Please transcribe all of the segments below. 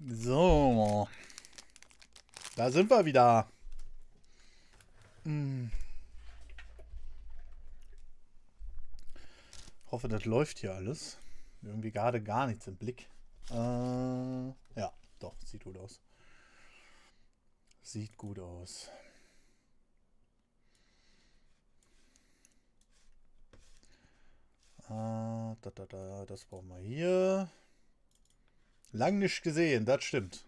So. Da sind wir wieder. Hoffe, das läuft hier alles. Irgendwie gerade gar nichts im Blick. Ja, doch, sieht gut aus. Sieht gut aus. Das brauchen wir hier. Lang nicht gesehen, das stimmt.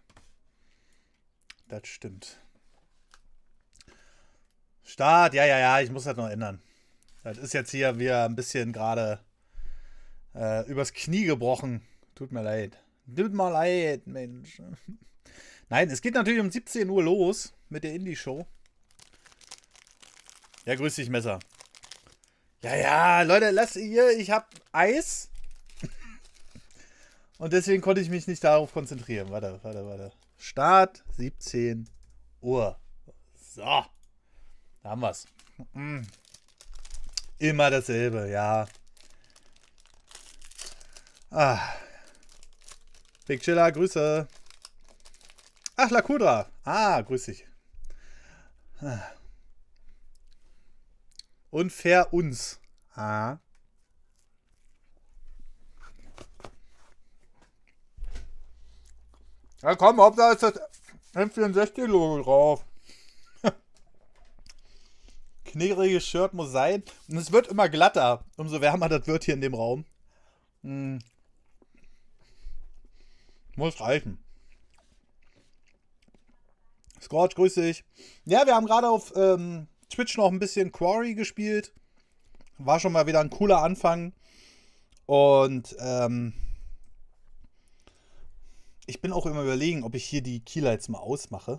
Das stimmt. Start, ja, ich muss das noch ändern. Das ist jetzt hier wieder ein bisschen gerade übers Knie gebrochen. Tut mir leid. Tut mir leid, Mensch. Nein, es geht natürlich um 17 Uhr los mit der Indie-Show. Ja, grüß dich, Messer. Ja, Leute, lasst hier, ich hab Eis. Und deswegen konnte ich mich nicht darauf konzentrieren. Warte. Start 17 Uhr. So. Da haben wir's. Immer dasselbe, ja. Big Chiller, Grüße. Ach, Lakudra. Grüß dich. Und fair uns. Ja, komm, Hauptsache ist das M64-Logo drauf. Knirriges Shirt muss sein. Und es wird immer glatter, umso wärmer das wird hier in dem Raum. Muss reichen. Scorch, grüß dich. Ja, wir haben gerade auf Twitch noch ein bisschen Quarry gespielt. War schon mal wieder ein cooler Anfang. Und ich bin auch immer überlegen, ob ich hier die Keylights mal ausmache.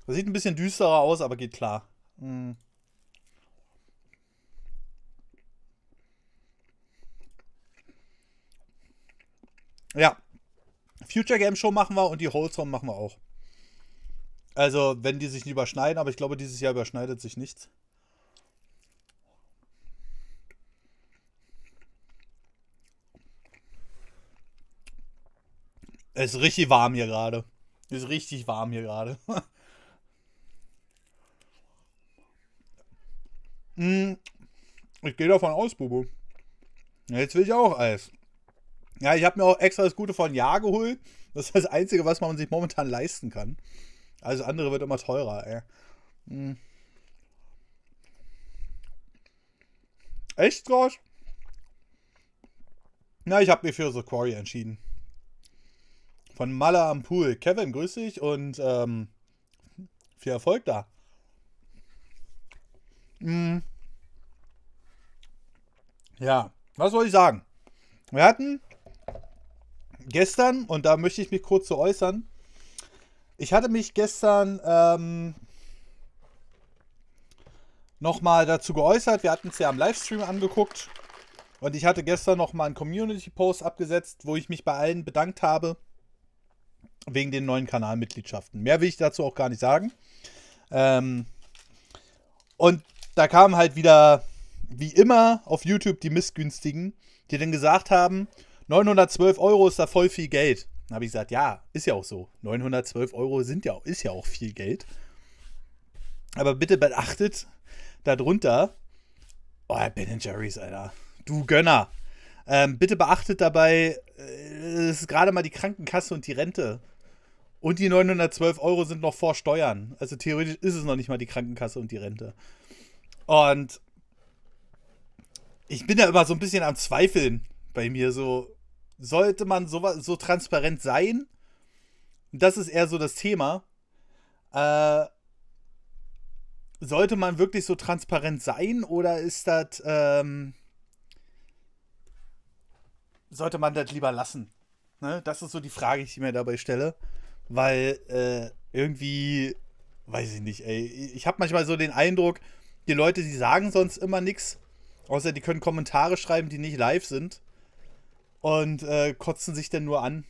Das sieht ein bisschen düsterer aus, aber geht klar. Ja. Future Game Show machen wir und die Wholesome machen wir auch. Also, wenn die sich nicht überschneiden, aber ich glaube, dieses Jahr überschneidet sich nichts. Es ist richtig warm hier gerade. Ist richtig warm hier gerade. Ich gehe davon aus, Bubu. Jetzt will ich auch Eis. Ja, ich habe mir auch extra das Gute von Jahr geholt. Das ist das Einzige, was man sich momentan leisten kann. Also andere wird immer teurer, ey. Echt, Gott? Na, ich habe mich für The Quarry entschieden. Von Malle am Pool. Kevin, grüß dich und viel Erfolg da. Ja, was soll ich sagen? Wir hatten gestern, und da möchte ich mich kurz zu äußern, ich hatte mich gestern nochmal dazu geäußert, wir hatten es ja am Livestream angeguckt und ich hatte gestern nochmal einen Community-Post abgesetzt, wo ich mich bei allen bedankt habe, wegen den neuen Kanalmitgliedschaften. Mehr will ich dazu auch gar nicht sagen. Und da kamen halt wieder, wie immer, auf YouTube die Missgünstigen, die dann gesagt haben, 912 Euro ist da voll viel Geld. Dann habe ich gesagt, ja, ist ja auch so. 912 Euro ist ja auch viel Geld. Aber bitte beachtet darunter, Ben Jerry's, Alter, du Gönner. Bitte beachtet dabei, es ist gerade mal die Krankenkasse und die Rente. Und die 912 Euro sind noch vor Steuern. Also theoretisch ist es noch nicht mal die Krankenkasse und die Rente. Und ich bin da immer so ein bisschen am Zweifeln bei mir. So, sollte man so transparent sein? Das ist eher so das Thema. Sollte man wirklich so transparent sein? Oder ist das... sollte man das lieber lassen? Ne? Das ist so die Frage, die ich mir dabei stelle. Weil irgendwie, weiß ich nicht, ey. Ich habe manchmal so den Eindruck, die Leute, die sagen sonst immer nichts, außer die können Kommentare schreiben, die nicht live sind. Und kotzen sich dann nur an.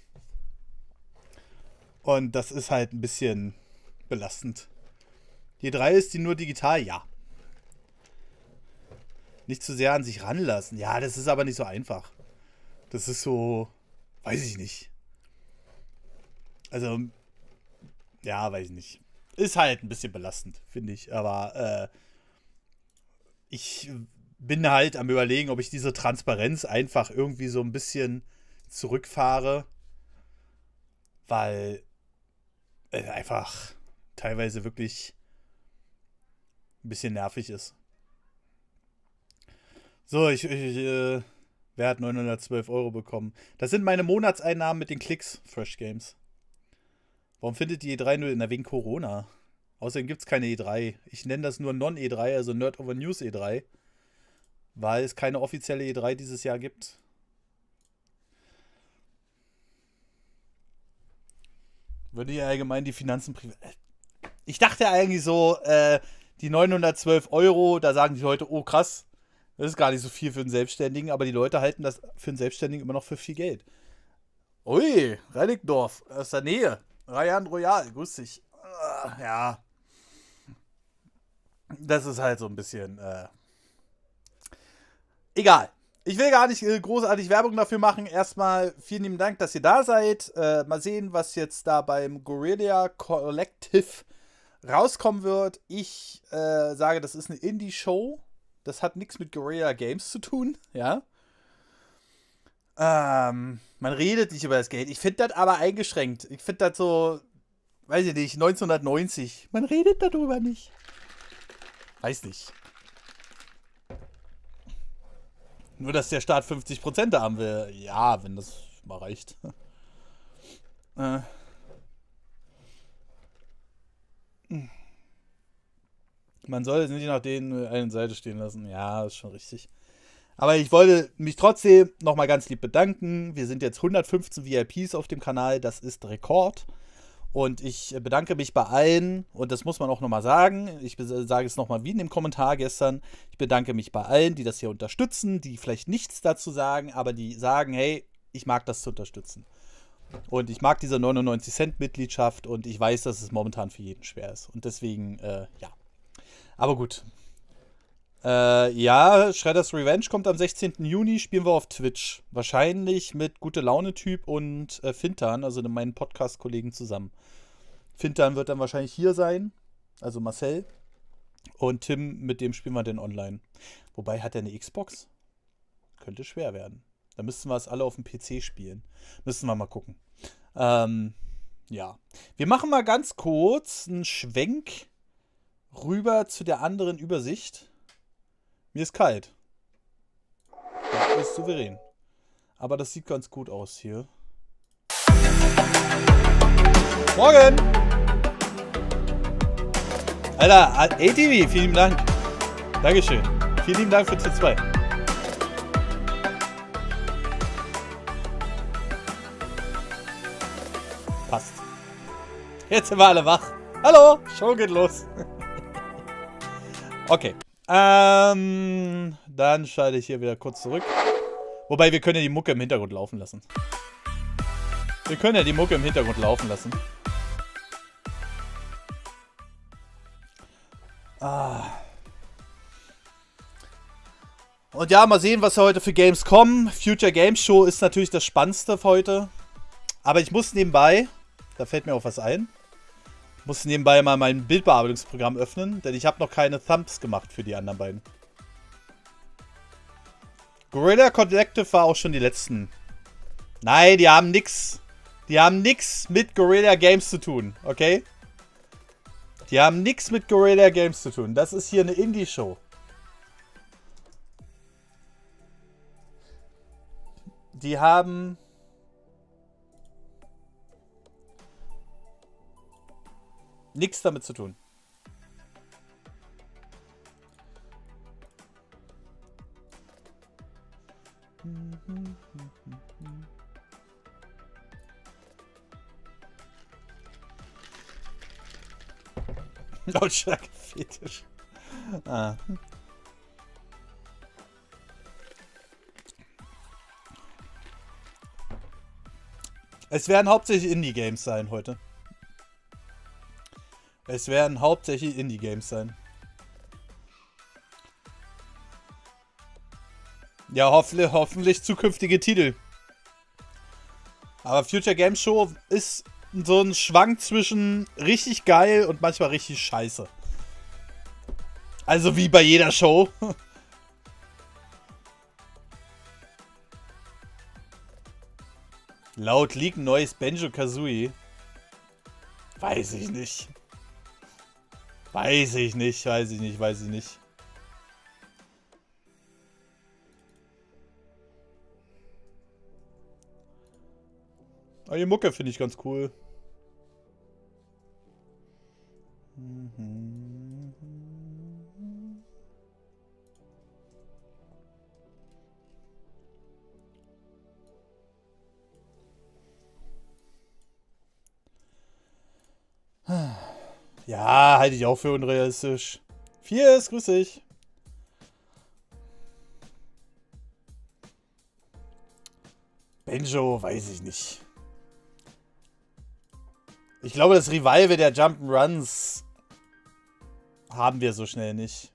Und das ist halt ein bisschen belastend. Die 3 ist die nur digital, ja. Nicht zu sehr an sich ranlassen. Ja, das ist aber nicht so einfach. Das ist so, weiß ich nicht. Also, ja, weiß ich nicht. Ist halt ein bisschen belastend, finde ich. Aber ich bin halt am Überlegen, ob ich diese Transparenz einfach irgendwie so ein bisschen zurückfahre, weil einfach teilweise wirklich ein bisschen nervig ist. So, wer hat 912 Euro bekommen? Das sind meine Monatseinnahmen mit den Klicks, Fresh Games. Warum findet die E3 nur wegen Corona? Außerdem gibt es keine E3. Ich nenne das nur Non-E3, also NerdOverNews E3, weil es keine offizielle E3 dieses Jahr gibt. Würde ja allgemein die Finanzen Ich dachte eigentlich so, die 912 Euro, da sagen die Leute, oh krass, das ist gar nicht so viel für einen Selbstständigen, aber die Leute halten das für einen Selbstständigen immer noch für viel Geld. Ui, Reinickendorf, aus der Nähe. Rayan Royal, grüß dich. Ja. Das ist halt so ein bisschen, egal. Ich will gar nicht großartig Werbung dafür machen. Erstmal vielen lieben Dank, dass ihr da seid. Mal sehen, was jetzt da beim Guerrilla Collective rauskommen wird. Ich sage, das ist eine Indie-Show. Das hat nichts mit Guerrilla Games zu tun, ja. Man redet nicht über das Geld. Ich finde das aber eingeschränkt. Ich finde das so, weiß ich nicht, 1990. Man redet darüber nicht. Weiß nicht. Nur, dass der Staat 50% da haben will. Ja, wenn das mal reicht. Man soll es nicht nach denen eine Seite stehen lassen. Ja, ist schon richtig. Aber ich wollte mich trotzdem nochmal ganz lieb bedanken. Wir sind jetzt 115 VIPs auf dem Kanal. Das ist Rekord. Und ich bedanke mich bei allen, und das muss man auch nochmal sagen, ich sage es nochmal wie in dem Kommentar gestern, ich bedanke mich bei allen, die das hier unterstützen, die vielleicht nichts dazu sagen, aber die sagen, hey, ich mag das zu unterstützen. Und ich mag diese 99-Cent-Mitgliedschaft und ich weiß, dass es momentan für jeden schwer ist. Und deswegen, ja. Aber gut. Ja, Shredder's Revenge kommt am 16. Juni, spielen wir auf Twitch. Wahrscheinlich mit Gute-Laune-Typ und Fintan, also meinen Podcast-Kollegen zusammen. Fintan wird dann wahrscheinlich hier sein, also Marcel. Und Tim, mit dem spielen wir den online. Wobei, hat er eine Xbox? Könnte schwer werden. Da müssten wir es alle auf dem PC spielen. Müssen wir mal gucken. Ja. Wir machen mal ganz kurz einen Schwenk rüber zu der anderen Übersicht. Mir ist kalt. Das ist souverän. Aber das sieht ganz gut aus hier. Morgen! Alter, ATV, vielen lieben Dank. Dankeschön. Vielen lieben Dank für T2. Passt. Jetzt sind wir alle wach. Hallo, Show geht los. Okay. Dann schalte ich hier wieder kurz zurück. Wobei, wir können ja die Mucke im Hintergrund laufen lassen. Und ja, mal sehen, was da heute für Games kommen. Future Games Show ist natürlich das Spannendste für heute. Aber ich muss nebenbei, da fällt mir auch was ein, muss nebenbei mal mein Bildbearbeitungsprogramm öffnen, denn ich habe noch keine Thumbs gemacht für die anderen beiden. Guerrilla Collective war auch schon die letzten. Nein, die haben nix. Die haben nix mit Guerrilla Games zu tun, okay? Die haben nix mit Guerrilla Games zu tun. Das ist hier eine Indie-Show. Die haben nichts damit zu tun. Lautstärke-Fetisch. Ah. Es werden hauptsächlich Indie-Games sein heute. Es werden hauptsächlich Indie-Games sein. Ja, hoffentlich zukünftige Titel. Aber Future Games Show ist so ein Schwank zwischen richtig geil und manchmal richtig scheiße. Also wie bei jeder Show. Laut Leak neues Banjo-Kazooie. Weiß ich nicht. Weiß ich nicht. Aber die Mucke finde ich ganz cool. Ja, halte ich auch für unrealistisch. Fies, grüß dich. Banjo, weiß ich nicht. Ich glaube, das Revival der Jump'n'Runs haben wir so schnell nicht.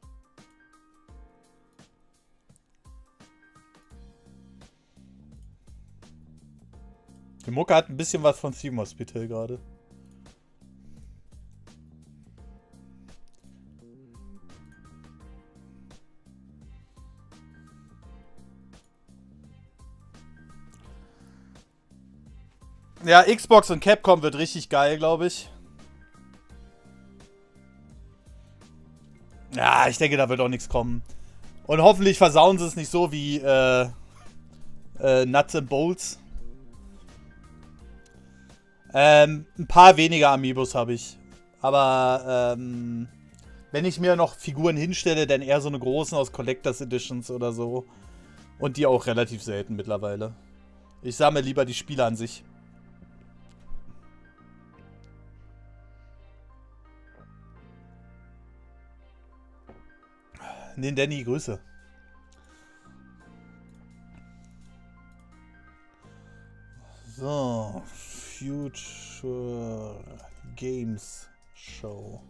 Die Mucke hat ein bisschen was von Theme Hospital gerade. Ja, Xbox und Capcom wird richtig geil, glaube ich. Ja, ich denke, da wird auch nichts kommen. Und hoffentlich versauen sie es nicht so wie Nuts and Bolts. Ein paar weniger Amiibos habe ich. Aber wenn ich mir noch Figuren hinstelle, dann eher so eine großen aus Collectors Editions oder so. Und die auch relativ selten mittlerweile. Ich sammle lieber die Spiele an sich. Nee, Danny, Grüße. So, Future Games Show.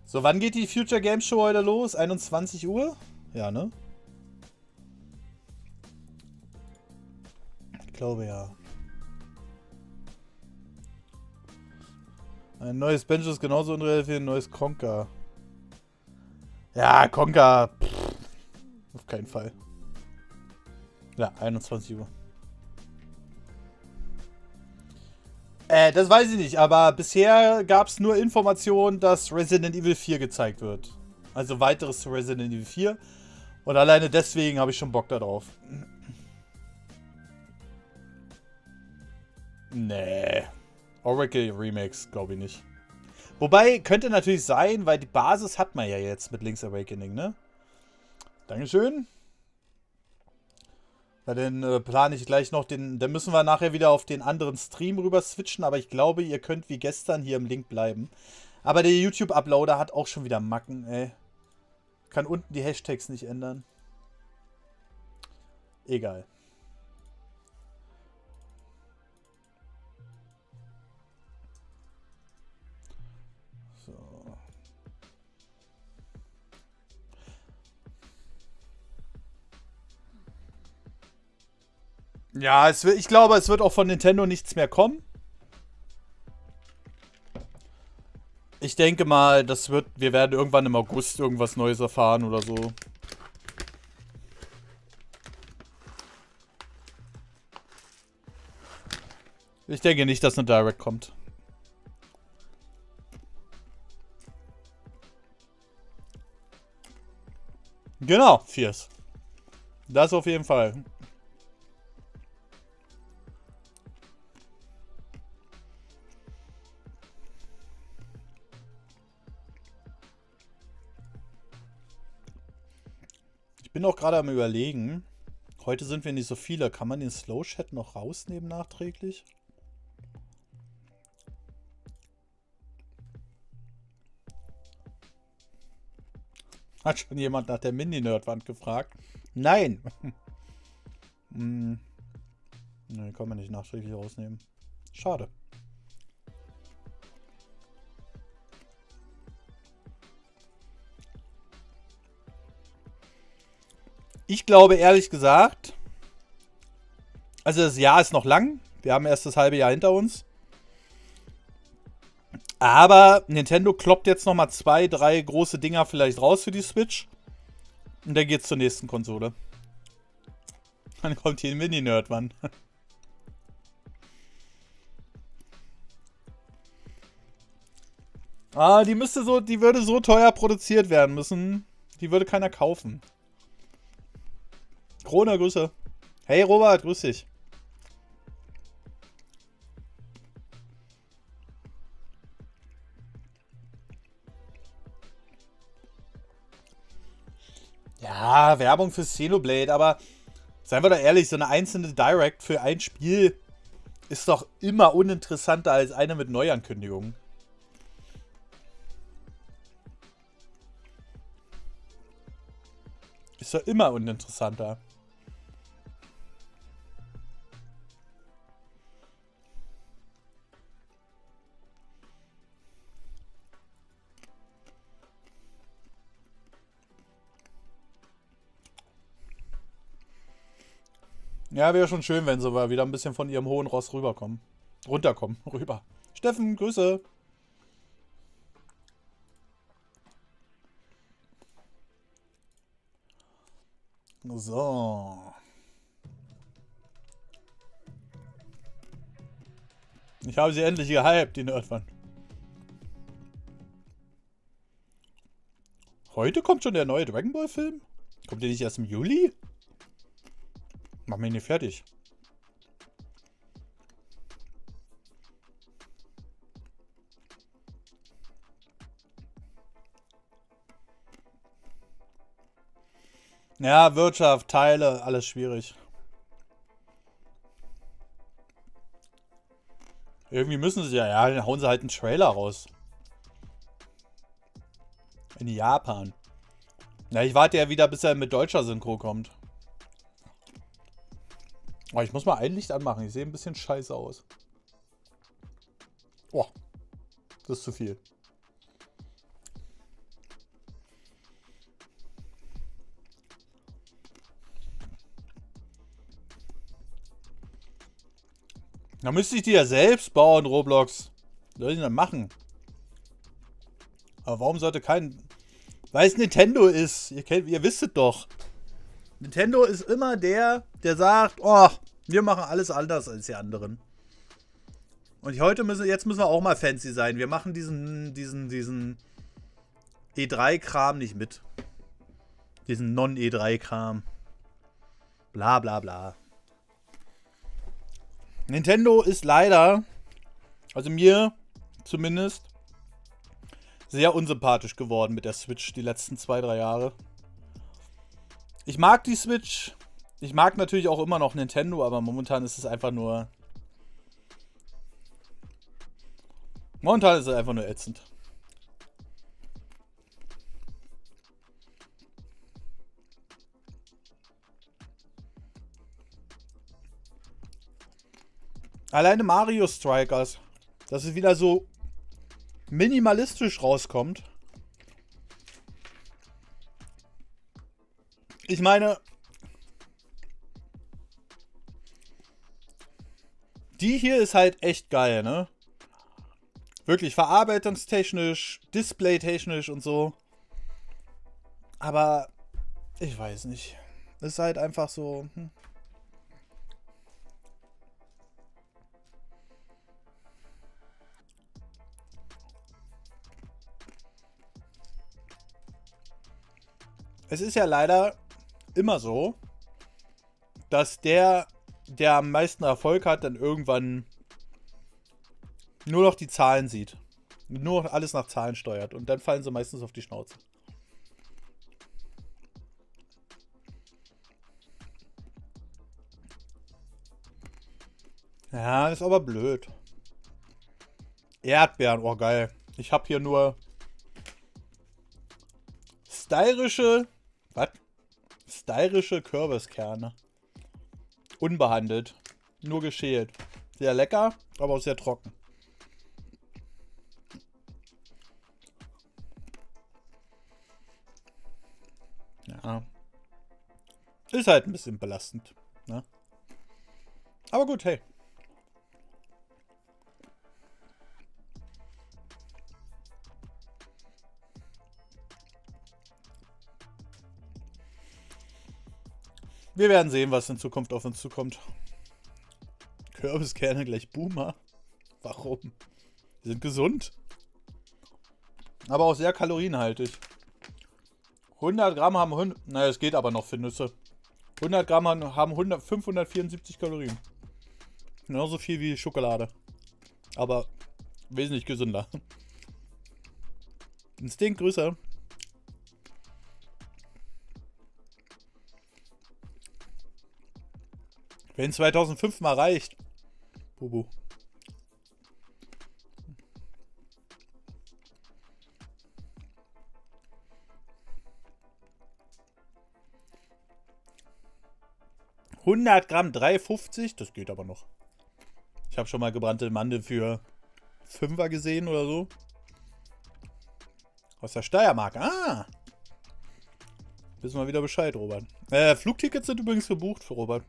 So, wann geht die Future Games Show heute los? 21 Uhr? Ja, ne? Ich glaube ja. Ein neues Banjo ist genauso unreal wie ein neues Conker. Ja, Conker. Auf keinen Fall. Ja, 21 Uhr. Das weiß ich nicht, aber bisher gab es nur Informationen, dass Resident Evil 4 gezeigt wird. Also weiteres zu Resident Evil 4. Und alleine deswegen habe ich schon Bock darauf. Nee. Oracle Remakes, glaube ich nicht. Wobei, könnte natürlich sein, weil die Basis hat man ja jetzt mit Link's Awakening, ne? Dankeschön. Ja, dann plane ich gleich noch den. Dann müssen wir nachher wieder auf den anderen Stream rüber switchen, aber ich glaube, ihr könnt wie gestern hier im Link bleiben. Aber der YouTube-Uploader hat auch schon wieder Macken, ey. Kann unten die Hashtags nicht ändern. Egal. Ja, ich glaube, es wird auch von Nintendo nichts mehr kommen. Ich denke mal, wir werden irgendwann im August irgendwas Neues erfahren oder so. Ich denke nicht, dass eine Direct kommt. Genau, Fierce. Das auf jeden Fall. Ich bin auch gerade am Überlegen. Heute sind wir nicht so viele. Kann man den Slow Chat noch rausnehmen nachträglich? Hat schon jemand nach der Mini-Nerdwand gefragt? Nein! Ne, kann man nicht nachträglich rausnehmen. Schade. Ich glaube ehrlich gesagt, also das Jahr ist noch lang. Wir haben erst das halbe Jahr hinter uns. Aber Nintendo kloppt jetzt nochmal 2, 3 große Dinger vielleicht raus für die Switch. Und dann geht's zur nächsten Konsole. Dann kommt hier ein Mini-Nerd, Mann. Die würde so teuer produziert werden müssen. Die würde keiner kaufen. Krone, Grüße. Hey Robert, grüß dich. Ja, Werbung für Xenoblade, aber seien wir doch ehrlich, so eine einzelne Direct für ein Spiel ist doch immer uninteressanter als eine mit Neuankündigungen. Ist doch immer uninteressanter. Ja, wäre schon schön, wenn sie mal wieder ein bisschen von ihrem hohen Ross rüberkommen. Runterkommen, rüber. Steffen, Grüße. So. Ich habe sie endlich gehypt, die Nerdwand. Heute kommt schon der neue Dragon Ball Film? Kommt der nicht erst im Juli? Mach mich nicht fertig. Ja, Wirtschaft, Teile, alles schwierig. Irgendwie müssen sie ja, dann hauen sie halt einen Trailer raus. In Japan. Na, ich warte ja wieder, bis er mit deutscher Synchro kommt. Oh, ich muss mal ein Licht anmachen. Ich sehe ein bisschen scheiße aus. Boah, das ist zu viel. Da müsste ich die ja selbst bauen, Roblox. Was soll ich denn da machen? Aber warum sollte kein... Weil es Nintendo ist. Ihr wisst es doch. Nintendo ist immer der sagt, oh, wir machen alles anders als die anderen. Und jetzt müssen wir auch mal fancy sein. Wir machen diesen E3-Kram nicht mit. Diesen Non-E3-Kram. Bla bla bla. Nintendo ist leider, also mir zumindest, sehr unsympathisch geworden mit der Switch die letzten 2, 3 Jahre. Ich mag die Switch. Ich mag natürlich auch immer noch Nintendo, aber momentan ist es einfach nur... Momentan ist es einfach nur ätzend. Alleine Mario Strikers, dass es wieder so minimalistisch rauskommt. Ich meine, die hier ist halt echt geil, ne? Wirklich verarbeitungstechnisch, displaytechnisch und so. Aber ich weiß nicht. Es ist halt einfach so... Es ist ja leider immer so, dass der am meisten Erfolg hat, dann irgendwann nur noch die Zahlen sieht. Nur noch alles nach Zahlen steuert. Und dann fallen sie meistens auf die Schnauze. Ja, ist aber blöd. Erdbeeren, oh geil. Ich habe hier nur steirische... Was? Steirische Kürbiskerne. Unbehandelt. Nur geschält. Sehr lecker, aber auch sehr trocken. Ja. Ist halt ein bisschen belastend. Ne? Aber gut, hey. Wir werden sehen, was in Zukunft auf uns zukommt. Kürbiskerne gleich Boomer. Warum? Die sind gesund. Aber auch sehr kalorienhaltig. 100 Gramm haben... Naja, es geht aber noch für Nüsse. 100 Gramm haben 574 Kalorien. Genauso viel wie Schokolade. Aber wesentlich gesünder. Instinkt größer. Wenn 2005 mal reicht. Bubu. Gramm 3,50, das geht aber noch. Ich habe schon mal gebrannte Mandeln für 5er gesehen oder so. Aus der Steiermark. Ah! Wissen wir wieder Bescheid, Robert. Flugtickets sind übrigens gebucht für Robert.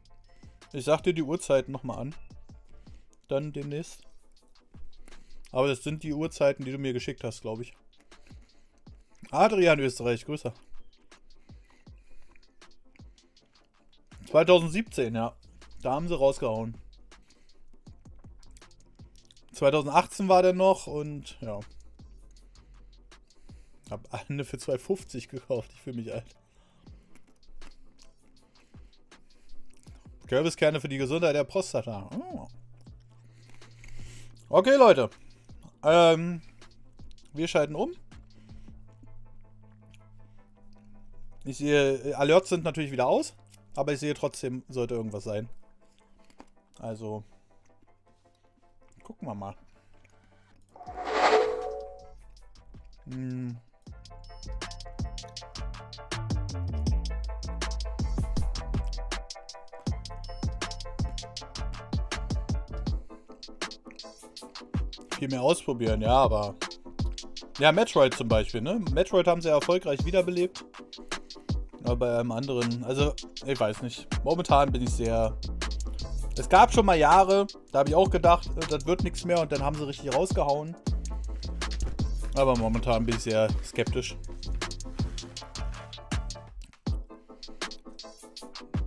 Ich sag dir die Uhrzeiten nochmal an. Dann demnächst. Aber das sind die Uhrzeiten, die du mir geschickt hast, glaube ich. Adrian, Österreich, größer. 2017, ja. Da haben sie rausgehauen. 2018 war der noch und ja. Hab eine für 2,50 gekauft. Ich fühle mich alt. Kürbiskerne für die Gesundheit der Prostata. Oh. Okay, Leute. Wir schalten um. Ich sehe, Alerts sind natürlich wieder aus. Aber ich sehe trotzdem, sollte irgendwas sein. Also, gucken wir mal. Viel mehr ausprobieren, ja, aber... Ja, Metroid zum Beispiel, ne? Metroid haben sie erfolgreich wiederbelebt. Aber bei einem anderen, also, ich weiß nicht. Momentan bin ich sehr... Es gab schon mal Jahre, da habe ich auch gedacht, das wird nichts mehr und dann haben sie richtig rausgehauen. Aber momentan bin ich sehr skeptisch.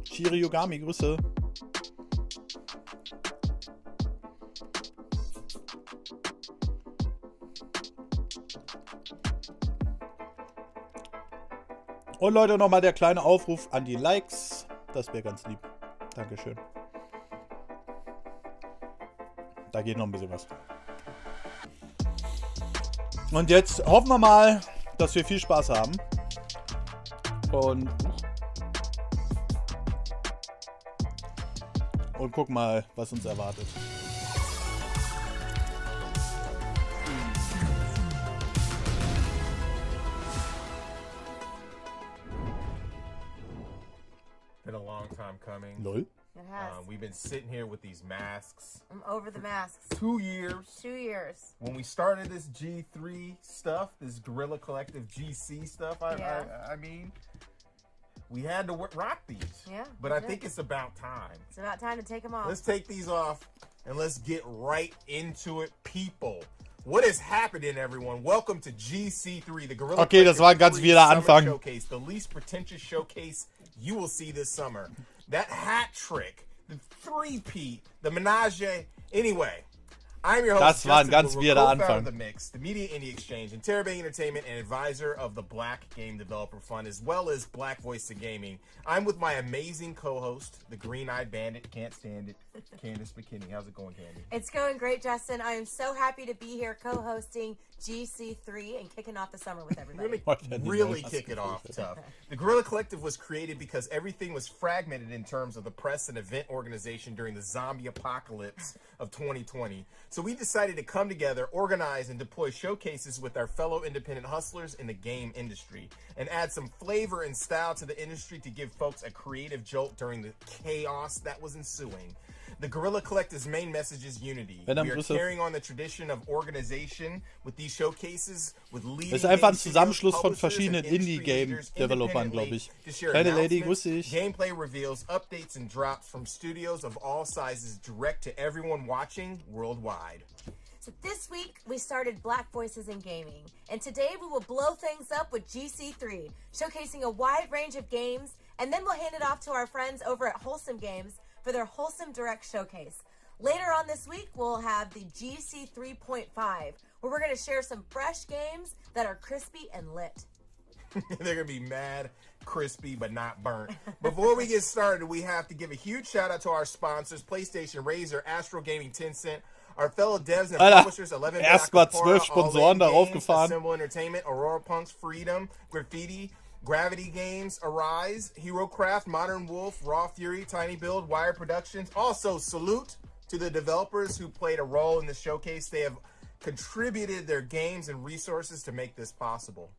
Shiriyogami, Grüße. Und Leute, nochmal der kleine Aufruf an die Likes. Das wäre ganz lieb. Dankeschön. Da geht noch ein bisschen was. Und jetzt hoffen wir mal, dass wir viel Spaß haben. Und gucken mal, was uns erwartet. Been a long time coming. Lol. It has. We've been sitting here with these masks. I'm over the masks. 2 years. 2 years. When we started this G3 stuff, this Guerrilla Collective GC stuff, I mean, we had to rock these. Yeah. But I think it's about time. It's about time to take them off. Let's take these off and let's get right into it, people. What is happening, everyone? Welcome to GC3, the Guerrilla Okay, das war ein ganz wilder Anfang. Showcase, the least pretentious showcase you will see this summer. That hat trick, the three-peat, the menage. Anyway, I'm your host, Das war ein Justin ganz Brewer, wilder co-founder Anfang. of The Mix, the Media Indie Exchange, Interrobang Entertainment, and advisor of the Black Game Developer Fund, as well as Black Voice to Gaming. I'm with my amazing co-host, the Green-Eyed Bandit, can't stand it, Candace McKinney. How's it going, Candy? It's going great, Justin. I am so happy to be here co-hosting GC3 and kicking off the summer with everybody. Really kick it off tough. The Guerrilla Collective was created because everything was fragmented in terms of the press and event organization during the zombie apocalypse of 2020. So we decided to come together, organize, and deploy showcases with our fellow independent hustlers in the game industry and add some flavor and style to the industry to give folks a creative jolt during the chaos that was ensuing. The Guerrilla Collective's main message is unity. We are carrying on the tradition of organization with these showcases with leading Das ist einfach ein Zusammenschluss von verschiedenen Indie-Game-Developern, glaube ich. Kleine Lady, grüß dich. Gameplay reveals, updates, and drops from studios of all sizes direct to everyone watching worldwide. So this week, we started Black Voices in Gaming. And today, we will blow things up with GC3, showcasing a wide range of games And then we'll hand it off to our friends over at Wholesome Games for their Wholesome Direct Showcase. Later on this week, we'll have the GC 3.5, where we're going to share some fresh games that are crispy and lit. They're going to be mad, crispy, but not burnt. Before we get started, we have to give a huge shout out to our sponsors, PlayStation, Razer, Astro Gaming, Tencent, our fellow devs and publishers, 11 erstmal 12 Sponsoren darauf gefahren. Symbol Entertainment, Aurora Punks, Freedom, Graffiti, Gravity Games, Arise, HeroCraft, Modern Wolf, Raw Fury, Tiny Build, Wire Productions. Also, salute to the developers who played a role in the showcase. They have contributed their games and resources to make this possible.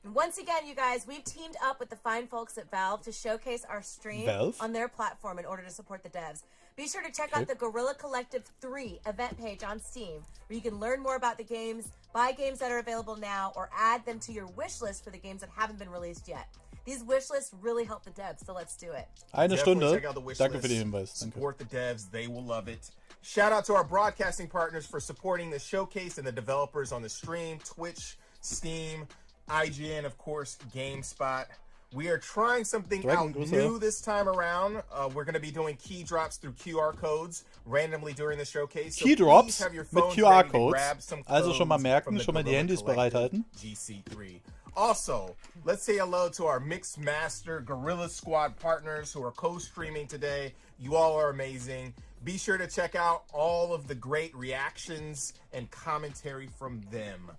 And once again, you guys, we've teamed up with the fine folks at Valve to showcase our stream on their platform in order to support the devs. Be sure to check out the Guerrilla Collective 3 event page on Steam, where you can learn more about the games, buy games that are available now, or add them to your wish list for the games that haven't been released yet. These wish lists really help the devs, so let's do it. Eine Stunde. Danke für den Hinweis. Support the devs. They will love it. Shout out to our broadcasting partners for supporting the showcase and the developers on the stream, Twitch, Steam, IGN, of course, GameSpot. We are trying something out new this time around. We're going to be doing key drops through QR codes randomly during the showcase. Key drops mit QR-Codes. Also schon mal merken, schon mal die Handys bereithalten. GC3. Also, let's say hello to our Mixed Master Guerrilla Squad partners who are co-streaming today. You all are amazing. Be sure to check out all of the great reactions and commentary from them.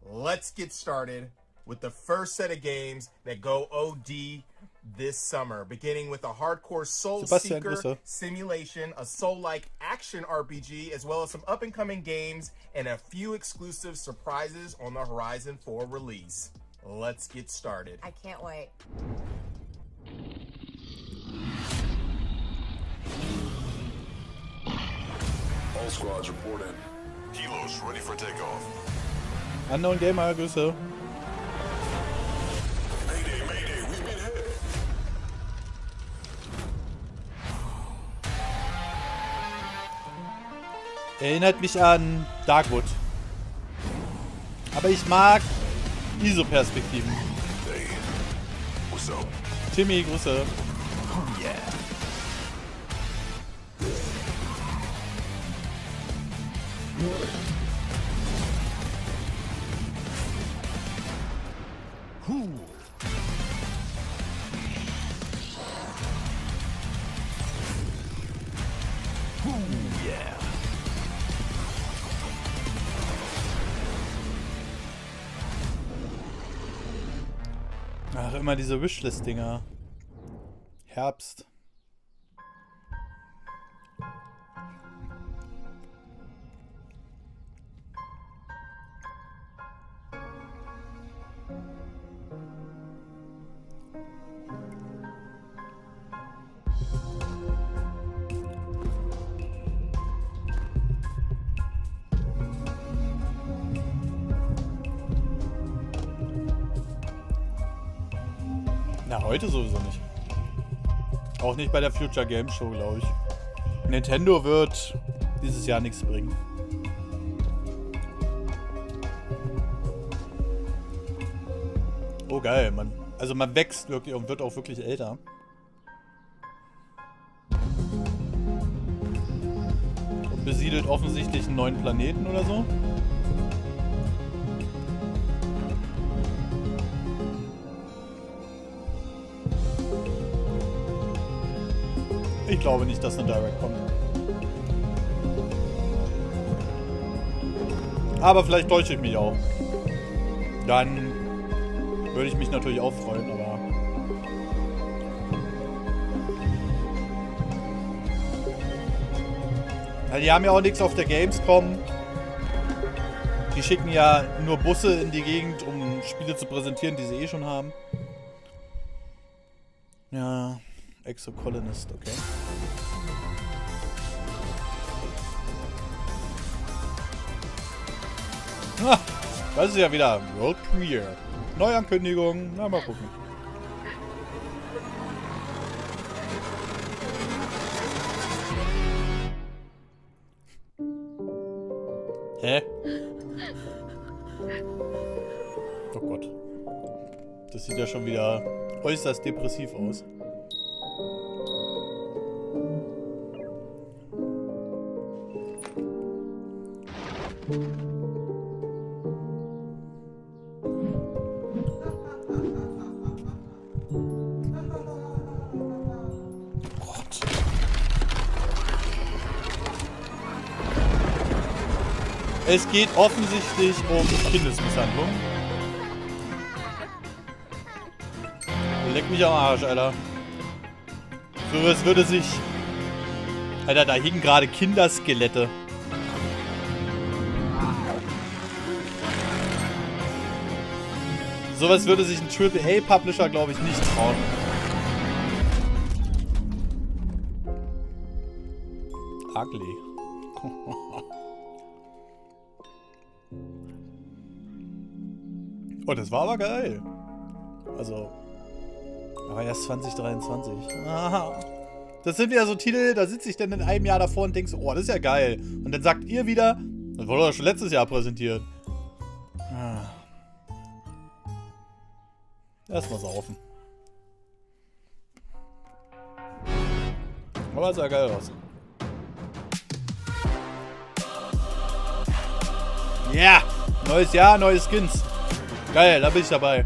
Let's get started with the first set of games that go OD this summer, beginning with a hardcore Soul Seeker simulation, a Soul-like action RPG, as well as some up-and-coming games and a few exclusive surprises on the horizon for release. Let's get started. I can't wait. All squads report in. Kilos ready for takeoff. Unknown Gamer, Grüße. Mayday, Mayday, we've been hit. Erinnert mich an Darkwood. Aber ich mag ISO-Perspektiven. Hey, what's up? Timmy, Grüße. Oh yeah. Ach, immer diese Wishlist-Dinger. Herbst. Na, heute sowieso nicht. Auch nicht bei der Future Game Show, glaube ich. Nintendo wird dieses Jahr nichts bringen. Oh geil, man wächst wirklich und wird auch wirklich älter. Und besiedelt offensichtlich einen neuen Planeten oder so. Ich glaube nicht, dass eine Direct kommt. Aber vielleicht täusche ich mich auch. Dann würde ich mich natürlich auch freuen, aber... Ja, die haben ja auch nichts auf der Gamescom. Die schicken ja nur Busse in die Gegend, um Spiele zu präsentieren, die sie eh schon haben. Ja... Exocolonist, okay. Ah, das ist ja wieder World Premiere. Neuankündigung, na mal gucken. Hä? Oh Gott. Das sieht ja schon wieder äußerst depressiv aus. Gott. Es geht offensichtlich um Kindesmisshandlung. Leck mich am Arsch, Alter. So, als würde sich... Alter, da hingen gerade Kinderskelette. Sowas würde sich ein AAA-Publisher, glaube ich, nicht trauen. Ugly. Oh, das war aber geil. Also... Aber erst 2023. Aha. Das sind wieder so Titel, da sitze ich dann in einem Jahr davor und denke so, oh, das ist ja geil. Und dann sagt ihr wieder, das wurde doch schon letztes Jahr präsentiert. Erstmal saufen. Aber es sah geil aus. Ja! Yeah. Neues Jahr, neue Skins. Geil, da bin ich dabei.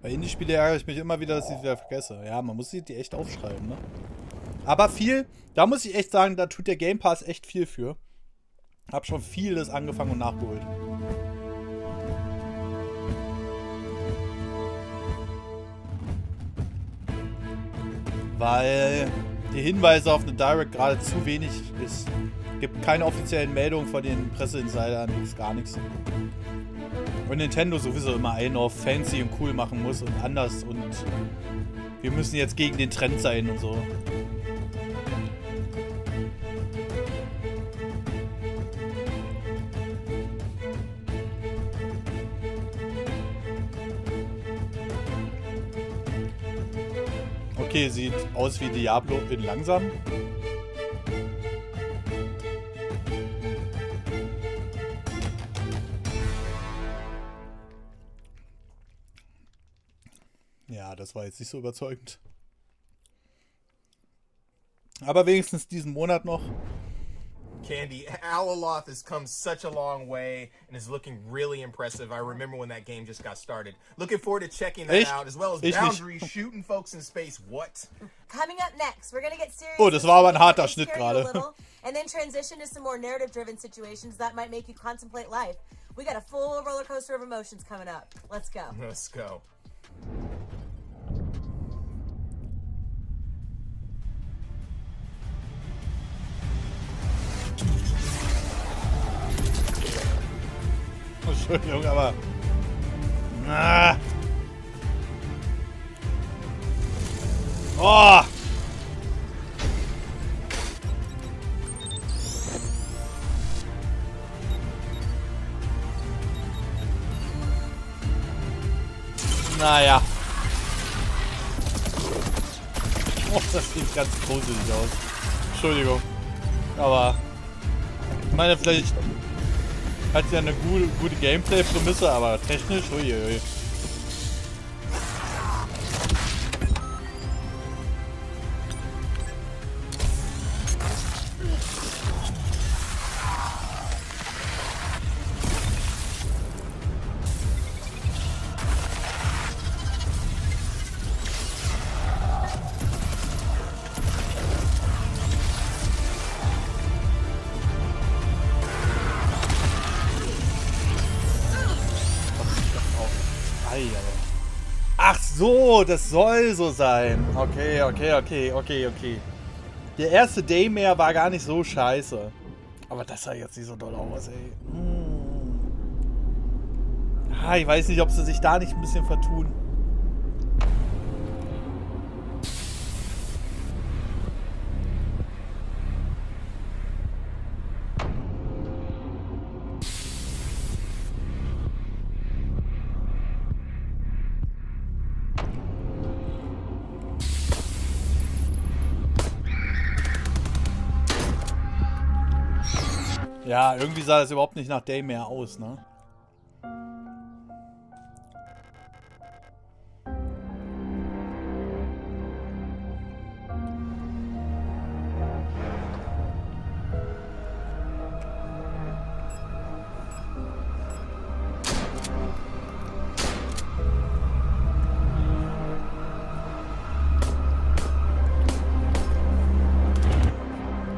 Bei Indie-Spiele ärgere ich mich immer wieder, dass ich wieder vergesse. Ja, man muss die echt aufschreiben, ne? Aber viel, da muss ich echt sagen, da tut der Game Pass echt viel für. Hab schon vieles angefangen und nachgeholt. Weil die Hinweise auf eine Direct gerade zu wenig ist. Gibt keine offiziellen Meldungen von den Presseinsidern, nichts, gar nichts. Und Nintendo sowieso immer einen auf fancy und cool machen muss und anders und wir müssen jetzt gegen den Trend sein und so. Okay, sieht aus wie Diablo in langsam. Ja, das war jetzt nicht so überzeugend. Aber wenigstens diesen Monat noch. Candy, Alaloth has come such a long way and is looking really impressive. I remember when that game just got started. Looking forward to checking that out, as well as Boundary, shooting folks in space. What? Coming up next, we're gonna get serious. Oh, das war aber ein harter Schnitt gerade. And then transition to some more narrative-driven situations that might make you contemplate life. We got a full roller coaster of emotions coming up. Let's go. Let's go. Entschuldigung, aber... Na. Oh! Naja. Oh, das sieht ganz gruselig aus. Entschuldigung. Aber... Ich meine, vielleicht... Hat ja eine gute Gameplay-Prämisse, aber technisch, uiuiui. Ach so, das soll so sein. Okay. Der erste Daymare war gar nicht so scheiße. Aber das sah jetzt nicht so doll aus, ey. Ich weiß nicht, ob sie sich da nicht ein bisschen vertun. Ja, irgendwie sah das überhaupt nicht nach Day mehr aus, ne?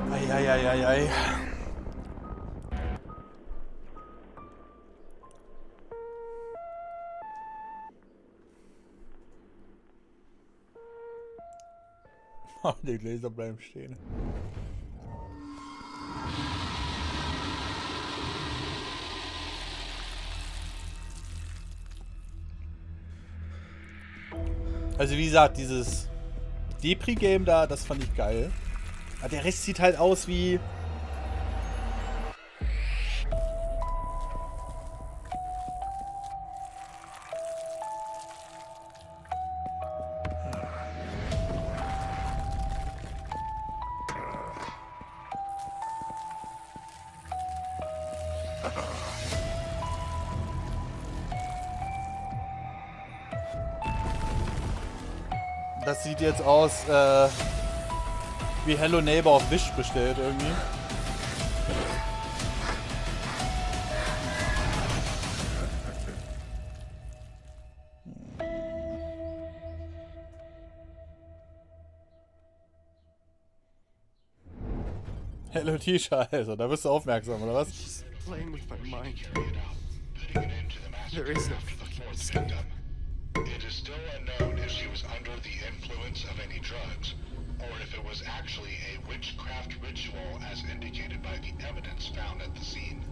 Eieieiei. Oh, die Gläser bleiben stehen. Also wie gesagt, dieses Depri-Game da, das fand ich geil. Aber der Rest sieht halt aus wie... Das sieht jetzt aus, wie Hello Neighbor auf Wish bestellt irgendwie. Hello T-Shirt, also da bist du aufmerksam, oder was? Playing with my mind. There is no fucking escape. It is still unknown if she was under the influence of any drugs, or if it was actually a witchcraft ritual as indicated by the evidence found at the scene.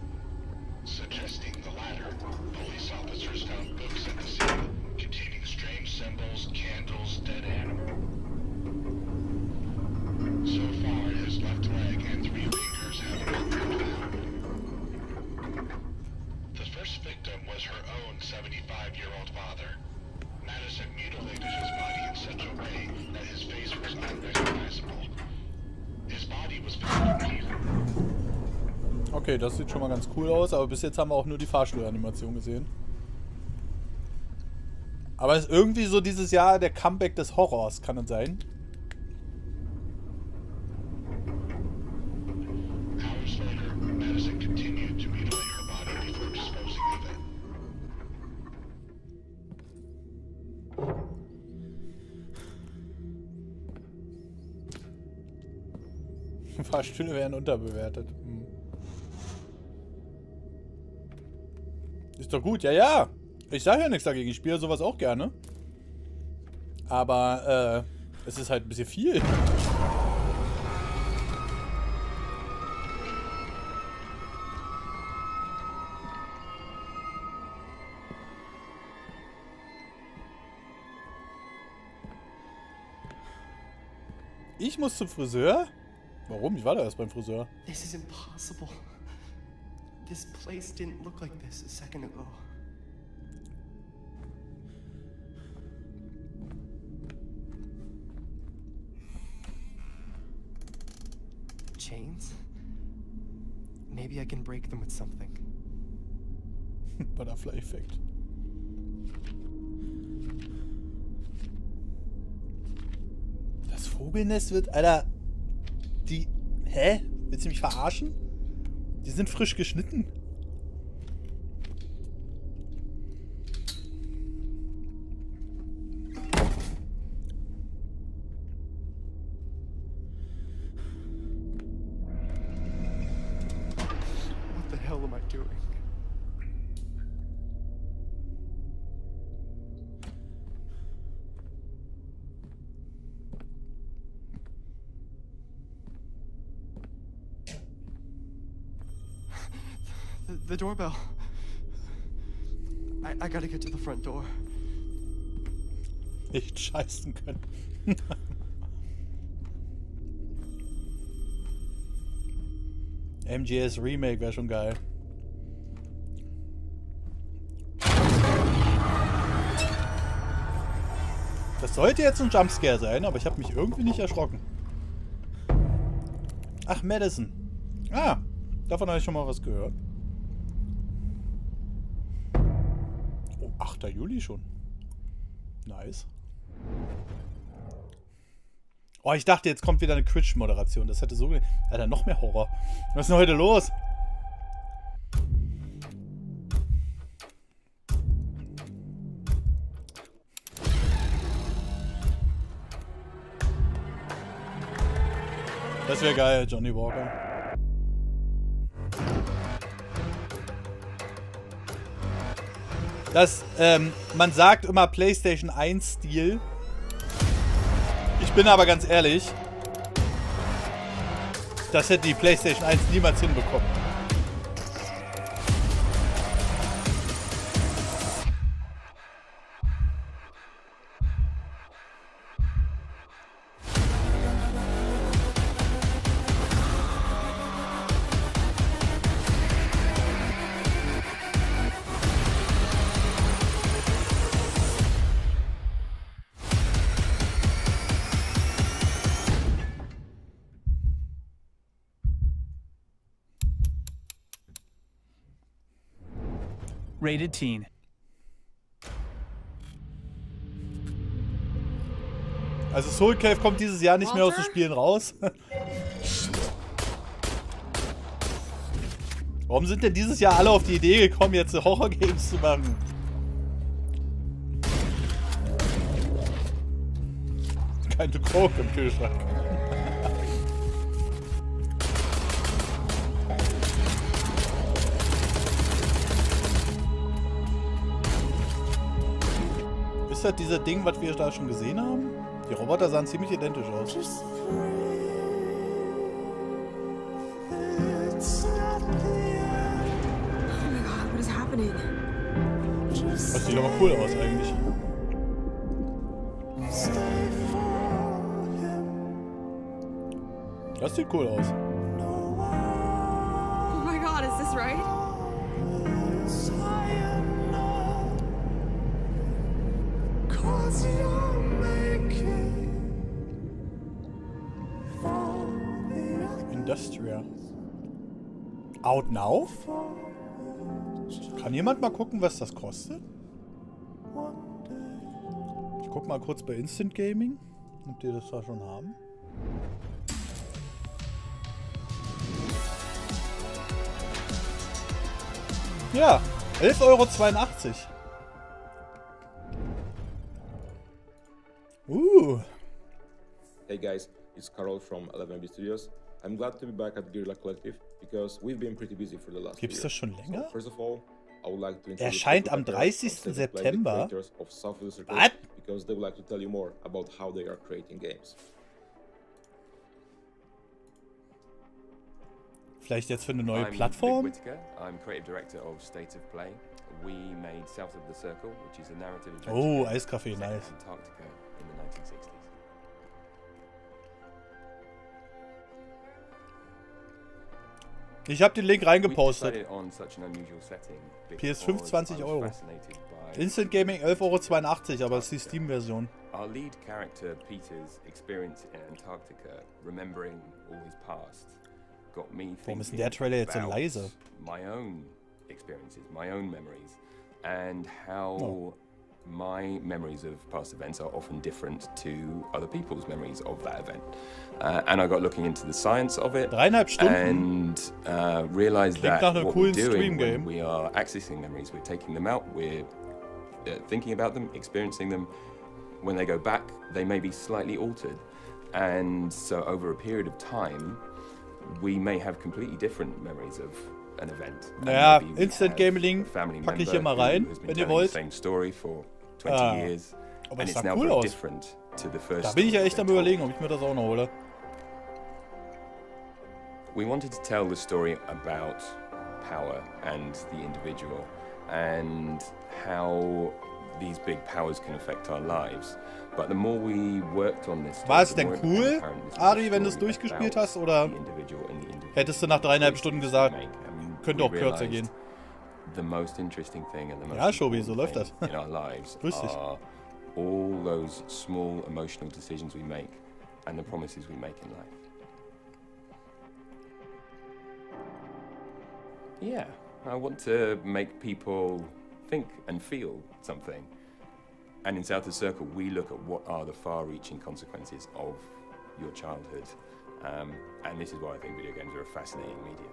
Suggesting the latter, police officers found books at the scene containing strange symbols, candles, dead animals. So far, his left leg and 3 fingers have not been found. The first victim was her own 75-year-old father. Madison mutilated his body in such a way that his face was unrecognizable. His body was found in here. Okay, das sieht schon mal ganz cool aus, aber bis jetzt haben wir auch nur die Fahrstuhlanimation gesehen. Aber es ist irgendwie so dieses Jahr der Comeback des Horrors, kann es sein? Hours later, Madison continued to mutilate her body before disposing of it. Fahrstühle werden unterbewertet. Ist doch gut, ja, ja. Ich sage ja nichts dagegen, ich spiele sowas auch gerne. Aber, es ist halt ein bisschen viel. Ich muss zum Friseur? Warum? Ich war da erst beim Friseur. This is impossible. This place didn't look like this a second ago. Chains? Maybe I can break them with something. Butterfly-Effekt. Das Vogelnest wird, Alter, die, hä? Willst du mich verarschen? Die sind frisch geschnitten. What the hell am I doing? The doorbell. I gotta get to the front door. Nicht scheißen können. MGS Remake wäre schon geil. Das sollte jetzt ein Jumpscare sein, aber ich habe mich irgendwie nicht erschrocken. Ach, Madison. Ah, Davon habe ich schon mal was gehört. Oh, 8. Juli schon. Nice. Oh, ich dachte, jetzt kommt wieder eine Twitch-Moderation. Das hätte so... Alter, noch mehr Horror. Was ist denn heute los? Das wäre geil, Johnny Walker. Das, man sagt immer PlayStation 1 Stil. Ich bin aber ganz ehrlich, das hätte die PlayStation 1 niemals hinbekommen. Rated Teen. Also Soul Cave kommt dieses Jahr nicht mehr aus den Spielen raus. Warum sind denn dieses Jahr alle auf die Idee gekommen, jetzt Horror-Games zu machen? Kein Coke im Kühlschrank. Ist das dieser Ding, was wir da schon gesehen haben? Die Roboter sahen ziemlich identisch aus. Das sieht aber cool aus eigentlich. Das sieht cool aus. Oh my god, is this right? Industria. Out now? Kann jemand mal gucken, was das kostet? Ich guck mal kurz bei Instant Gaming, ob die das da schon haben. Ja, 11,82 €. Hey guys, it's Carol from 11B Studios. I'm glad to be back at Guerrilla Collective because we've been pretty busy for the last Gibt's das schon länger? So, first of all, I would like to introduce Erscheint am 30. September. Was? Because they would like to tell you more about how they are creating games. Vielleicht jetzt für eine neue Plattform? I'm creative director of State of Play. We made South of the Circle, which is a narrative Oh, Eiskaffee, nice. Antarctica in the 1960s. Ich habe den Link reingepostet. PS5 20 €. Instant Gaming 11,82 €, aber es ist die Steam-Version. Our lead character Peter's experience in Antarctica, remembering all his past, got me Warum ist denn thinking der Trailer jetzt so about leise? my own experiences, my own memories, and how my memories of past events are often different to other people's memories of that event. And I got looking into the science of it 3,5 Stunden. and realized Klingt that nach einem what coolen we're doing Stream-Game. when we are accessing memories, we're taking them out, we're thinking about them, experiencing them. When they go back, they may be slightly altered. And so over a period of time, we may have completely different memories of an event. And Naja, maybe we Instant have Gaming a family packe ich member hier mal who rein, has been wenn ihr telling the wollt. same story for 20 years, aber and es it's sah now cool very aus. different to the first Da bin ich ja story echt am they're Überlegen, told. ob ich mir das auch noch hole. We wanted to tell the story about power and the individual and how these big powers can affect our lives. But the more we worked on this, War es the denn more it cool, became apparent this was a Ari, wenn du es story durchgespielt about hast, oder the individual and the individual hättest du nach 3,5 Stunden gesagt, choices we make. And könnte we auch kürzer realized gehen? The most interesting thing and the most Ja, Shobi, so important läuft thing in our lives Grüß dich. are all those small emotional decisions we make and the promises we make in life. Yeah, I want to make people think and feel something. And in South of the Circle, we look at what are the far-reaching consequences of your childhood. And this is why I think video games are a fascinating medium.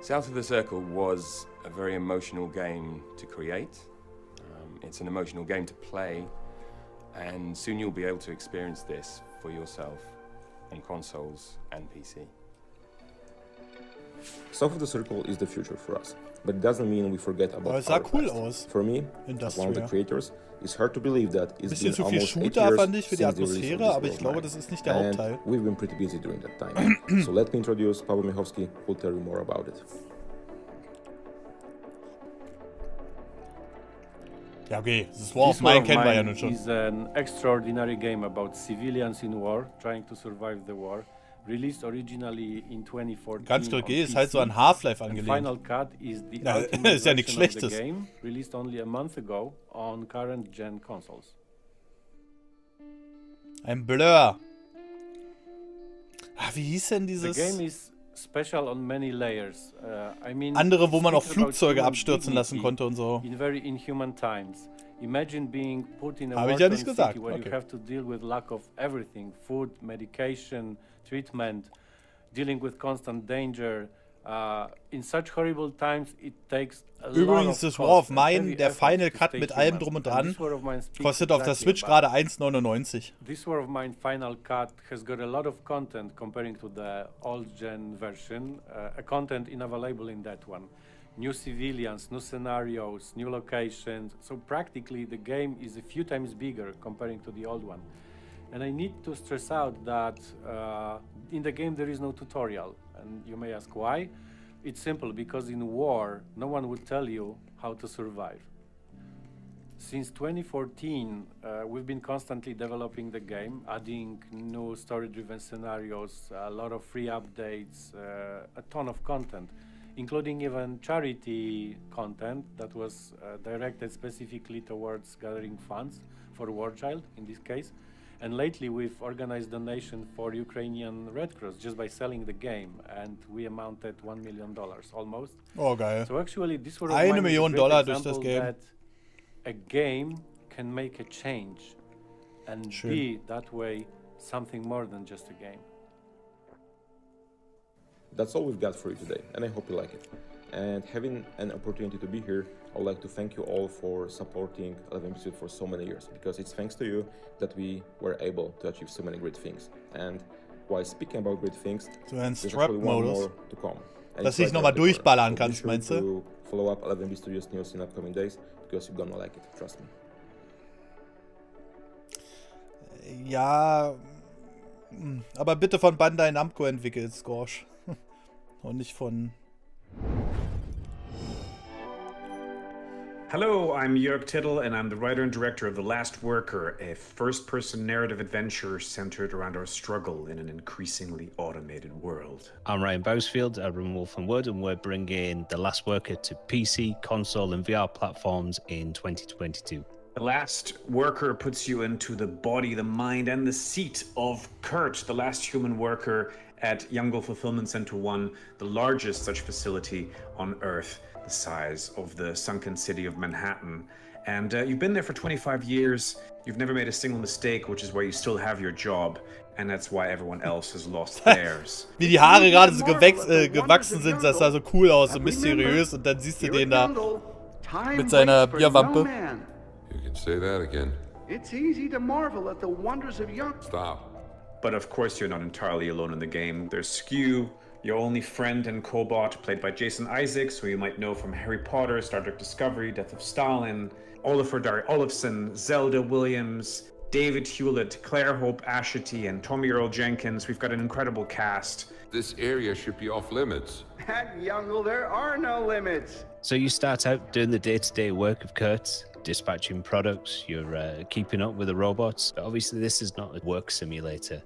South of the Circle was a very emotional game to create. It's an emotional game to play, and soon you'll be able to experience this for yourself on consoles and PC. South of the Circle is the future for us, but it doesn't mean we forget about Aber es sah our cool past. aus. For me, as one of the Industria. creators, it's hard to believe that it's Bisschen been zu viel almost 8 Shooter years fand ich für die since the release of Atmosphäre, this aber ich world glaube, map. das ist nicht der And Hauptteil. we've been pretty busy during that time. So let me introduce Paweł Michowski, who'll tell you more about it. Ja, okay, das War of Mine kennen wir ja nun schon. Is an extraordinary game about civilians in war trying to survive the war. Released originally in 2014. Ganz on ist halt so PC. an Half-Life And angelehnt. Final Cut is the Ja, ultimate ist ja nichts version of the Schlechtes. game, released only a month ago on current gen consoles. Ein Blur. Wie hieß denn The dieses game is special on many layers. I mean, andere, wo man auch speaks about Flugzeuge human abstürzen lassen dignity konnte und so? in very inhuman times. Imagine being put in a Habe ich ja nicht war-torn gesagt. city where Okay. you have to deal with lack of everything: food, medication, treatment, dealing with constant danger. In such horrible times, it takes a lot Übrigens of ist War of cost and Mine, heavy der effort Final to Cut stay mit allem human. drum und And dran, this War of Mine speaks kostet auf der exactly Switch about gerade 1,99. This War of Mine Final Cut has got a lot of content comparing to the old-gen version, a content unavailable in that one. New civilians, new scenarios, new locations, so practically the game is a few times bigger comparing to the old one. And I need to stress out that in the game there is no tutorial, and you may ask why. It's simple, because in war, no one would tell you how to survive. Since 2014, we've been constantly developing the game, adding new story-driven scenarios, a lot of free updates, a ton of content, including even charity content that was directed specifically towards gathering funds for War Child, in this case. And lately, we've organized donation for Ukrainian Red Cross just by selling the game, and we amounted $1 million almost. Oh, geil. So actually, this was $1 Million durch das Game. that a game can make a change and Schön. be that way something more than just a game. That's all we've got for you today, and I hope you like it. And having an opportunity to be here, I would like to thank you all for supporting 11 for so many years, because it's thanks to you that we were able to achieve so many great things. And while speaking about great things, So ein there's actually one Strap-Modus. more to come. And Dass it's du dich right nochmal around the corner. durchballern So be kannst, sure meinst du? to follow up 11 Studios news in upcoming days, because you're gonna like it, trust me. Ja, aber bitte von Bandai Namco entwickelt, Scorch. Und nicht von... Hello, I'm Jörg Tittel, and I'm the writer and director of The Last Worker, a first-person narrative adventure centered around our struggle in an increasingly automated world. I'm Ryan Bousfield, I run Wolf and Wood, and we're bringing The Last Worker to PC, console, and VR platforms in 2022. The Last Worker puts you into the body, the mind, and the seat of Kurt, the last human worker at Youngle Fulfillment Center 1, the largest such facility on Earth, the size of the sunken city of Manhattan. And you've been there for 25 years. You've never made a single mistake, which is why you still have your job. And that's why everyone else has lost theirs. Wie die Haare gerade so gewachsen sind, das sah so cool aus, so mysteriös. Und dann siehst du den da mit seiner Bierwampe. You can say that again. It's easy to marvel at the wonders of young. Stop. But of course, you're not entirely alone in the game. There's Skew, your only friend and cobot, played by Jason Isaacs, who you might know from Harry Potter, Star Trek Discovery, Death of Stalin, Oliver Dari Olofsson, Zelda Williams, David Hewlett, Claire Hope Ashity, and Tommy Earl Jenkins. We've got an incredible cast. This area should be off limits. At Youngle, there are no limits. So you start out doing the day-to-day work of Kurt, dispatching products, you're keeping up with the robots. But obviously this is not a work simulator.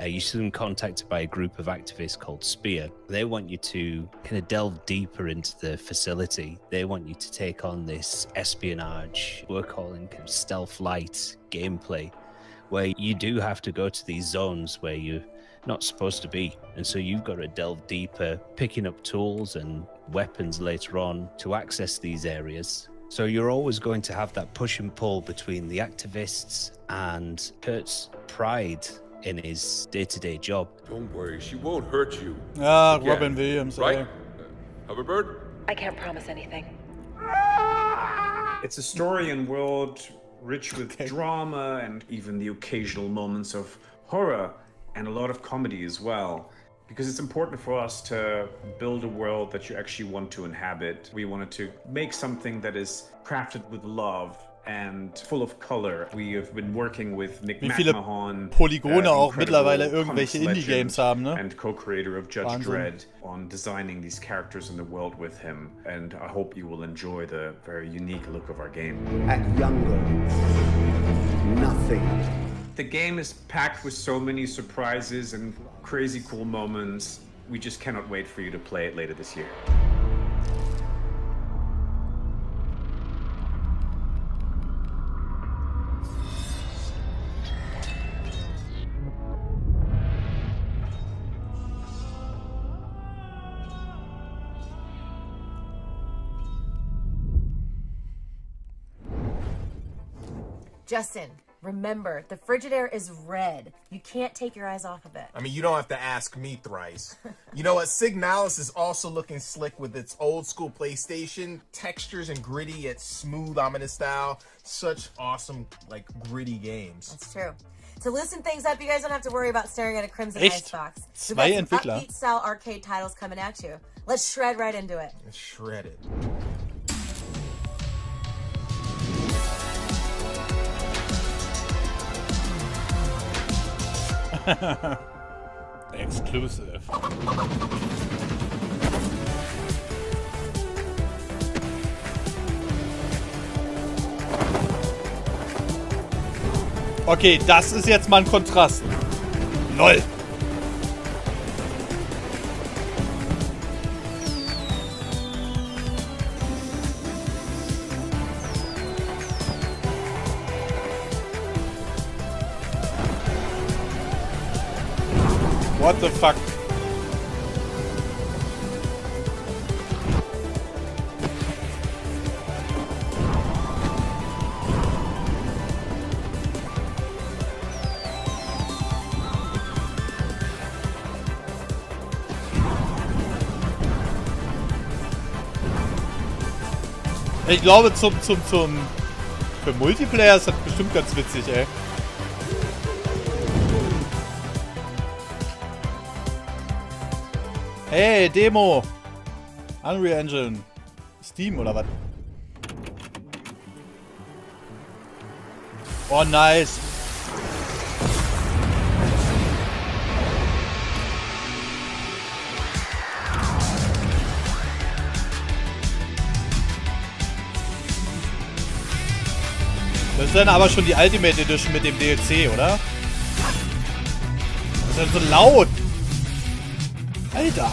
You're soon contacted by a group of activists called Spear. They want you to kind of delve deeper into the facility. They want you to take on this espionage, we're calling kind of stealth light gameplay, where you do have to go to these zones where you not supposed to be. And so you've got to delve deeper, picking up tools and weapons later on to access these areas. So you're always going to have that push and pull between the activists and Kurt's pride in his day-to-day job. Don't worry, she won't hurt you. Ah, Again, Robin Williams, right? Hoverbird? I can't promise anything. It's a story and world rich with drama and even the occasional moments of horror and a lot of comedy as well. Because it's important for us to build a world that you actually want to inhabit. We wanted to make something that is crafted with love and full of color. We have been working with Nick Wie viele McMahon, Polygone auch incredible mittlerweile irgendwelche comics Indie-Games legend haben, ne? and co-creator of Judge Wahnsinn. Dredd, on designing these characters in the world with him. And I hope you will enjoy the very unique look of our game. At younger, nothing. The game is packed with so many surprises and crazy cool moments. We just cannot wait for you to play it later this year. Justin, remember, the Frigidaire is red. You can't take your eyes off of it. I mean, you don't have to ask me thrice. You know what? Signalis is also looking slick with its old school PlayStation. Textures and gritty yet smooth, ominous style. Such awesome, like, gritty games. That's true. To loosen things up, you guys don't have to worry about staring at a Crimson Echt? Icebox. We've Zwei got some Entwickler. upbeat-style arcade titles coming at you. Let's shred right into it. It's shredded. Exclusive. Okay, das ist jetzt mal ein Kontrast. LOL. What the fuck? Ich glaube, für Multiplayer ist das bestimmt ganz witzig, ey. Hey, Demo! Unreal Engine. Steam oder was? Oh, nice. Das ist dann aber schon die Ultimate Edition mit dem DLC, oder? Das ist dann so laut. Alter.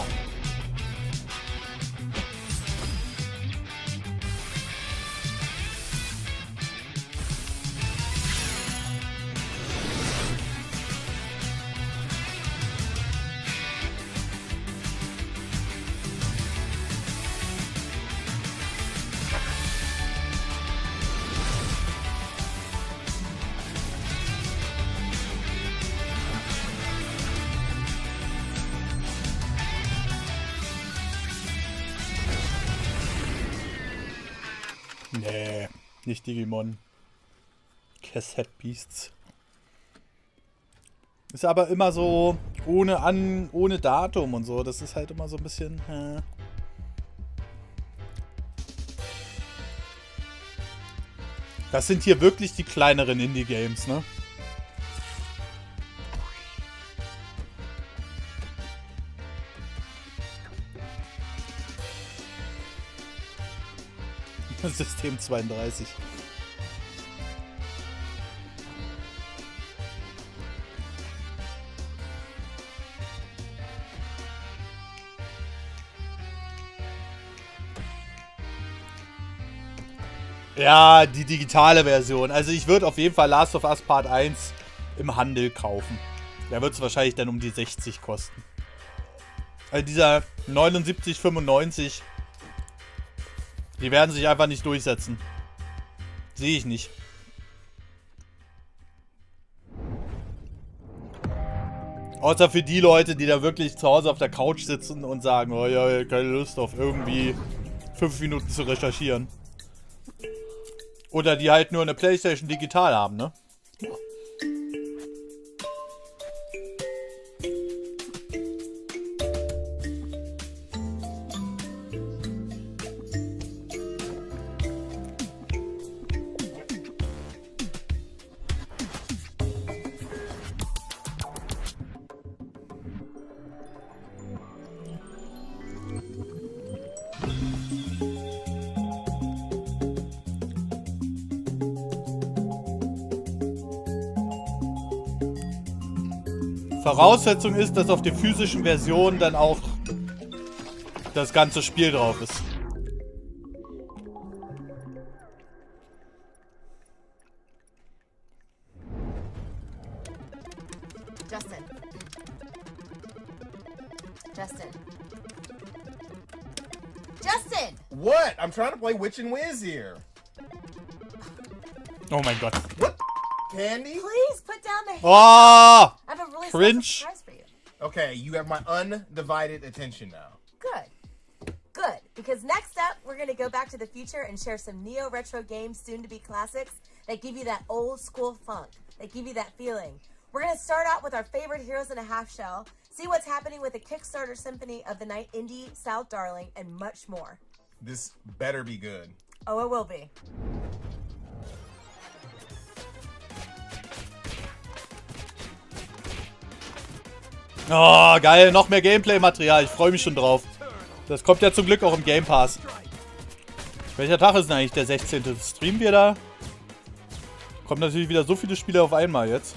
Nee, nicht Digimon. Cassette Beasts. Ist aber immer so ohne Datum und so. Das ist halt immer so ein bisschen. Das sind hier wirklich die kleineren Indie-Games, ne? System 32. Ja, die digitale Version. Also ich würde auf jeden Fall Last of Us Part 1 im Handel kaufen. Da wird es wahrscheinlich dann um die 60 kosten. Also dieser 79,95, die werden sich einfach nicht durchsetzen. Sehe ich nicht. Außer für die Leute, die da wirklich zu Hause auf der Couch sitzen und sagen, oh ja, keine Lust auf irgendwie 5 Minuten zu recherchieren. Oder die halt nur eine PlayStation digital haben, ne? Voraussetzung ist, dass auf der physischen Version dann auch das ganze Spiel drauf ist. Justin. Justin. Justin! What? I'm trying to play Witch and Whiz here. Oh mein Gott. What? Candy? Please put down the hand. Oh! I have a really Cringe. special surprise for you. Okay, you have my undivided attention now. Good. Good. Because next up, we're going to go back to the future and share some neo-retro games, soon-to-be classics, that give you that old-school funk, that give you that feeling. We're going to start out with our favorite Heroes in a Half Shell, see what's happening with the Kickstarter Symphony of the Night Indie South Darling, and much more. This better be good. Oh, it will be. Oh, geil. Noch mehr Gameplay-Material. Ich freue mich schon drauf. Das kommt ja zum Glück auch im Game Pass. Welcher Tag ist denn eigentlich der 16.? Streamen wir da? Kommt natürlich wieder so viele Spiele auf einmal jetzt.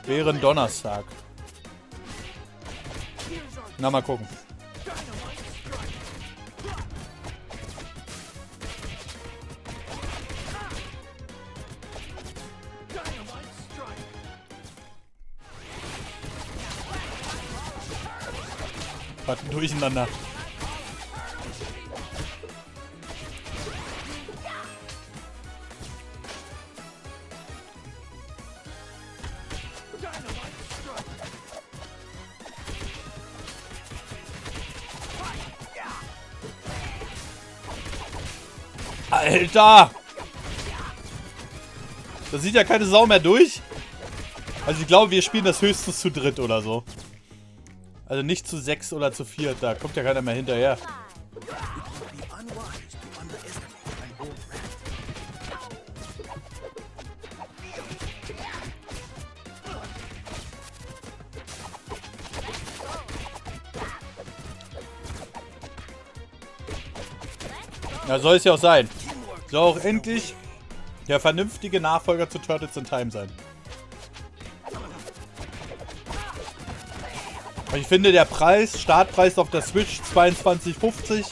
Wäre ein Donnerstag. Na, mal gucken. Was ein Durcheinander. Alter! Da sieht ja keine Sau mehr durch. Also ich glaube, wir spielen das höchstens zu dritt oder so. Also nicht zu 6 oder zu 4, da kommt ja keiner mehr hinterher. Ja, soll es ja auch sein. Soll auch endlich der vernünftige Nachfolger zu Turtles in Time sein. Ich finde, der Preis, Startpreis auf der Switch 22,50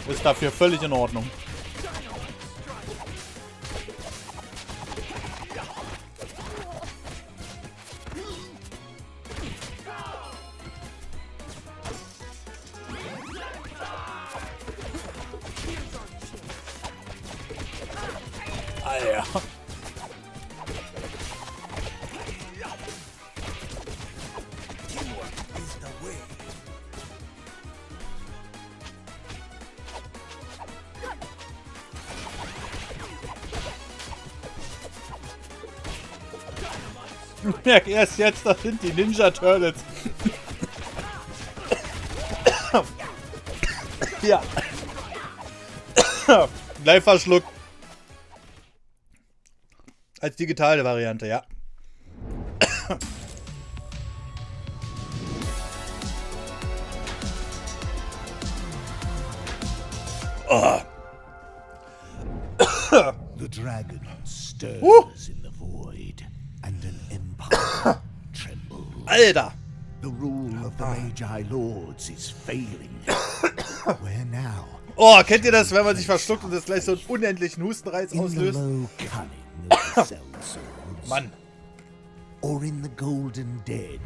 ist dafür völlig in Ordnung. Alter. Ich merke erst jetzt, das sind die Ninja Turtles. Ja. Gleich verschluckt. Als digitale Variante, ja. Oh. The dragon stirs in the void, and an empire trembles. Alter! The rule of the Magi Lords is failing. Where now? Oh, kennt ihr das, wenn man sich verschluckt und das gleich so einen unendlichen Hustenreiz auslöst? Mann. or in the golden dead,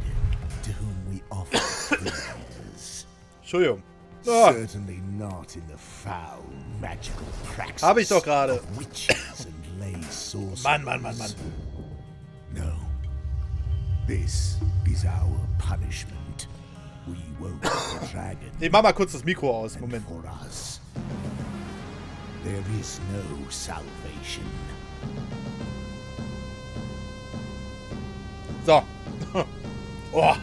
to whom we offer prayers. Entschuldigung. Certainly not in the foul magical praxis Hab ich doch gerade. of witches and lay sorcerers. Mann. No. This is our punishment. We woke the dragon. Ich mach mal kurz das Mikro aus. Moment. For us, there is no salvation. So. Oh.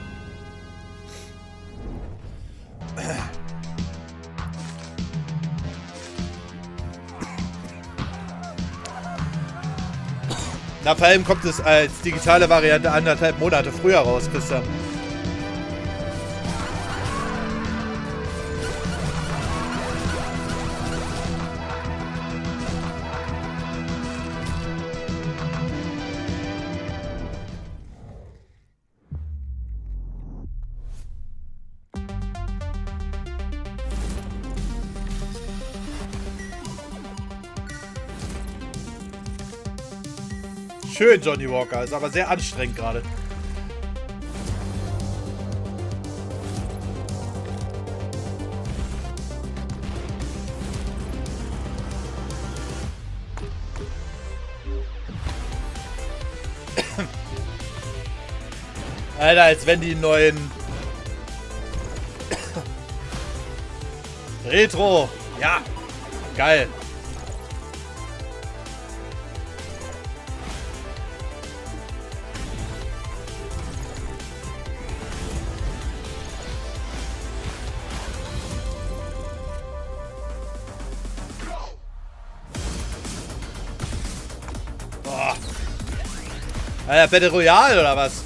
Na, vor allem kommt es als digitale Variante 1,5 Monate früher raus, Christian. Schön, Johnny Walker. Ist aber sehr anstrengend gerade. Alter, als wenn die neuen Retro. Ja. Geil. Alter, Battle Royale oder was?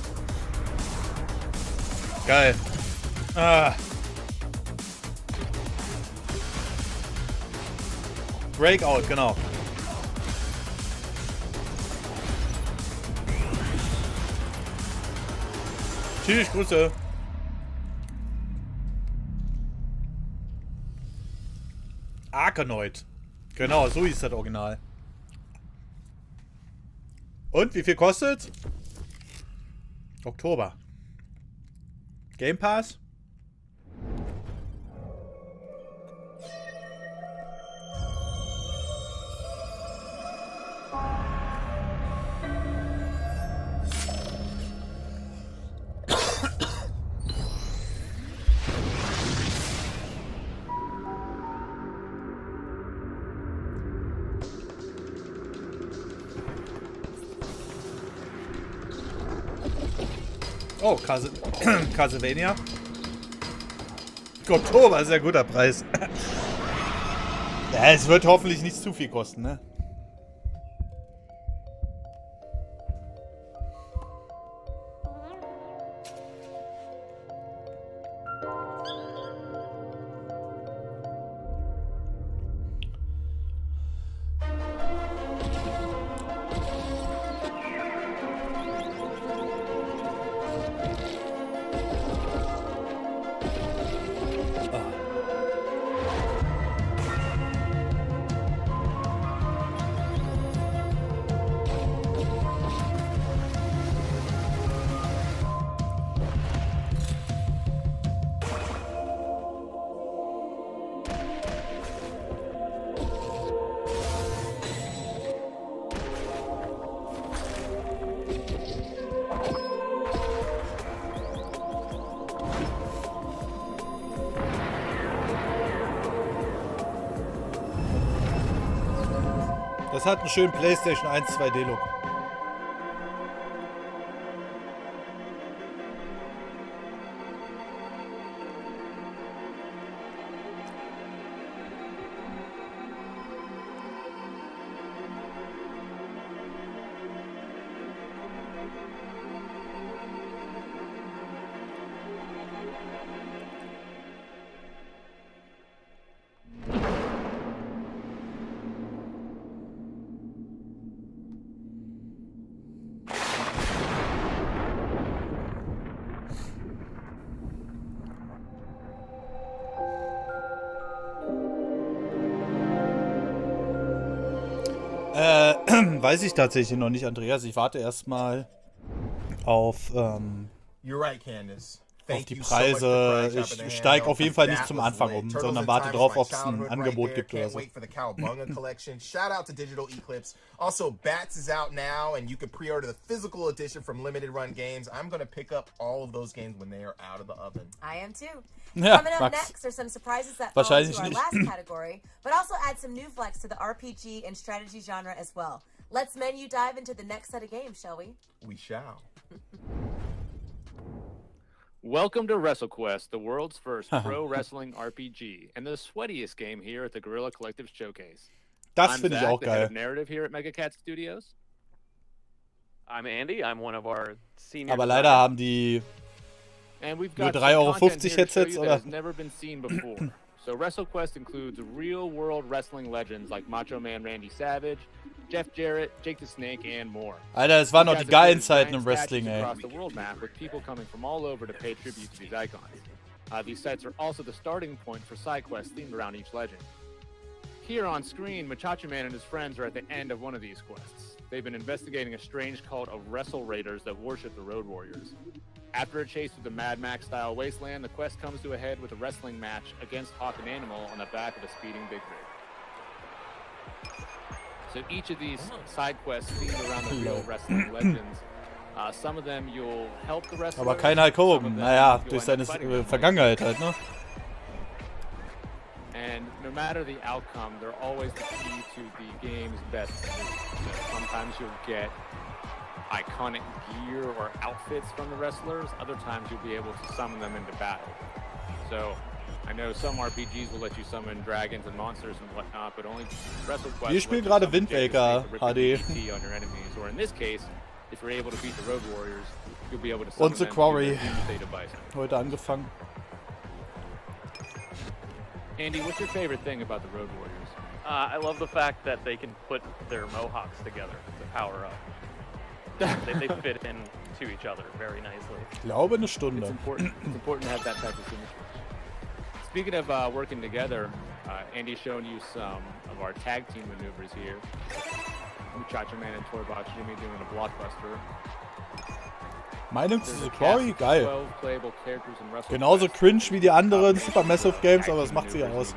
Geil. Ah. Breakout, genau. Tschüss, Grüße. Arkanoid. Genau, so hieß das Original. Und wie viel kostet? Oktober. Game Pass? Oh, Castlevania. Oktober ist ja ein guter Preis. Ja, es wird hoffentlich nicht zu viel kosten, ne? Das hat einen schönen PlayStation 1 2D-Look. Weiß ich tatsächlich noch nicht, Andreas. Ich warte erstmal auf You're right, Candace. auf die Preise. Ich steige auf jeden Fall nicht zum Anfang um, sondern warte drauf, ob es ein Angebot gibt oder so. Wait for the Cowabunga collection. Shout out to Digital Eclipse. Also, Bats is out now, and you can pre-order the physical edition from Limited Run Games. I'm going to pick up all of those games when they are out of the oven. I am too. Ja, Coming up Max. next are some surprises that fall Wahrscheinlich into our nicht. last category, but also add some new flex to the RPG and strategy genre as well. Let's menu dive into the next set of games, shall we? We shall. Welcome to WrestleQuest, the world's first pro wrestling RPG, and the sweatiest game here at the Guerrilla Collective Showcase. Das I'm finde ich Zach, auch the head geil. of narrative here at Megacat Studios. I'm Andy. I'm one of our senior. Aber leider haben die And we've nur got 3,50 some content here to show Headsets, you oder? that has never been seen before. So WrestleQuest includes real-world wrestling legends like Macho Man Randy Savage, Jeff Jarrett, Jake the Snake, and more. Alter, es waren noch die We've got geilen giant Zeiten im statues Wrestling, ey. across the world map with people coming from all over to pay tribute to these icons. These sites are also the starting point for side quests themed around each legend. Here on screen, Machacha Man and his friends are at the end of one of these quests. They've been investigating a strange cult of Wrestle Raiders that worship the Road Warriors. After a chase through the Mad Max-style wasteland, the quest comes to a head with a wrestling match against Hawk and Animal on the back of a speeding big rig. So each of these side quests themed around the real wrestling legends. Some of them you'll help the wrestlers. Aber kein Hulk Hogan. Naja, durch seine Vergangenheit halt, ne? And no matter the outcome, they're always the key to the game's best. Sometimes you'll get iconic gear or outfits from the wrestlers. Other times you'll be able to summon them into battle. So I know some RPGs will let you summon dragons and monsters and whatnot, but only WrestleQuest. Wir spielen gerade Wind Waker HD. On your enemies, or in this case, if you're able to beat the Road Warriors, you'll be able to summon Und The them Quarry. to your Doomsday device. Heute angefangen. Andy, what's your favorite thing about the Road Warriors? I love the fact that they can put their mohawks together to power up. they fit into each other very nicely. Ich glaube eine Stunde. It's important to have that type of symmetry. Speaking of working together, Andy's showing you some of our tag team maneuvers here. Muchacho Man and Toybot Jimmy doing a blockbuster. Meinung zu The Quarry? Geil. 12 playable characters in WrestleQuest. Genauso cringe wie die anderen Super Massive Games, aber das macht sie ja aus.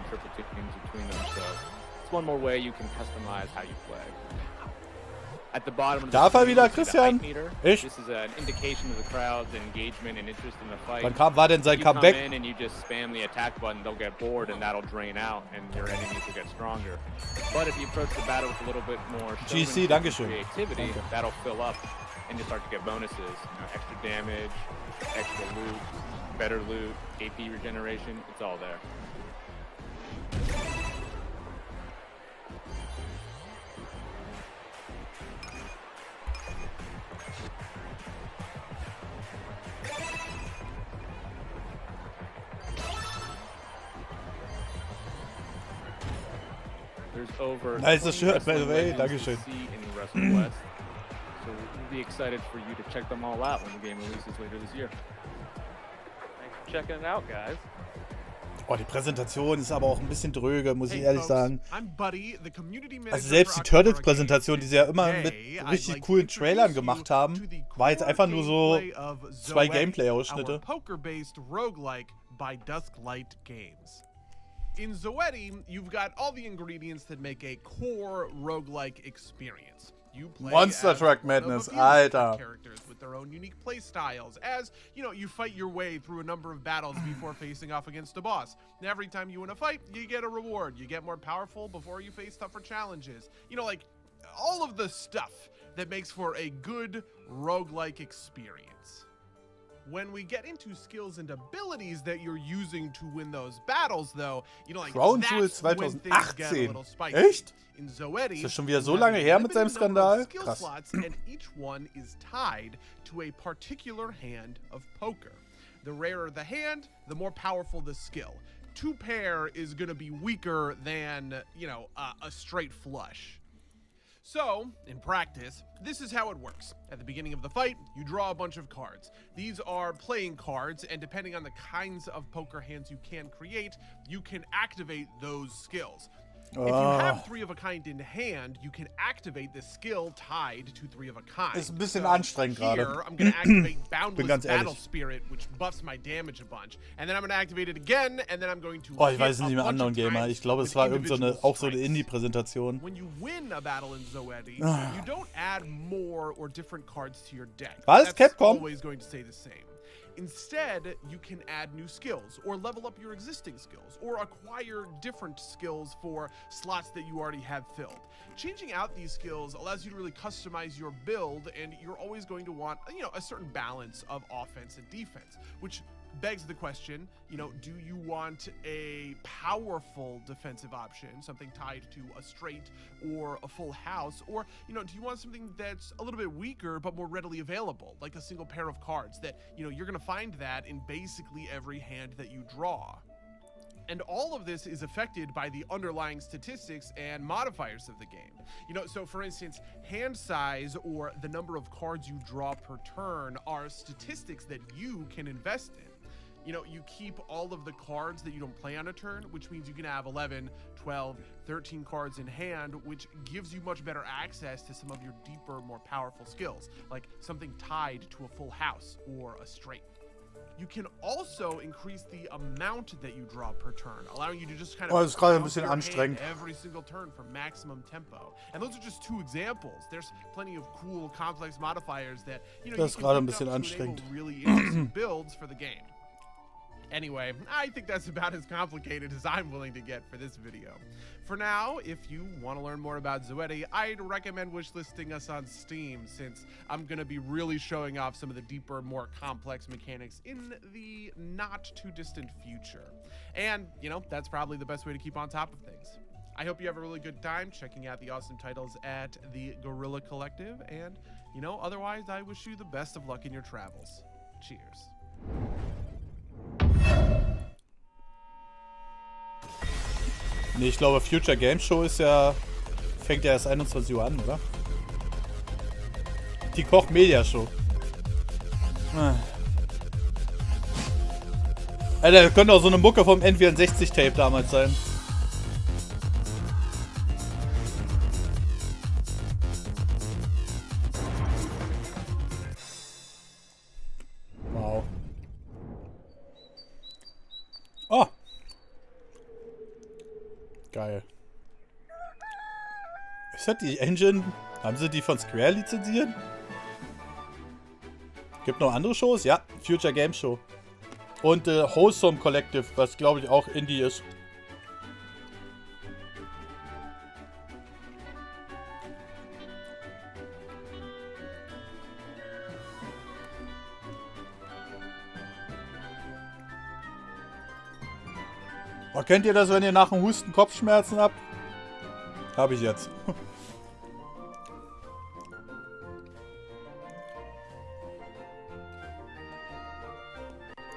It's one more way you can customize how you play. At the bottom of the Darf er screen, wieder, you see the Christian? hype meter. Echt? This is an indication of the crowd's engagement and interest in the fight. Wann war denn sein You Comeback? come in and you just spam the attack button, they'll get bored and that'll drain out and your enemies will get stronger. But if you approach the battle with a little bit more GC, dankeschön. creativity, Danke. that'll fill up and you start to get bonuses. Extra damage, extra loot, better loot, AP regeneration, it's all there. There's over Nice 20 shirt, by the wrestling way. legends to Dankeschön. see in the WrestleQuest. So we'll be excited for you to check them all out when the game releases later this year. Thanks for checking it out, guys. Oh, die Präsentation ist aber auch ein bisschen dröge, muss ich ehrlich sagen. I'm Buddy, the community manager Also selbst die for October Turtles-Präsentation, die sie ja immer mit Today, I'd richtig like to coolen Trailern introduce gemacht you haben, to the war jetzt einfach nur so gameplay of 2 Zoetti, Gameplay-Ausschnitte. our poker-based roguelike by Dusklight Games. In Zoetti, you've got all the ingredients that make a core roguelike experience. You play Monster as Truck one of Madness, a few different Alter. characters with their own unique play styles. As you fight your way through a number of battles before facing off against a boss. And every time you win a fight, you get a reward. You get more powerful before you face tougher challenges. Like all of the stuff that makes for a good roguelike experience. When we get into skills and abilities that you're using to win those battles, though, Crown Jewel that's when things get a 2018. little spicy. Echt? In Zoetti, Ist das schon wieder so you have lange a her mit seinem limited number of Skandal? skill Krass. slots, and each one is tied to a particular hand of poker. The rarer the hand, the more powerful the skill. 2 pair is going to be weaker than, a straight flush. So, in practice, this is how it works. At the beginning of the fight, you draw a bunch of cards. These are playing cards, and depending on the kinds of poker hands you can create, you can activate those skills. If you have 3 of a kind in hand, you can activate the skill tied to 3 of a kind. Ist ein bisschen anstrengend gerade. Here, I'm going to activate Bin Boundless ganz Battle ehrlich. Spirit, which buffs my damage a bunch. And then I'm going to activate it again, and then I'm going to Oh, ich weiß nicht mehr anderen Gamer. Ich glaube, es war irgend so eine, auch so eine Indie-Präsentation. When you win a battle in Zoetti, you don't add more or different cards to your deck. Was? That's Capcom? always going to stay the same. Instead, you can add new skills, or level up your existing skills, or acquire different skills for slots that you already have filled. Changing out these skills allows you to really customize your build, and you're always going to want, you know, a certain balance of offense and defense, which begs the question, you know, do you want a powerful defensive option, something tied to a straight or a full house, or, you know, do you want something that's a little bit weaker but more readily available, like a single pair of cards that, you know, you're going to find that in basically every hand that you draw. And all of this is affected by the underlying statistics and modifiers of the game. You know, so for instance, hand size or the number of cards you draw per turn are statistics that you can invest in. You know, you keep all of the cards that you don't play on a turn, which means you can have 11, 12, 13 cards in hand, which gives you much better access to some of your deeper, more powerful skills, like something tied to a full house or a straight. You can also increase the amount that you draw per turn, allowing you to just kind of das ist gerade ein bounce bisschen your hand anstrengend. every single turn for maximum tempo. And those are just 2 examples. There's plenty of cool, complex modifiers that, you know, Das you ist gerade can ein pick bisschen up to enable anstrengend. really interesting builds for the game. Anyway, I think that's about as complicated as I'm willing to get for this video. For now, if you want to learn more about Zoetti, I'd recommend wishlisting us on Steam, since I'm going to be really showing off some of the deeper, more complex mechanics in the not-too-distant future. And, you know, that's probably the best way to keep on top of things. I hope you have a really good time checking out the awesome titles at the Guerrilla Collective, and, you know, otherwise, I wish you the best of luck in your travels. Cheers. Nee, ich glaube, Future Game Show ist ja. Fängt ja erst 21 Uhr an, oder? Die Koch Media Show. Alter, das könnte auch so eine Mucke vom N64-Tape damals sein. Wow. Oh. Geil. Ist das die Engine? Haben sie die von Square lizenziert? Gibt noch andere Shows? Ja, Future Game Show. Und Wholesome Collective, was glaube ich auch Indie ist. Oh, kennt ihr das, wenn ihr nach dem Husten Kopfschmerzen habt? Habe ich jetzt.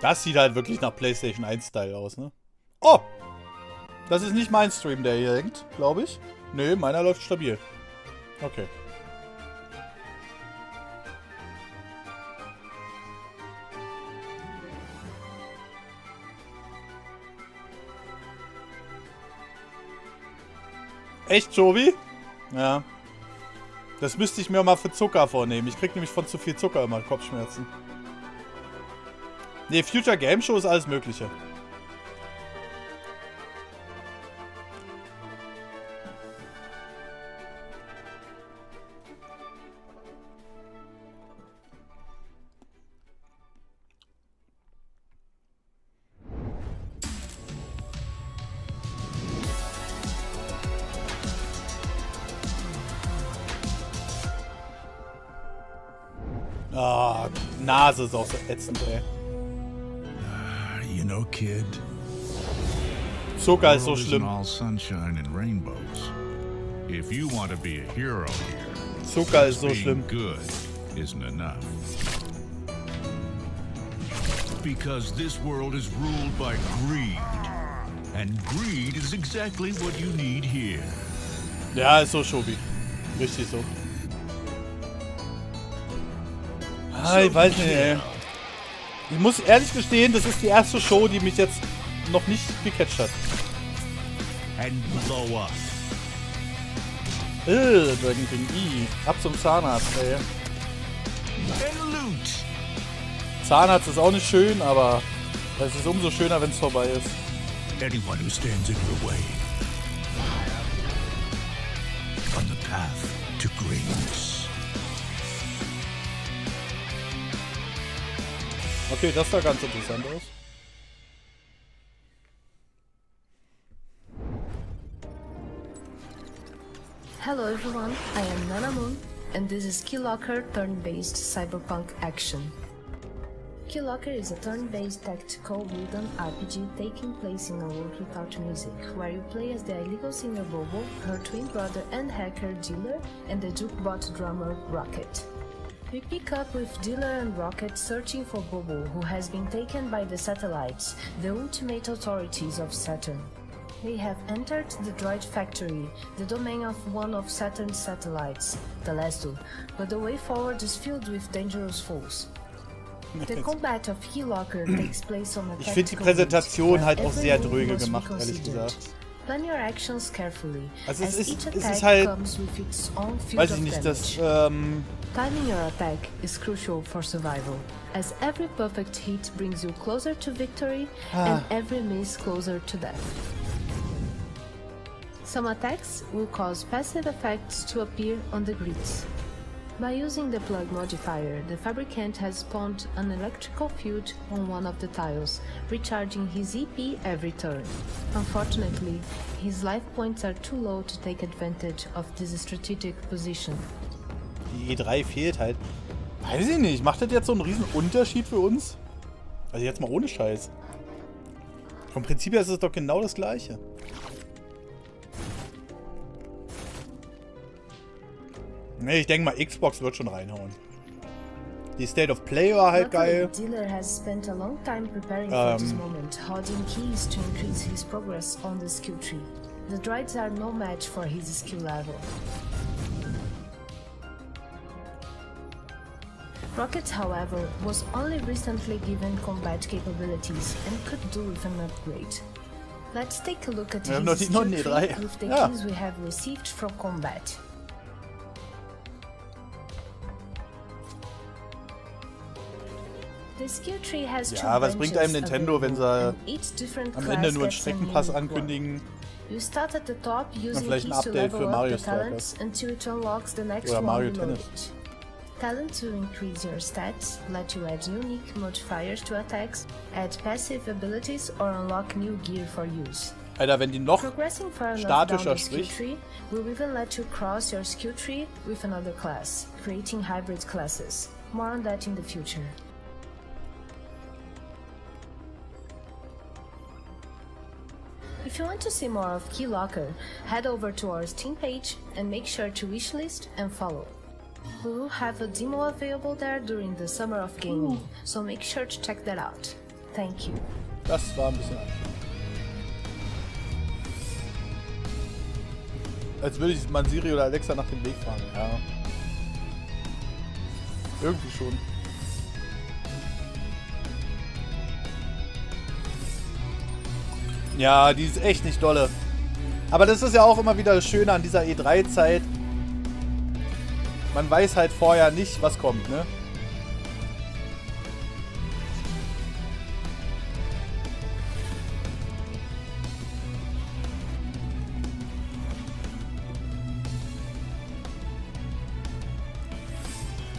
Das sieht halt wirklich nach PlayStation 1-Style aus, ne? Oh! Das ist nicht mein Stream, der hier hängt, glaube ich. Nö, meiner läuft stabil. Okay. Echt, Jovi? Ja. Das müsste ich mir mal für Zucker vornehmen. Ich krieg nämlich von zu viel Zucker immer Kopfschmerzen. Ne, Future Game Show ist alles Mögliche. Ah, Nase ist auch so ätzend, ey. You know, kid. Zucker ist so schlimm. All sunshine and rainbows. If you want to be a hero here, Zucker ist so schlimm. Good isn't enough. Because this world is ruled by greed, and greed is exactly what you need here. Ja, ist so Schobi. Richtig so. Ah, ich weiß nicht, ey. Ich muss ehrlich gestehen, das ist die erste Show, die mich jetzt noch nicht gecatcht hat. and blow up. Dragon King I. Ab zum Zahnarzt, ey. And loot. Zahnarzt ist auch nicht schön, aber es ist umso schöner, wenn es vorbei ist. Anyone who stands in your way. On the path to greatness. Okay, das sah ganz interessant aus. Hello everyone, I am Nana Moon, and this is Keylocker turn-based cyberpunk action. Keylocker is a turn-based tactical wooden RPG taking place in a world without music, where you play as the illegal singer Bobo, her twin brother and hacker Dealer, and the jukebot drummer Rocket. We pick up with Dealer and Rocket searching for Bobo, who has been taken by the satellites, the ultimate authorities of Saturn. They have entered the droid factory, the domain of one of Saturn's satellites, the Telesto, but the way forward is filled with dangerous foes. The combat of Keylocker takes place on a Ich finde die Präsentation halt auch sehr dröge gemacht, ehrlich gesagt. Plan your actions carefully, also as each attack halt, comes with its own field weiß ich of nicht, damage. Timing your attack is crucial for survival, as every perfect hit brings you closer to victory and every miss closer to death. Some attacks will cause passive effects to appear on the grids. By using the plug modifier, the fabricant has spawned an electrical field on one of the tiles, recharging his EP every turn. Unfortunately, his life points are too low to take advantage of this strategic position. Die E3 fehlt halt. Weiß ich nicht, macht das jetzt so einen riesen Unterschied für uns? Also jetzt mal ohne Scheiß. Vom Prinzip her ist es doch genau das Gleiche. Ne, ich denke mal, Xbox wird schon reinhauen. Die State of Play war halt geil. Dealer has spent a long time preparing for this moment, holding keys to increase his progress on the skill tree. The droids are no match for his skill level. Rocket, however, was only recently given combat capabilities and could do with an upgrade. Let's take a look at his skill tree with the keys we have received from combat. Ja, was bringt einem Nintendo, wenn sie am Ende nur einen Streckenpass ankündigen? Und vielleicht ein Update für Mario Strikers. Oder Mario Tennis. Talent to increase your stats, let you add unique modifiers to attacks, add passive abilities or unlock new gear for use. Alter, wenn die noch statischer spricht. Will even let you cross your skill tree with another class, creating hybrid classes. More on that in the future. If you want to see more of Keylocker, head over to our Steam page and make sure to wishlist and follow. We will have a demo available there during the summer of gaming, so make sure to check that out. Thank you. Das war ein bisschen als würde ich mal Siri oder Alexa nach dem Weg fragen. Ja. Irgendwie schon. Ja, die ist echt nicht dolle. Aber das ist ja auch immer wieder das Schöne an dieser E3-Zeit. Man weiß halt vorher nicht, was kommt, ne?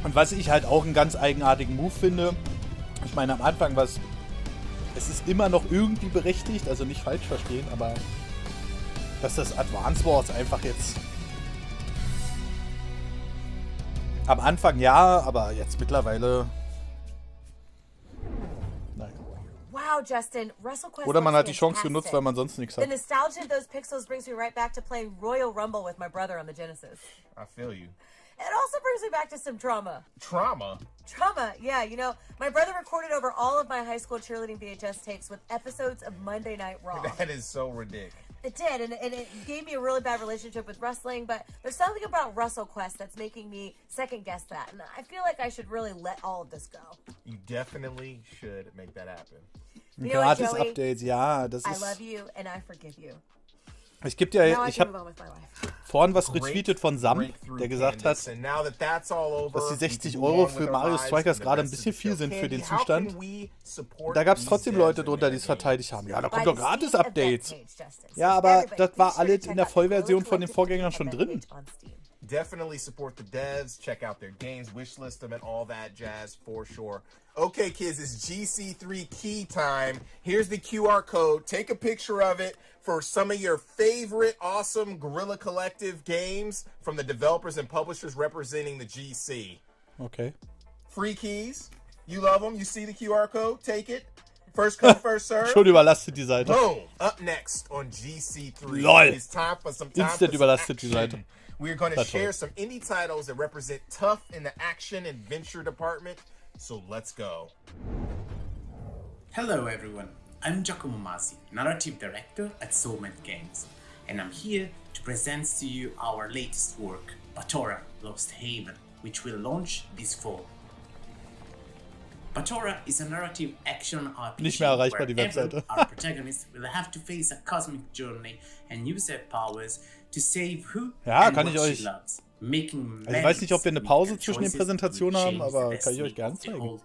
Und was ich halt auch einen ganz eigenartigen Move finde, ich meine, am Anfang war es ist immer noch irgendwie berechtigt, also nicht falsch verstehen, aber dass das Advance Wars einfach jetzt am Anfang ja, aber jetzt mittlerweile nein. Wow, Justin, WrestleQuest. Oder man hat die Chance genutzt, weil man sonst nichts hat. The nostalgia of those pixels brings me right back to playing Royal Rumble with my brother on the Genesis. I feel you. It also brings me back to some trauma. Trauma? Trauma, yeah. You know, my brother recorded over all of my high school cheerleading VHS tapes with episodes of Monday Night Raw. That is so ridiculous. It did, and it gave me a really bad relationship with wrestling, but there's something about WrestleQuest that's making me second-guess that, and I feel like I should really let all of this go. You definitely should make that happen. You know what, Joey? Updates, ja, das I ist... love you, and I forgive you. Ich gebe dir, ich habe vorhin was retweetet von Sam, der gesagt hat, dass die 60 € für Mario Strikers gerade ein bisschen viel sind für den Zustand. Da gab es trotzdem Leute drunter, die es verteidigt haben. Ja, da kommt doch gratis Updates. Ja, aber das war alles in der Vollversion von den Vorgängern schon drin. Definitely support the devs, check out their games, wishlist them, and all that jazz for sure. Okay, kids, it's GC3 key time. Here's the QR code. Take a picture of it for some of your favorite awesome Guerrilla Collective games from the developers and publishers representing the GC. Okay. Free keys. You love them. You see the QR code. Take it. First come, first serve. Schon überlastet die Seite. Boom. Up next on GC3. LOL. It's time for some Instant überlastet die Seite. We're going to share some indie titles that represent tough in the action adventure department. So let's go. Hello everyone, I'm Giacomo Masi, Narrative Director at Soulmate Games, and I'm here to present to you our latest work, Batora Lost Haven, which will launch this fall. Batora is a narrative action RPG Nicht mehr erreichbar, die Webseite. our protagonist will have to face a cosmic journey and use their powers to save who and kann what ich euch. she loves, making Also ich weiß nicht, ob wir eine Pause zwischen den Präsentationen haben, aber kann ich euch gerne zeigen.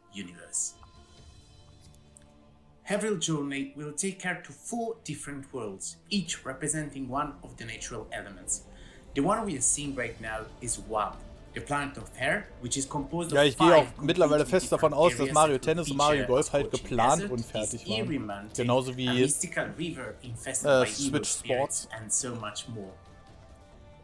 Every journey will take her to 4 different worlds, each representing one of the natural elements. The one we are seeing right now is Wild, the planet of air, which is composed of Ich gehe auch 5 mittlerweile fest davon aus, dass areas Mario that Tennis und feature Mario Golf a halt scorching geplant desert, und fertig this eerie waren. mountain, Genauso a wie mystical river infested by evil Switch spirits, Sports. and so much more.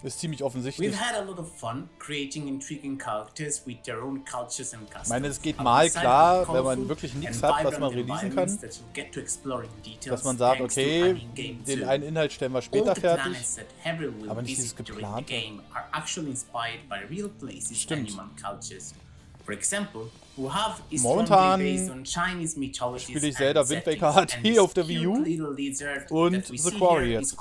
Ist ziemlich offensichtlich. We've had a lot of fun creating intriguing characters with their own cultures and customs. Ich meine, es geht mal klar, wenn man wirklich nichts hat, was man releasen kann, dass man sagt, okay, den einen Inhalt stellen wir später fertig, aber nicht dieses geplante. Stimmt. Momentan spiele ich Zelda Wind Waker HD auf der Wii U und The Quarry jetzt.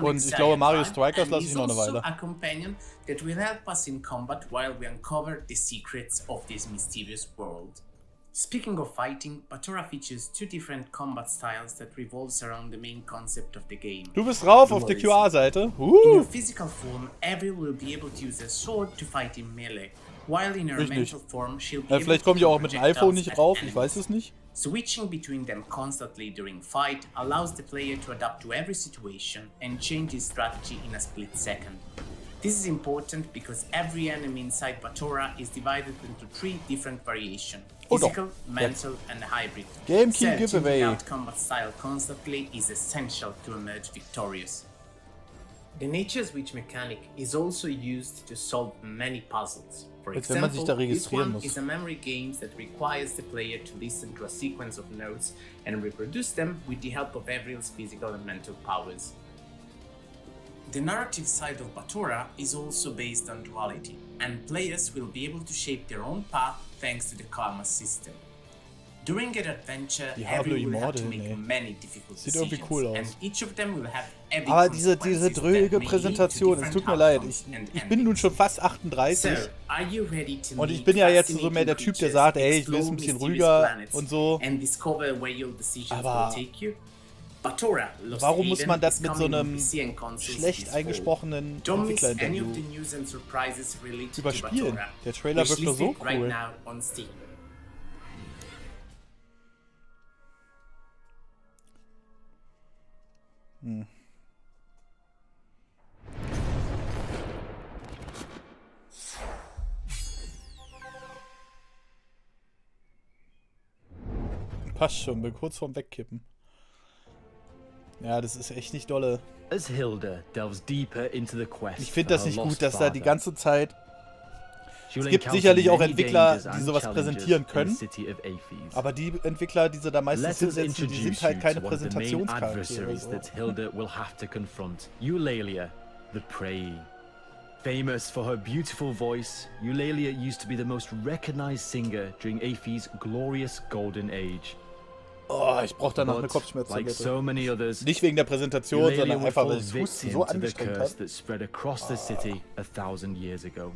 Und ich glaube, Mario Strikers lasse ich noch eine Weile. A companion that will help us in combat while we uncover the secrets of this mysterious world. Speaking of fighting, Batora features 2 different combat styles that revolves around the main concept of the game. Du bist drauf auf der QR-Seite. In her physical form, Avril will be able to use a sword to fight in melee, while in her mental form she'll be able Vielleicht to kommt ihr auch mit dem iPhone projectiles nicht at rauf, ich enemies. weiß es nicht. Switching between them constantly during fight allows the player to adapt to every situation and change his strategy in a split second. This is important because every enemy inside Batora is divided into 3 different variations: physical, mental, and hybrid. Game Key So giveaway. changing out combat style constantly is essential to emerge victorious. The nature switch mechanic is also used to solve many puzzles. For Als wenn man sich da example, this registrieren one muss. is a memory game that requires the player to listen to a sequence of notes and reproduce them with the help of Avril's physical and mental powers. The narrative side of Batora is also based on duality, and players will be able to shape their own path thanks to the karma system. During an adventure, Diablo Avril will have to Immortal, make ey. many difficult Sieht irgendwie decisions, cool aus. and each of them will have heavy Aber diese consequences dröge that may lead to Präsentation, es different tut mir leid. outcomes and Ich bin nun schon fast 38 So, are you ready to und ich meet bin ja jetzt so mehr der fascinating Typ, der creatures, sagt, ey, ich will es ein explore bisschen mysterious ruhiger planets, und so. and discover where your decisions Aber will take you? Batora Lost warum muss Haven man das is mit so coming on einem PC and consoles schlecht this fall. eingesprochenen Don't miss any of the Entwicklerinterview news and surprises related to überspielen? Batora, Der Trailer which wirkt doch so listed right cool. now on Steam. Passt schon, bin kurz vorm Wegkippen. Ja, das ist echt nicht dolle. As Hilda delves deeper into the quest Ich finde das for her nicht gut, lost dass da die father, ganze Zeit... she Es will gibt encounter sicherlich auch many Entwickler, dangers die and sowas challenges präsentieren in the können. city of Aphes. Aber die Entwickler, die sie da meistens Let us hinsetzen, die introduce sind halt you keine to one of the main Präsentationscharaktere. adversaries So. that Hilda will have to confront. Eulalia, the Prey. Famous for her beautiful voice, Eulalia used to be the most recognized singer during Aphes' glorious golden age. Oh, ich brauche danach eine But, Kopfschmerztablette. like so many others, Nicht wegen der Präsentation, Eulalia sondern would einfach, fall weil das Husten victim so to the angestrengt curse hat. that spread across the city 1,000 years ago.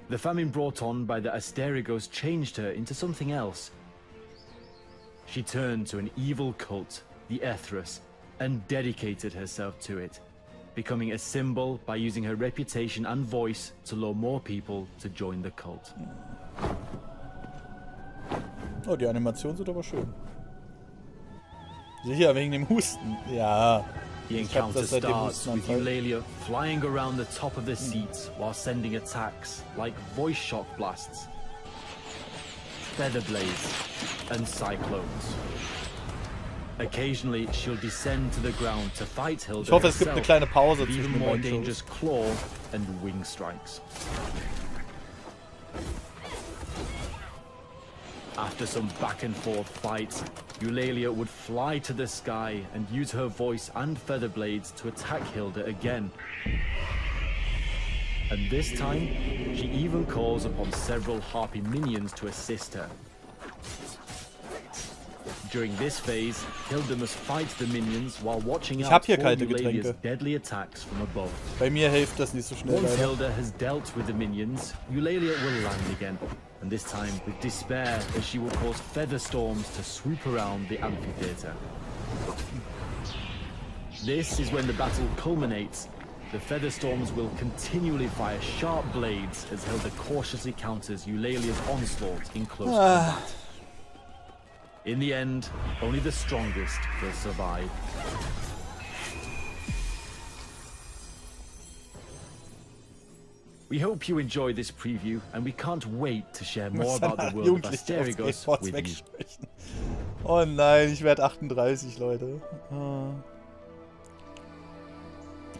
The famine brought on by the Asterigos changed her into something else. She turned to an evil cult, the Ethras, and dedicated herself to it, becoming a symbol by using her reputation and voice to lure more people to join the cult. Oh, die Animationen sind aber schön. Sicher, wegen dem Husten. Ja. The encounter starts with Eulalia flying around the top of the seats while sending attacks like voice shock blasts, feather blades, and cyclones. Occasionally, she'll descend to the ground to fight Hilda. Ich hoffe, es gibt eine kleine Pause zwischen even den more beiden dangerous Shows. claw and wing strikes. After some back and forth fights, Eulalia would fly to the sky and use her voice and feather blades to attack Hilda again. And this time, she even calls upon several harpy minions to assist her. During this phase, Hilda must fight the minions while watching Ich out hab hier for kalte Eulalia's Getränke. deadly attacks from above. Bei mir hilft das nicht so schnell. Once Leider. Hilda has dealt with the minions, Eulalia will land again, and this time with despair, as she will cause feather storms to swoop around the amphitheater. This is when the battle culminates. The feather storms will continually fire sharp blades as Hilda cautiously counters Eulalia's onslaught in close combat. In the end, only the strongest will survive. We hope you enjoy this preview, and we can't wait to share more about the world of Asterigos with you. Oh nein, ich werde 38, Leute.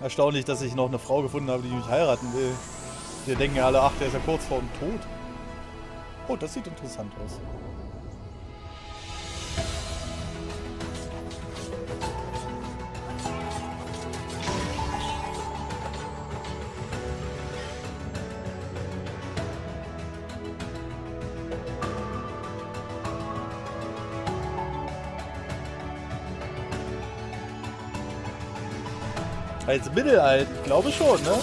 Erstaunlich, dass ich noch eine Frau gefunden habe, die mich heiraten will. Wir denken ja alle, ach, der ist ja kurz vor dem Tod. Oh, das sieht interessant aus. Als Mittelalter, ich glaube schon, ne?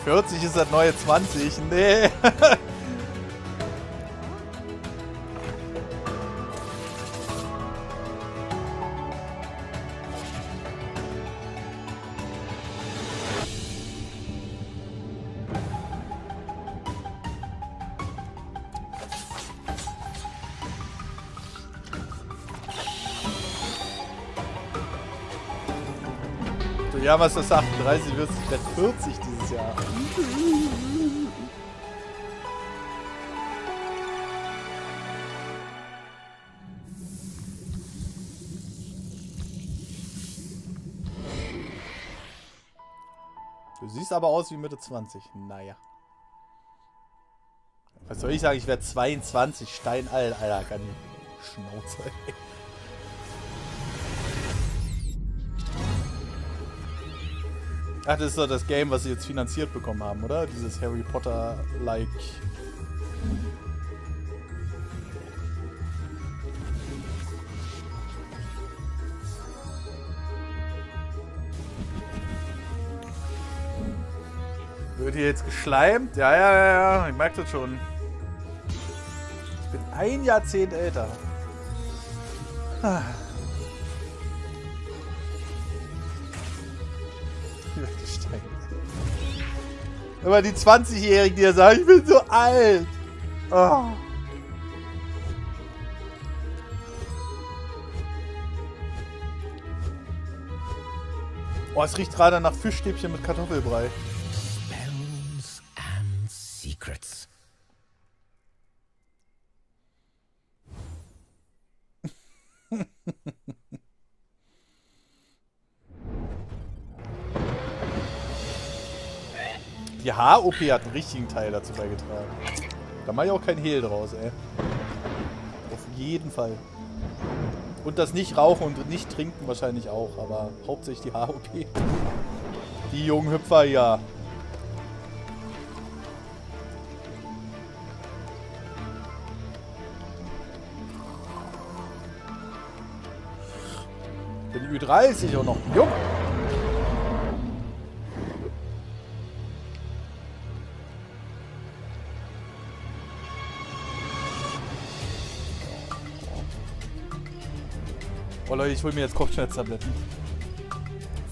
40 ist das neue 20. Nee. Ja, was ist das? 38 wird es 40 dieses Jahr. Du siehst aber aus wie Mitte 20. Naja. Was soll ich sagen? Ich werde 22. Steinalt, Alter. Kann die Schnauze, ey. Ach, das ist doch das Game, was sie jetzt finanziert bekommen haben, oder? Dieses Harry Potter-like. Wird hier jetzt geschleimt? Ja. Ich merke das schon. Ich bin ein Jahrzehnt älter. Aber die 20-Jährigen, die ja sagen, ich bin so alt. Oh. Oh, es riecht gerade nach Fischstäbchen mit Kartoffelbrei. Spells and secrets. Die Haar-OP hat einen richtigen Teil dazu beigetragen. Da mache ich auch kein Hehl draus, ey. Auf jeden Fall. Und das Nicht-Rauchen und Nicht-Trinken wahrscheinlich auch, aber hauptsächlich die Haar-OP. Die jungen Hüpfer, ja. Bin Ü30 und noch jung. Oh Leute, ich hol mir jetzt Kopfschmerztabletten.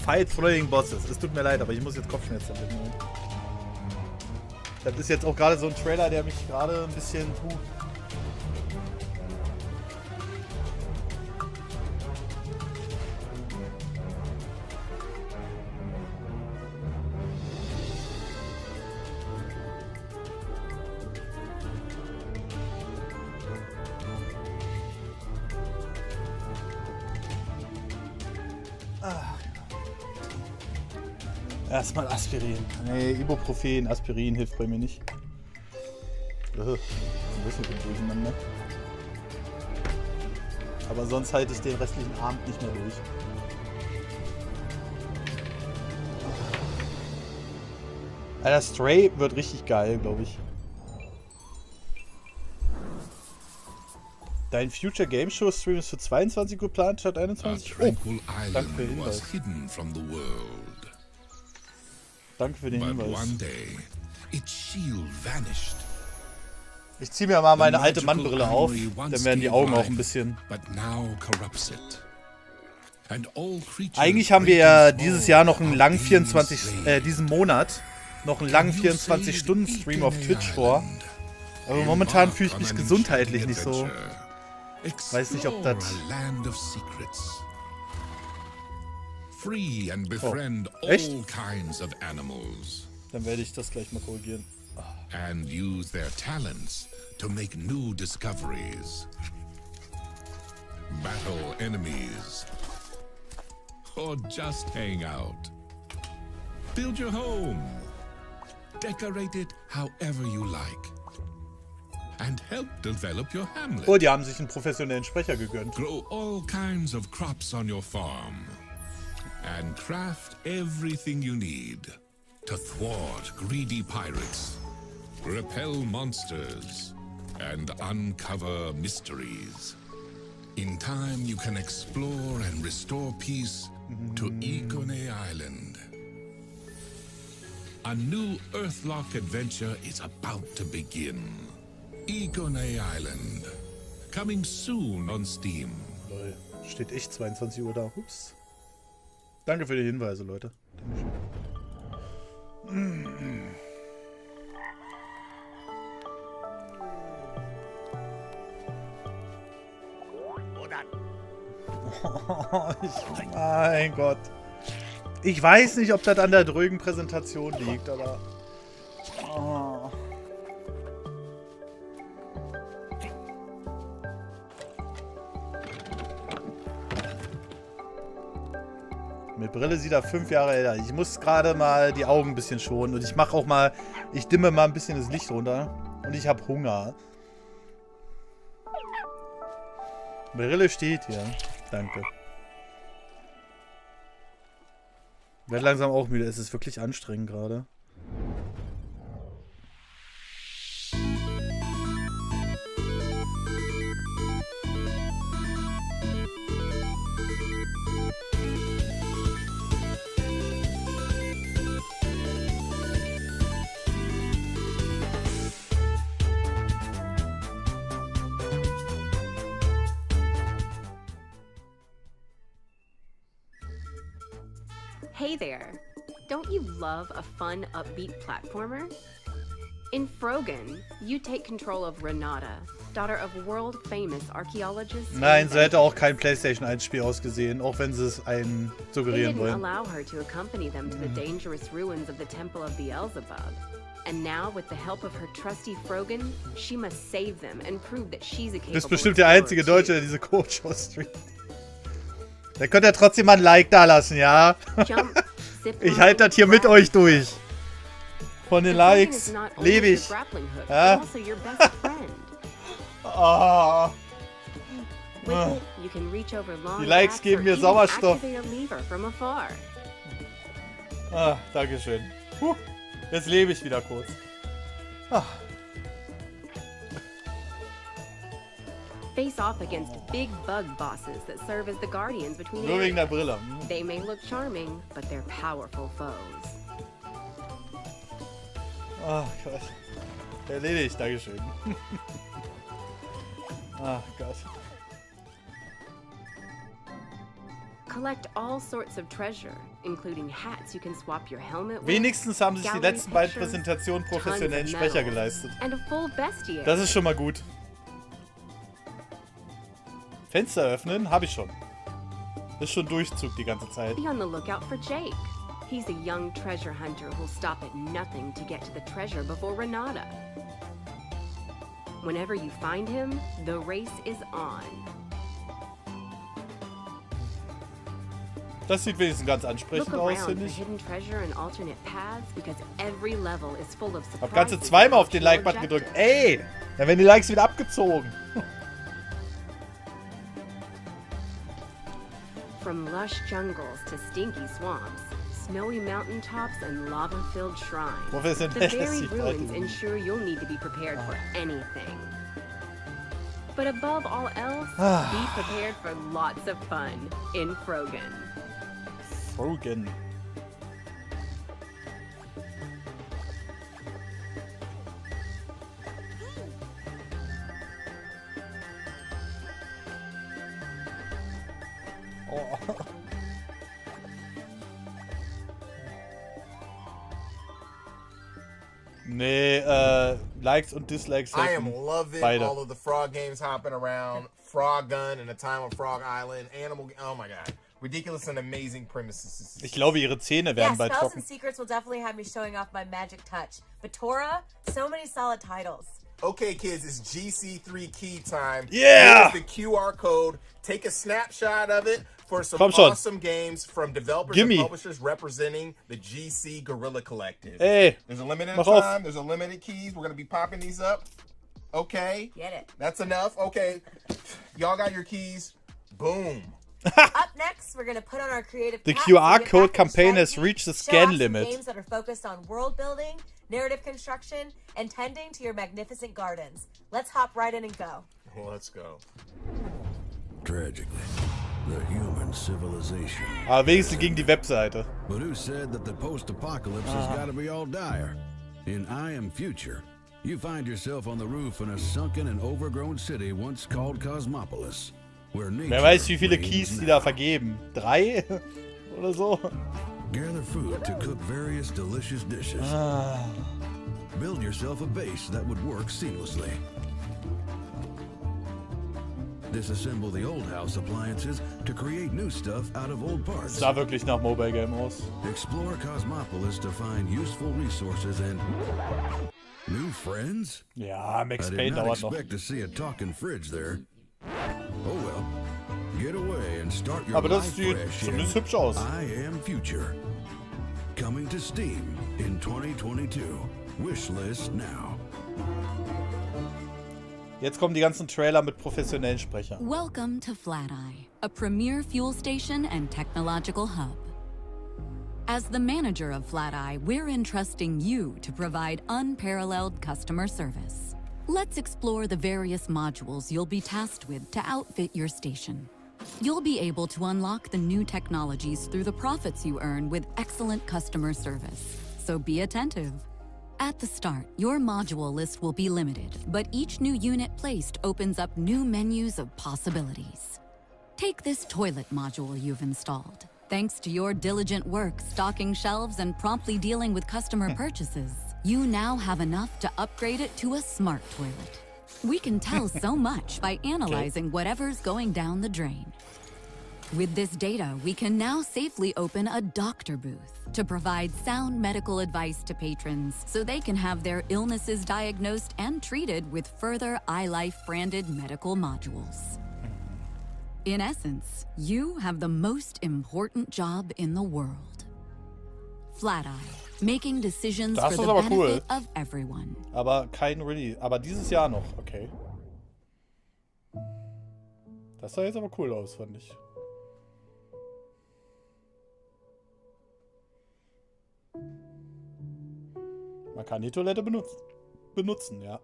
Fight Throwing Bosses. Es tut mir leid, aber ich muss jetzt Kopfschmerztabletten holen. Das ist jetzt auch gerade so ein Trailer, der mich gerade ein bisschen... Erstmal Aspirin. Nee, Ibuprofen, Aspirin hilft bei mir nicht. Ein bisschen durcheinander. Aber sonst halte ich den restlichen Abend nicht mehr durch. Alter, Stray wird richtig geil, glaube ich. Dein Future Game Show Stream ist für 22 Uhr geplant statt 21? Oh, danke für den Hinweis. Danke für den Hinweis. Ich ziehe mir mal meine alte Mannbrille auf, dann werden die Augen auch ein bisschen... Eigentlich haben wir ja dieses Jahr noch einen langen diesen Monat noch einen langen 24-Stunden-Stream auf Twitch vor. Aber momentan fühle ich mich gesundheitlich nicht so. Weiß nicht, ob das... Free and befriend all kinds of animals. Dann werde ich das gleich mal korrigieren. And use their talents to make new discoveries. Battle enemies. Or just hang out. Build your home. Decorate it however you like. And help develop your hamlet. Oh, die haben sich einen professionellen Sprecher gegönnt. Grow all kinds of crops on your farm. And craft everything you need to thwart greedy pirates, repel monsters, and uncover mysteries. In time, you can explore and restore peace to Ikone Island. A new Earthlock adventure is about to begin. Ikone Island. Coming soon on Steam. Lol, steht echt 22 Uhr da. Ups. Danke für die Hinweise, Leute. Dankeschön. Mein Gott. Ich weiß nicht, ob das an der drögen Präsentation liegt, aber... Oh. Mit Brille sieht er 5 Jahre älter. Ich muss gerade mal die Augen ein bisschen schonen. Und ich mache auch mal... Ich dimme mal ein bisschen das Licht runter. Und ich habe Hunger. Brille steht hier. Danke. Ich werde langsam auch müde. Es ist wirklich anstrengend gerade. Hey there! Don't you love a fun, upbeat platformer? In Frogen, you take control of Renata, daughter of world-famous archaeologist. Nein, so hätte auch kein PlayStation 1 Spiel ausgesehen, auch wenn sie es einen suggerieren wollen. Allow her to accompany them to the dangerous ruins of the Temple of Beelzebub. And now, with the help of her trusty Frogen, she must save them and prove that she's a capable. Das ist bestimmt der einzige Deutsche, der diese Coach streamt. Da könnt ihr trotzdem mal ein Like da lassen, ja? Ich halte das hier mit euch durch. Von den Likes lebe ich. Ja? Oh. Die Likes geben mir Sauerstoff. Ah, Dankeschön. Jetzt lebe ich wieder kurz. Ah. Face off against big bug bosses that serve as the guardians between Nur wegen der Brille. They may look charming, but they're powerful foes. Oh Gott. Erledigt, Dankeschön. Ach Gott. Collect all sorts of treasure, including hats you can swap your helmet with. Wenigstens haben sich die gallery letzten beiden pictures, Präsentationen tons of professionellen Sprecher medals, geleistet. and a full bestiary. Das ist schon mal gut. Fenster öffnen habe ich schon. Ist schon Durchzug die ganze Zeit. Be on the lookout for Jake. He's a young treasure hunter who'll stop at nothing to get to the treasure before Renata. Whenever you find him, the race is on. Das sieht wenigstens ganz ansprechend Look aus, around finde for ich. hidden treasure and alternate paths because every level is full of Hab ganze surprises zweimal auf about den your Like-Button objectives. gedrückt. Ey! Dann werden die Likes wieder abgezogen. From lush jungles to stinky swamps, snowy mountaintops and lava-filled shrines, Professionell, the das very sieht ruins halt- ensure you'll need to be prepared for anything. But above all else, Ah. be prepared for lots of fun in Frogen. Frogen. Oh. Nee, Likes und Dislikes I am helfen loving beide. all of the frog games hopping around. Frog Gun and A Time on Frog Island. Animal. Oh my god. Ridiculous and amazing premises. Ich glaube, ihre Zähne Yeah, werden bald Spells trocken. and Secrets will definitely have me showing off my magic touch. But Tora, so many solid titles. Okay, kids, it's GC3 key time. Yeah! Here's the QR code. Take a snapshot of it for some Komm schon. awesome games from developers Gimme. and publishers representing the GC Guerrilla Collective. Ey, There's a limited mach auf. time. There's a limited keys. We're going to be popping these up. Okay. Get it. That's enough. Okay. Y'all got your keys. Boom. Up next, we're going to put on our creative The caps QR and get code back to campaign has strategy, reached the show scan off some limit. games that are focused on world building, narrative construction, and tending to your magnificent gardens. Let's hop right in and go. Well, let's go. Tragically, the human civilization. Aber wenigstens gegen die Webseite. But who said that the post-apocalypse has got to be all dire? In I Am Future, you find yourself on the roof in a sunken and overgrown city once called Cosmopolis, where nature Wer weiß, wie viele reigns Keys die now. da vergeben? 3? Oder so? Gather food to cook various delicious dishes. Build yourself a base that would work seamlessly. Disassemble the old house appliances to create new stuff out of old parts. Sah wirklich nach Mobile Game aus. Explore Cosmopolis to find useful resources and new friends. Ja, Max I Payne did not dauert noch. expect to see a talking fridge there. Oh well. Get away and start your Aber das life sieht fresh zumindest in hübsch aus. I Am Future. Coming to Steam in 2022. Wishlist now. Jetzt kommen die ganzen Trailer mit professionellen Sprechern. Welcome to Flat-Eye, a premier fuel station and technological hub. As the manager of Flat-Eye, we're entrusting you to provide unparalleled customer service. Let's explore the various modules you'll be tasked with to outfit your station. You'll be able to unlock the new technologies through the profits you earn with excellent customer service. So be attentive. At the start, your module list will be limited, but each new unit placed opens up new menus of possibilities. Take this toilet module you've installed. Thanks to your diligent work stocking shelves and promptly dealing with customer purchases, you now have enough to upgrade it to a smart toilet. We can tell so much by analyzing whatever's going down the drain. With this data, we can now safely open a doctor booth to provide sound medical advice to patrons so they can have their illnesses diagnosed and treated with further iLife branded medical modules. In essence, you have the most important job in the world. Flat-Eye, making decisions Das for ist the aber benefit cool. of everyone. Aber kein Release. Aber dieses Jahr noch, okay. Das sah jetzt aber cool aus, fand ich. Man kann die Toilette benutzen, ja.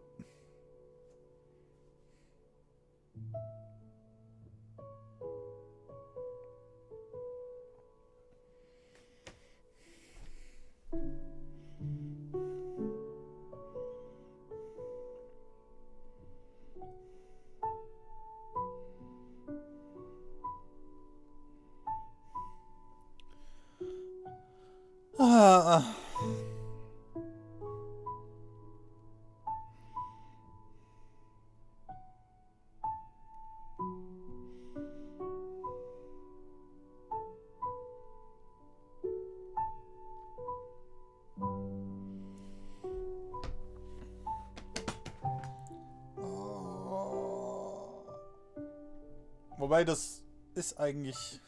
Wobei, das ist eigentlich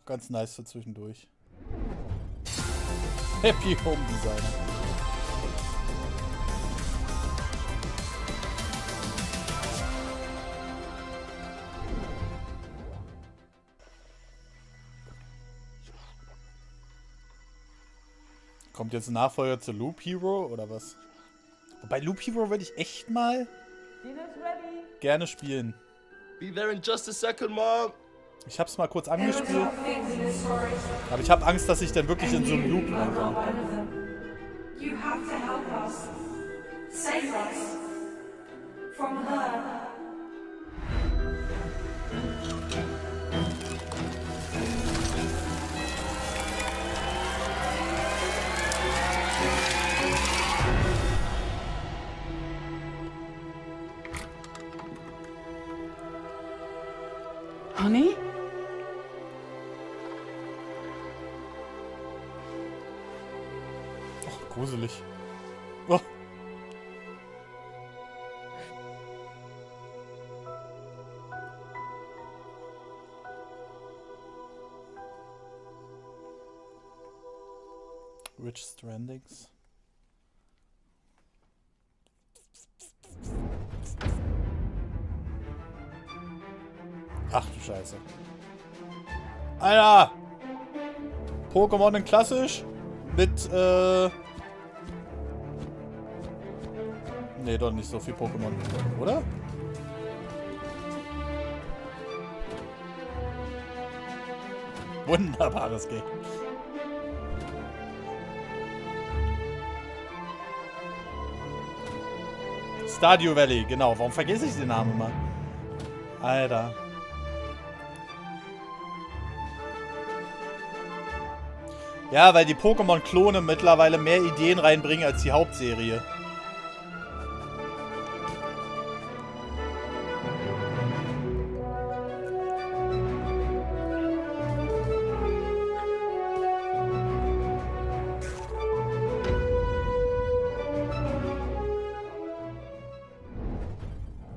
ganz nice für zwischendurch. Happy Home Designer. Kommt jetzt ein Nachfolger zu Loop Hero oder was? Wobei Loop Hero würde ich echt mal gerne spielen. Be there in just a second, Mom. Ich hab's mal kurz angespielt. Aber ich habe Angst, dass ich dann wirklich in so einen Loop reinkomme. You have to help us. Save us. From her. Honey? Ach, gruselig. Oh. Rich Strandings. Ach du Scheiße. Alter! Pokémon in klassisch mit, nee, doch nicht so viel Pokémon, oder? Wunderbares Game. Stardew Valley, genau. Warum vergesse ich den Namen immer? Alter. Ja, weil die Pokémon-Klone mittlerweile mehr Ideen reinbringen als die Hauptserie.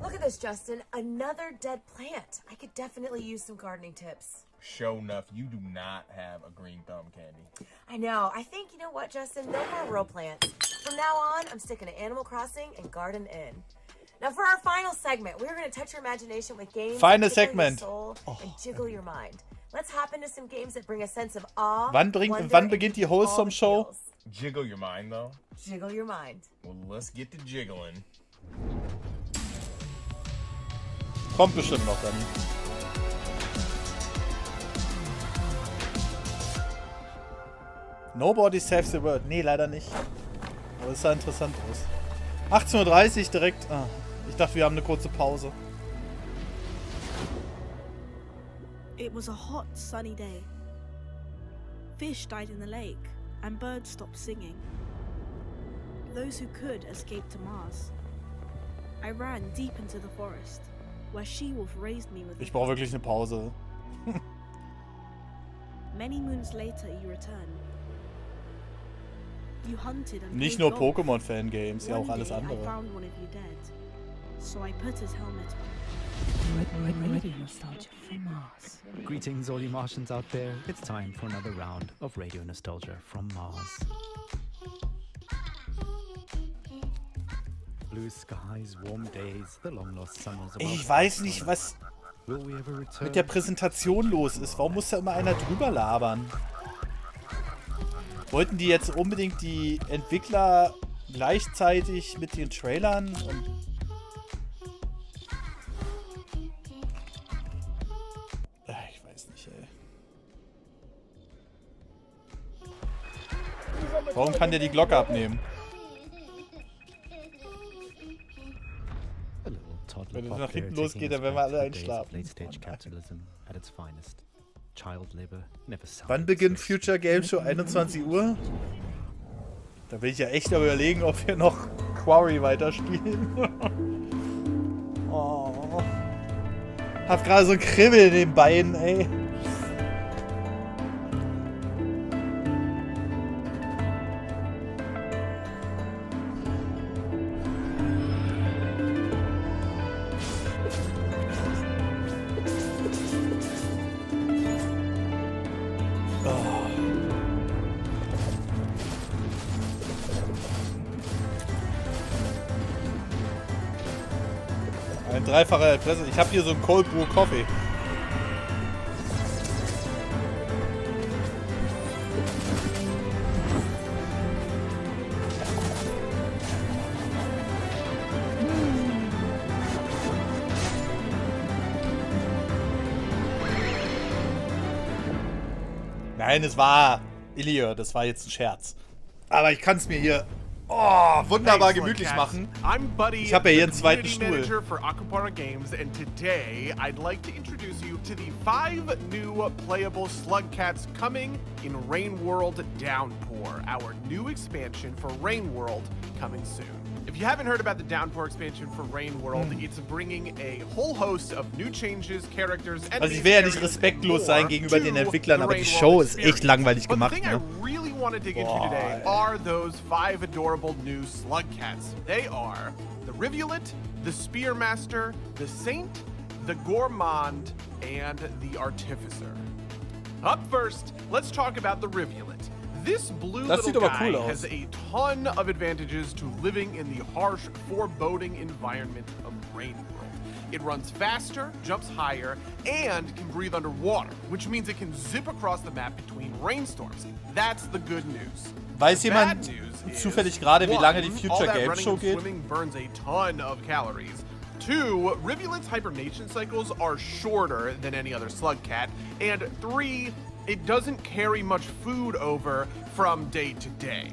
Look at this, Justin. Another dead plant. I could definitely use some gardening tips. Show enough, you do not have a green thumb, Candy. I know. I think, you know what, Justin? No more real plants. From now on, I'm sticking to Animal Crossing and Garden Inn. Now, for our final segment, we're going to touch your imagination with games Final that tickle segment. your soul and jiggle your mind. Let's hop into some games that bring a sense of awe. Wann beginnt die Wholesome Show? Jiggle your mind, though. Jiggle your mind. Well, let's get to jiggling. Kommt bestimmt noch dann. Nobody saves the world. Nee, leider nicht. Aber es sah interessant aus. 18:30 Uhr direkt. Ah, ich dachte, wir haben eine kurze Pause. It was a hot, sunny day. Fish died in the lake, and birds stopped singing. Those who could escaped to Mars. I ran deep into the forest, where she-wolf raised me with. Ich brauche wirklich eine Pause. Many moons later, you returned. You hunted and Nicht played nur golf. Pokémon-Fangames, ja auch One alles day, I andere. found one of you dead, so I put his helmet on. Radio Nostalgia from Mars. Greetings, all you Martians out there. It's time for another round of Radio Nostalgia from Mars. Blue skies, warm days, the long lost summers. Ich weiß nicht, was mit der Präsentation los ist. Warum muss da immer einer drüber labern? Wollten die jetzt unbedingt die Entwickler gleichzeitig mit den Trailern und ich weiß nicht, ey. Warum kann der die Glocke abnehmen? Wenn es nach hinten losgeht, dann werden wir alle einschlafen. Wann beginnt Future Game Show? 21 Uhr? Da will ich ja echt überlegen, ob wir noch Quarry weiterspielen. Oh. Hab gerade so ein Kribbel in den Beinen, ey. Ein dreifacher Espresso. Ich habe hier so einen Cold Brew Coffee. Nein, es war Ilio, das war jetzt ein Scherz. Aber ich kann es mir hier wunderbar gemütlich machen. Ich habe ja hier einen zweiten Stuhl. For Akupara Games, and today I'd like to introduce you to the 5 new playable slug cats coming in Rain World Downpour, our new expansion for Rain World coming soon. If you haven't heard about the Downpour expansion for Rain World, it's bringing a whole host of new changes, characters, and also ich will ja nicht respektlos sein gegenüber den Entwicklern, aber die Show ist echt langweilig gemacht, ne? Want to dig into today are those 5 adorable new slug cats. They are the Rivulet, the Spearmaster, the Saint, the Gourmand, and the Artificer. Up first, let's talk about the Rivulet. This blue little guy has a ton of advantages to living in the harsh, foreboding environment of Rain World. It runs faster, jumps higher, and can breathe underwater, which means it can zip across the map between rainstorms. That's the good news. Weiß jemand zufällig gerade, wie lange die Future Game Show geht? Swimming burns a ton of calories. 2, Rivulet's hibernation cycles are shorter than any other slug cat. And 3, it doesn't carry much food over from day to day.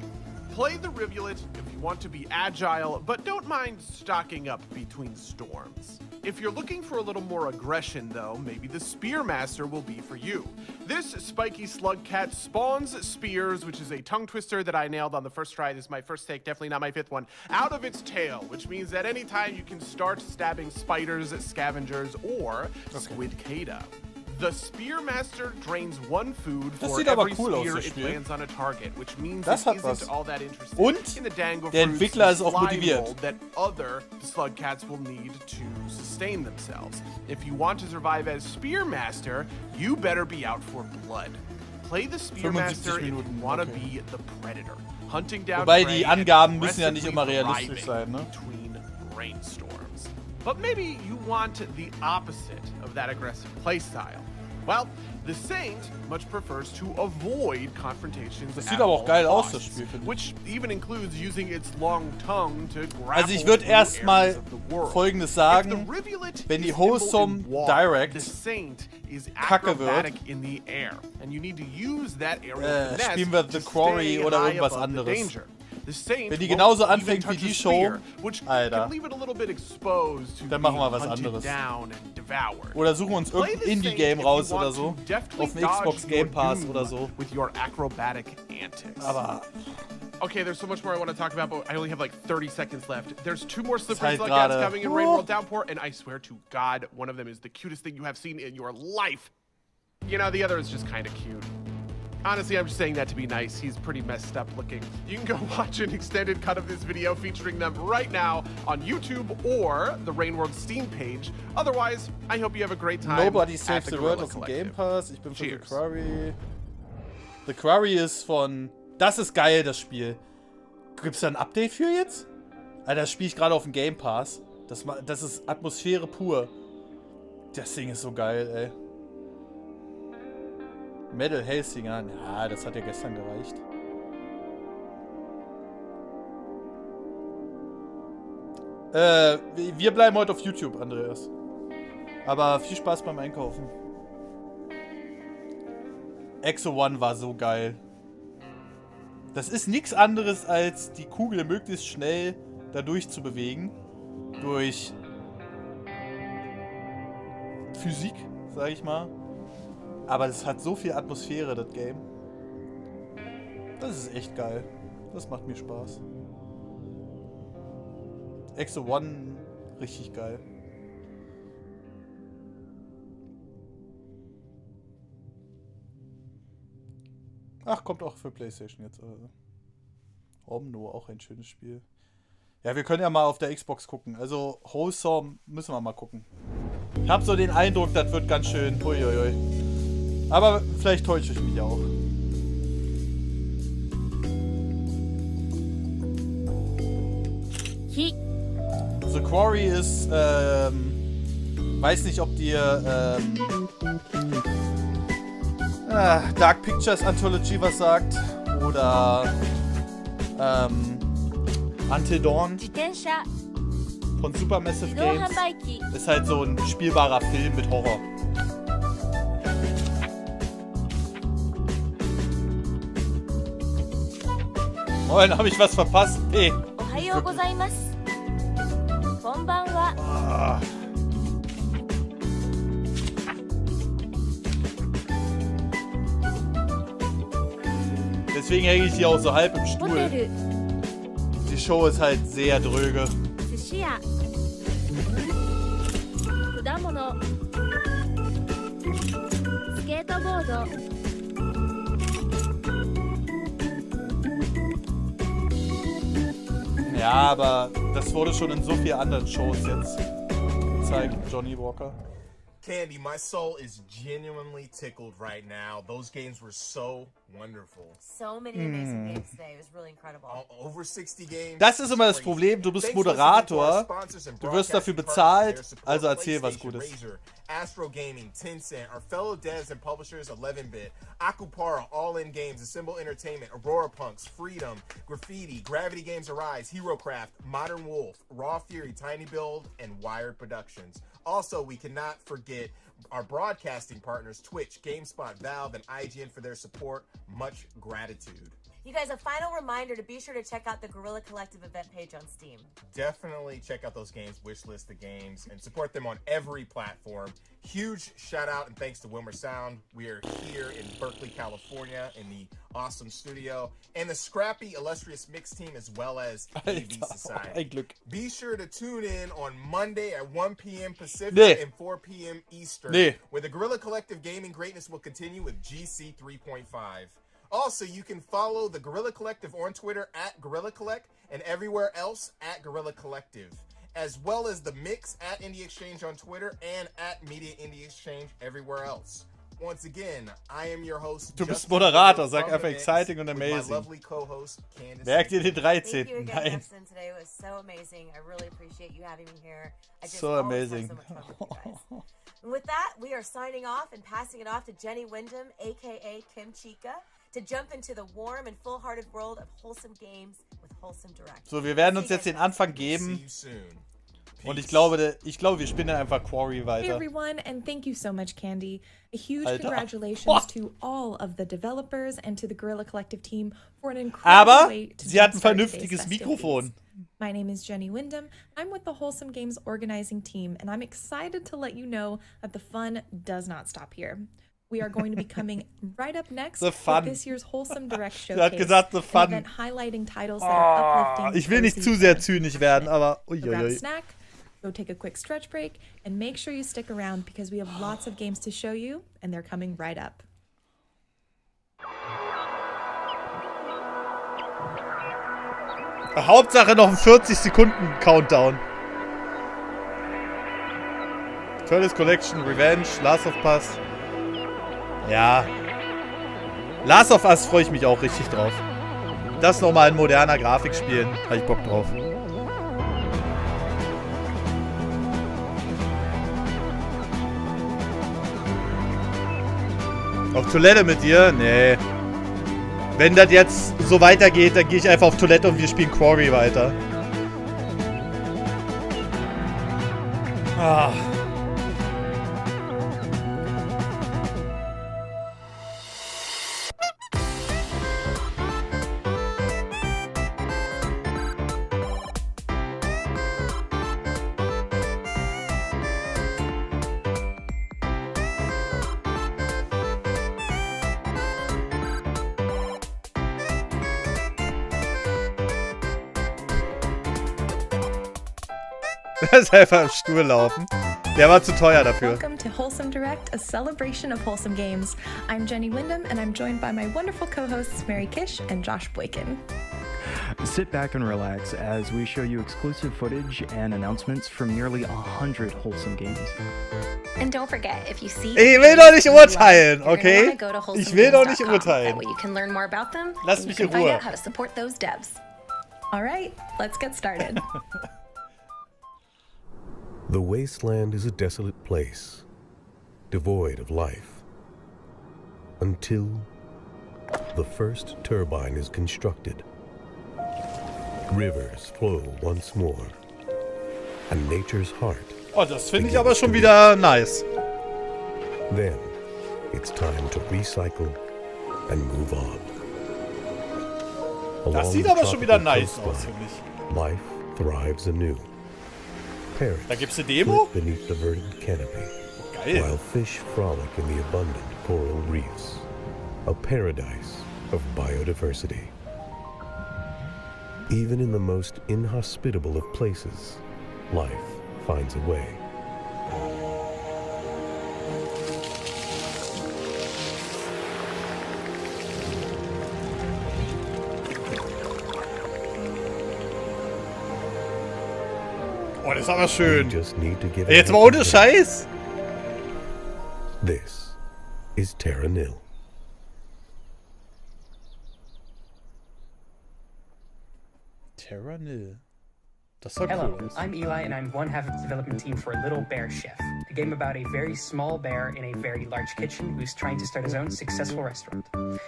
Play the Rivulet if you want to be agile, but don't mind stocking up between storms. If you're looking for a little more aggression, though, maybe the Spearmaster will be for you. This spiky slug cat spawns spears, which is a tongue twister that I nailed on the first try. This is my first take, definitely not my 5th one, out of its tail, which means that anytime you can start stabbing spiders, scavengers, or squidcada. The Spearmaster drains 1 food for every spear it lands on a target, which means it isn't all that interesting. Und in the dango der Entwickler ist auch motiviert. That other slug cats will need to sustain themselves. If you want to survive as Spearmaster, you better be out for blood. Play the Spearmaster if you want to be the Predator, hunting down Wobei die Angaben müssen ja nicht immer realistisch sein, ne? Between rainstorms. But maybe you want the opposite of that aggressive playstyle. Well, the Saint much prefers to avoid confrontations. Das sieht aber auch geil aus, das Spiel, finde ich. Which even includes using its long tongue to grapple. Also ich würde erstmal Folgendes sagen, wenn die Wholesome Direct kacke wird, spielen wir The Quarry oder irgendwas anderes. Wenn die genauso anfängt wie die Show, Alter, dann machen wir was anderes. Oder suchen uns irgendein Indie-Game raus oder so. Auf dem Xbox Game Pass oder so. Aber... Okay, there's so much more I want to talk about, but I only have like 30 seconds left. There's 2 more slippery slug cats coming in Rain World Downpour, and I swear to God, one of them is the cutest thing you have seen in your life. You know, the other is just kind of cute. Honestly, I'm just saying that to be nice. He's pretty messed up looking. You can go watch an extended cut of this video featuring them right now on YouTube or the Rain World Steam page. Otherwise, I hope you have a great time. Nobody Saves the World auf dem Game Pass. Ich bin für The Quarry. The Quarry ist von... Das ist geil, das Spiel. Gibt's da ein Update für jetzt? Alter, das spiele ich gerade auf dem Game Pass. Das ist Atmosphäre pur. Das Ding ist so geil, ey. Metal Hellsinger. Ja, das hat ja gestern gereicht. Wir bleiben heute auf YouTube, Andreas. Aber viel Spaß beim Einkaufen. Exo One war so geil. Das ist nichts anderes, als die Kugel möglichst schnell dadurch zu bewegen. Durch Physik, sag ich mal. Aber es hat so viel Atmosphäre, das Game. Das ist echt geil. Das macht mir Spaß. Exo One, richtig geil. Ach, kommt auch für PlayStation jetzt. Omno, auch ein schönes Spiel. Ja, wir können ja mal auf der Xbox gucken. Also, Wholesome müssen wir mal gucken. Ich habe so den Eindruck, das wird ganz schön. Uiuiui. Aber vielleicht täusche ich mich auch. The Quarry ist Weiß nicht, ob dir Dark Pictures Anthology was sagt. Oder Until Dawn von Supermassive Games. Ist halt so ein spielbarer Film mit Horror. Moin, hab ich was verpasst? Nee. Ah. Deswegen hänge ich hier auch so halb im Stuhl. Die Show ist halt sehr dröge. Ja, aber das wurde schon in so vielen anderen Shows jetzt gezeigt, Johnny Walker. Candy, my soul is genuinely tickled right now. Those games were so wonderful. So many amazing games today. It was really incredible. Over 60 games. Das ist immer das Problem. Du bist Moderator. Du wirst dafür bezahlt. Also erzähl was Gutes. Astro Gaming, Tencent, our fellow devs and publishers, 11-bit, Akupara, All In Games, Assemble Entertainment, Aurora Punks, Freedom, Graffiti, Gravity Games Arise, HeroCraft, Modern Wolf, Raw Fury, Tiny Build, and Wired Productions. Also, we cannot forget our broadcasting partners, Twitch, GameSpot, Valve, and IGN for their support. Much gratitude. You guys, a final reminder to be sure to check out the Guerrilla Collective event page on Steam. Definitely check out those games, wishlist the games, and support them on every platform. Huge shout out and thanks to Wilmer Sound. We are here in Berkeley, California in the awesome studio. And the scrappy, illustrious mix team as well as AV Society. Be sure to tune in on Monday at 1 p.m. Pacific and 4 p.m. Eastern, where the Guerrilla Collective gaming greatness will continue with GC 3.5. Also, you can follow the Guerrilla Collective on Twitter at Guerrilla Collect and everywhere else at Guerrilla Collective, as well as the Mix at Indie Exchange on Twitter and at Media Indie Exchange everywhere else. Once again, I am your host. Du bist Moderator, sag einfach exciting und amazing. Merkt ihr den 13. Thank you again, Nein. Justin. Today was so amazing. I really appreciate you having me here. I just So always amazing. have so much fun with you guys. And with that, we are signing off and passing it off to Jenny Wyndham, aka Kim Chica, to jump into the warm and full-hearted world of wholesome games with wholesome direct. So, wir werden uns jetzt den Anfang geben. Und ich glaube, wir spinnen einfach Quarry Hey weiter. everyone, and thank you so much, Candy. A huge Alter. congratulations to all of the developers and to the Guerrilla Collective team for an incredible Aber way to sie hat ein jumpstart vernünftiges today's Mikrofon. festivities. My name is Jenny Wyndham. I'm with the Wholesome Games organizing team, and I'm excited to let you know that the fun does not stop here. We are going to be coming right up next The fun. with this year's Wholesome Direct Sie hat Showcase, gesagt, the fun. an event highlighting titles that are uplifting. Ich will nicht cozy zu sehr and zynisch werden, aber So grab a uiuiui. snack, go take a quick stretch break, and make sure you stick around because we have lots of games to show you, and they're coming right up. Hauptsache noch ein 40-Sekunden-Countdown. Turtles Collection, Revenge, Last of Us. Ja. Last of Us freue ich mich auch richtig drauf. Das nochmal in moderner Grafik spielen, habe ich Bock drauf. Auf Toilette mit dir? Nee. Wenn das jetzt so weitergeht, dann gehe ich einfach auf Toilette und wir spielen Quarry weiter. Ah. Der ist einfach im Stuhl laufen. Der war zu teuer dafür. Welcome to Wholesome Direct, a celebration of wholesome games. I'm Jenny Wyndham, and I'm joined by my wonderful co-hosts Mary Kish and Josh Boykin. Sit back and relax as we show you exclusive footage and announcements from nearly 100 wholesome games. And don't forget, if you see Ich will doch nicht urteilen, okay? Go to Ich will doch nicht wholesomegames.com. urteilen. That way you can learn more about them. Lass and mich you in can find Ruhe. out how to support those devs. All right, let's get started. The wasteland is a desolate place, devoid of life, until the first turbine is constructed. Rivers flow once more, and nature's heart. Oh, das finde ich aber schon wieder nice. Then it's time to recycle and move on. Das sieht aber schon wieder nice aus, finde ich. Life thrives anew. Parrots Da gibt's eine Demo? flit beneath the verdant canopy, Geil. while fish frolic in the abundant coral reefs. A paradise of biodiversity. Even in the most inhospitable of places, life finds a way. Oh, das ist aber schön. Just need to give Jetzt mal ohne Scheiß. This is Terra Nil. Terra Nil. Das soll Hello, cool aus. I'm Eli, and I'm one half of the development team for Little Bear Chef, a game about a very small bear in a very large kitchen who's trying to start his own successful restaurant.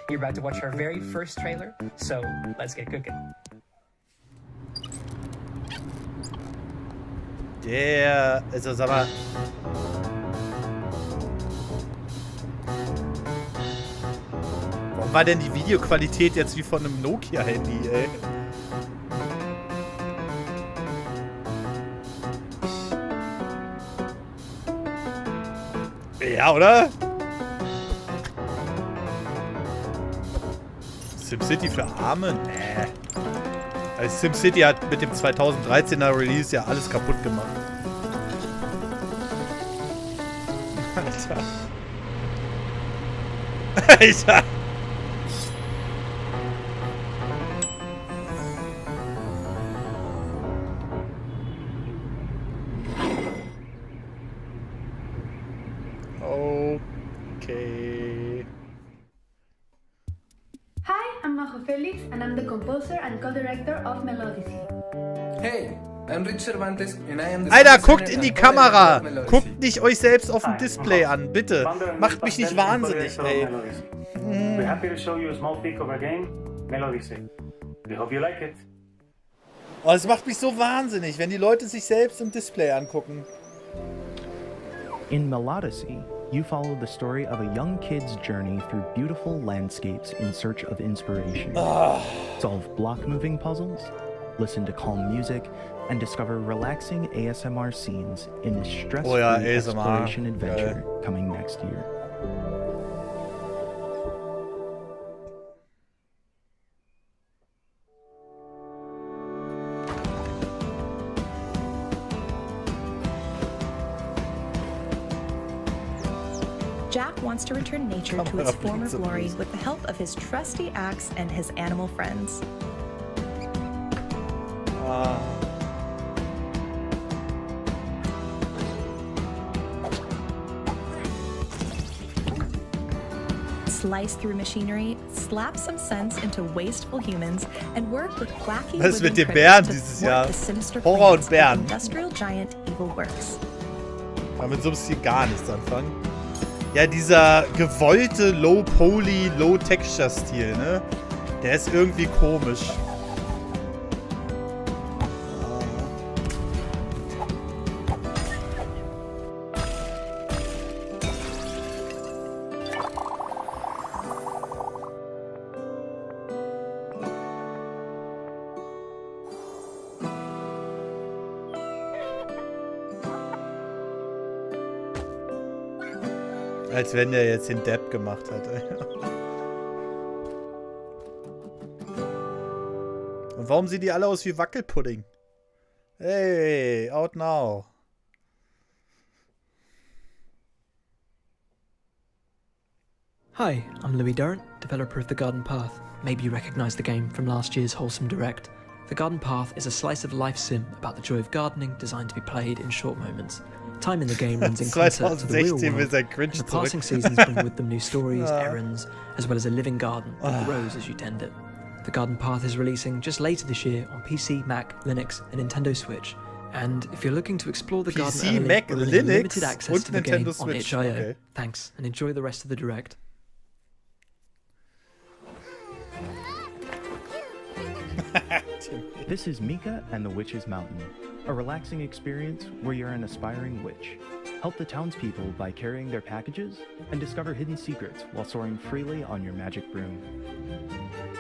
You're about to watch our very first trailer, so let's get cooking. Also sag mal. Warum war denn die Videoqualität jetzt wie von einem Nokia-Handy, ey? Ja, oder? SimCity für Arme? Nee. Also SimCity hat mit dem 2013er Release ja alles kaputt gemacht. Alter. Alter. Okay. Hi, I'm Felix, and I'm the composer and co-director of Melodicy. Hey, I'm Rich Cervantes, and I am the Alter, guckt in die Kamera! Guckt nicht euch selbst auf dem Display an, bitte! Macht mich nicht wahnsinnig, ey! We're happy to show you a small peek of our game, Melodicy. We hope you like it. Oh, es macht mich so wahnsinnig, wenn die Leute sich selbst im Display angucken. In Melodicy, you follow the story of a young kid's journey through beautiful landscapes in search of inspiration. Solve block-moving puzzles, listen to calm music, and discover relaxing ASMR scenes in this stress-free exploration adventure coming next year. Jack wants to return nature to its former glory with the help of his trusty axe and his animal friends. Slice through machinery, slap some sense into wasteful humans, and work with wacky Was ist mit living den Bären critters to dieses thwart Jahr? the sinister Horror plans und Bären. of Industrial Giant Evil Works. Kann mit so einem Stil gar nichts anfangen. Ja, dieser gewollte Low-Poly, Low-Texture-Stil, ne? Der ist irgendwie komisch. Als wenn der jetzt den Depp gemacht hat. Und warum sehen die alle aus wie Wackelpudding? Hey, out now. Hi, I'm Louis Durrant, developer of The Garden Path. Maybe you recognize the game from last year's Wholesome Direct. The Garden Path is a slice-of-life sim about the joy of gardening designed to be played in short moments. Time in the game runs in concert to the real world, and the passing seasons bring with them new stories, errands, as well as a living garden that grows as you tend it. The Garden Path is releasing just later this year on PC, Mac, Linux, and Nintendo Switch, And if you're looking to explore the garden PC, early, Mac, we're running Linux limited access und to the game Nintendo on Switch. itch.io. Okay. Thanks, and enjoy the rest of the direct. This is Mika and the Witch's Mountain, a relaxing experience where you're an aspiring witch. Help the townspeople by carrying their packages and discover hidden secrets while soaring freely on your magic broom.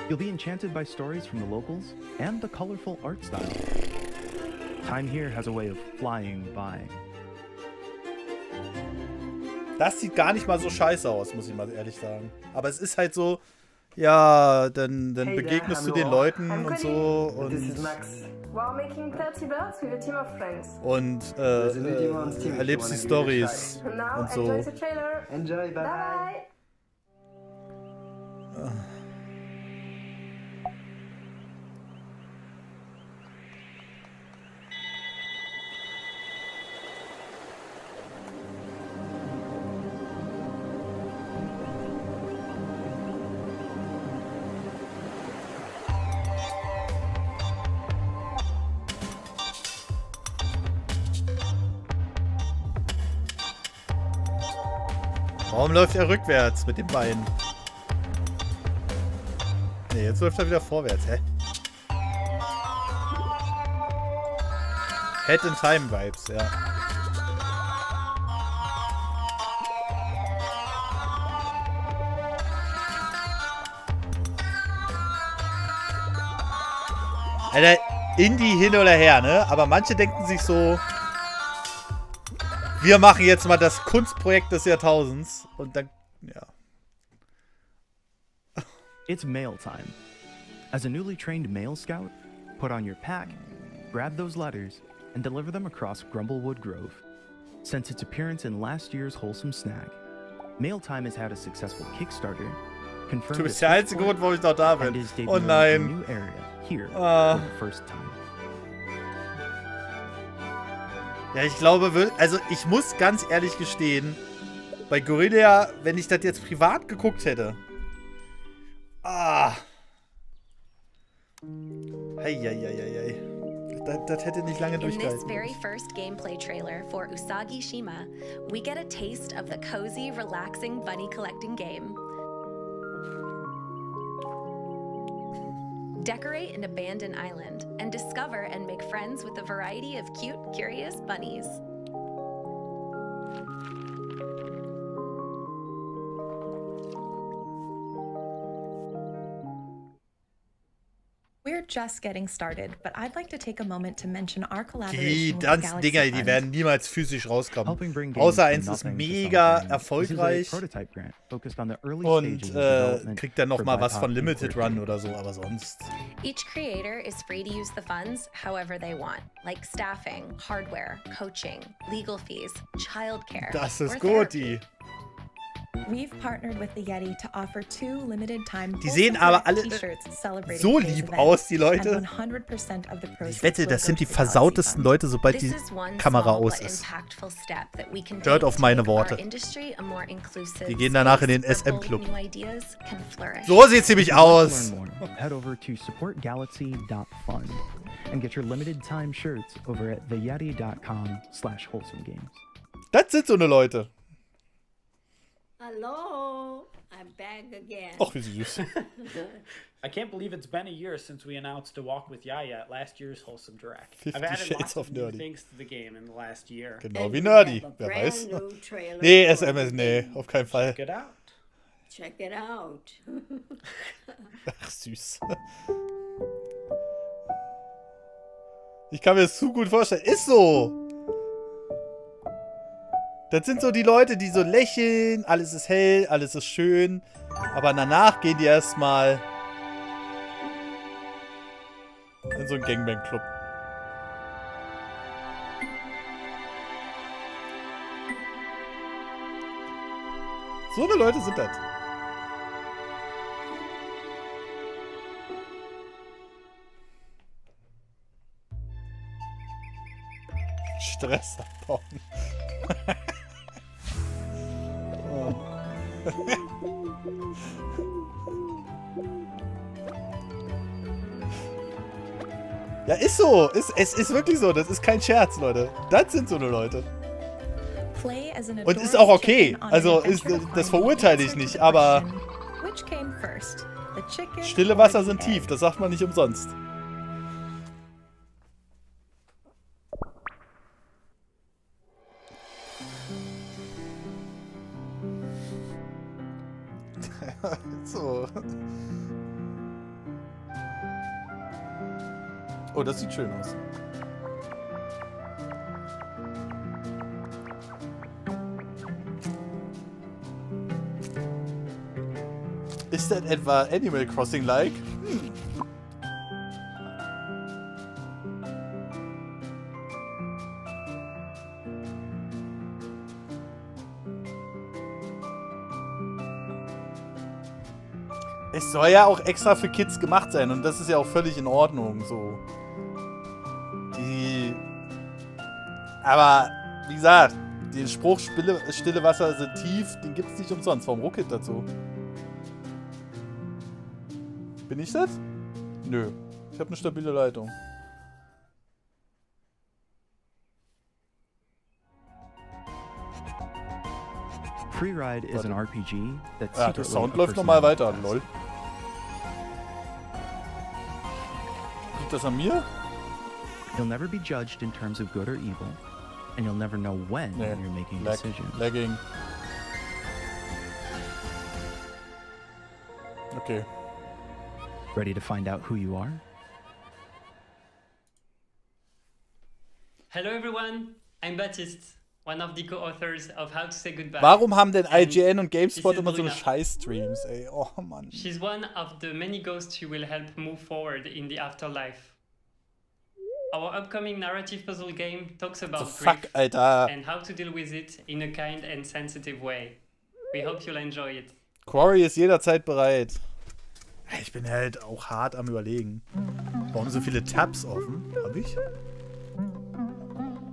You'll be enchanted by stories from the locals and the colorful art style. Time here has a way of flying by. Das sieht gar nicht mal so scheiße aus, muss ich mal ehrlich sagen. Aber es ist halt so, ja, dann begegnest du den Leuten und so und erlebst die Storys und so. Enjoy, bye bye. Warum läuft er rückwärts mit dem Bein? Ne, jetzt läuft er wieder vorwärts, hä? Head in Time Vibes, ja. Alter, Indie hin oder her, ne? Aber manche denken sich so, wir machen jetzt mal das Kunstprojekt des Jahrtausends. Und dann, ja. It's mail time. As a newly trained mail scout, put on your pack, grab those letters, and deliver them across Grumblewood Grove. Since its appearance in last year's Wholesome Snack, Mail Time has had a successful Kickstarter, confirmed Du bist der einzige Grund, warum ich noch da bin. Oh nein. New area here for the first time. Ja, ich glaube, also ich muss ganz ehrlich gestehen, bei Guerrilla, wenn ich das jetzt privat geguckt hätte. Heieieiei. Das hätte nicht lange durchgehalten. In this very first gameplay trailer for Usagi Shima, we get a taste of the cozy, relaxing bunny collecting game. Decorate an abandoned island and discover and make friends with a variety of cute, curious bunnies. We're just getting started, but I'd like to take a moment to mention our Die collaboration with the ganzen Galaxy Dinger, die Fund. werden niemals physisch rauskommen. Außer eins ist mega erfolgreich und kriegt dann nochmal was von Limited Run oder so, aber sonst. Each creator is free to use the funds however they want, like staffing, hardware, coaching, legal fees, childcare. Das ist or gut, therapy. die. We've partnered with the Yeti to offer 2 limited-time Die sehen aber alle so lieb aus, die Leute. Ich wette, das sind die versautesten Leute, sobald die Kamera aus ist. Hört auf meine Worte. Die gehen danach in den SM-Club. So sieht's nämlich aus. Head over to supportgalaxy.fund and get your limited time shirts over at theyeti.com/wholesomegames. Das sind so eine Leute. Hello, I'm back again. Ach, wie süß. I can't believe it's been a year since we announced to walk with Yaya at last year's Wholesome Direct. 50 I've added Shades lots of of new Nerdy. things to the game in the last year. Genau wie Nerdy, wer weiß. Nee, SMS, nee, auf keinen Fall. Check it out. Check it out. Ach, süß. Ich kann mir das zu gut vorstellen. Ist so. Das sind so die Leute, die so lächeln, alles ist hell, alles ist schön. Aber danach gehen die erstmal in so einen Gangbang-Club. So eine Leute sind das. Stress abbauen. Ja, ist so. Es ist wirklich so. Das ist kein Scherz, Leute. Das sind so eine Leute. Und ist auch okay. Also, das verurteile ich nicht, aber stille Wasser sind tief. Das sagt man nicht umsonst. So. Oh, das sieht schön aus. Ist das etwa Animal Crossing-like? Es soll ja auch extra für Kids gemacht sein und das ist ja auch völlig in Ordnung, so. Aber, wie gesagt, den Spruch, stille Wasser sind tief, den gibt's nicht umsonst. Warum ruckelt das so? Bin ich das? Nö. Ich habe eine stabile Leitung. Freeride is an RPG that's ja, der Sound läuft nochmal weiter, lol. Liegt das an mir? You'll never be judged in terms of good or evil, and you'll never know when you're making a decision. Lagging. Okay. Ready to find out who you are? Hello everyone, I'm Baptiste, one of the co-authors of How to Say Goodbye. Warum haben denn IGN und GameSpot immer so eine Scheiß-Streams, ey? Oh Mann. She's one of the many ghosts who will help move forward in the afterlife. Our upcoming narrative puzzle game talks about grief and how to deal with it in a kind and sensitive way. We hope you'll enjoy it. Quarry ist jederzeit bereit. Ich bin halt auch hart am Überlegen. Warum so viele Tabs offen? Hab ich?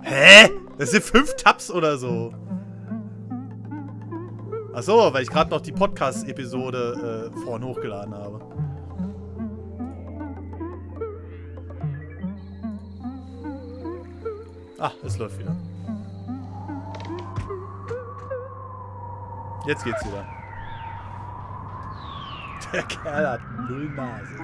Hä? Das sind 5 Tabs oder so. Achso, weil ich gerade noch die Podcast-Episode vorhin hochgeladen habe. Ah, es läuft wieder. Jetzt geht's wieder. Der Kerl hat 0 Nase.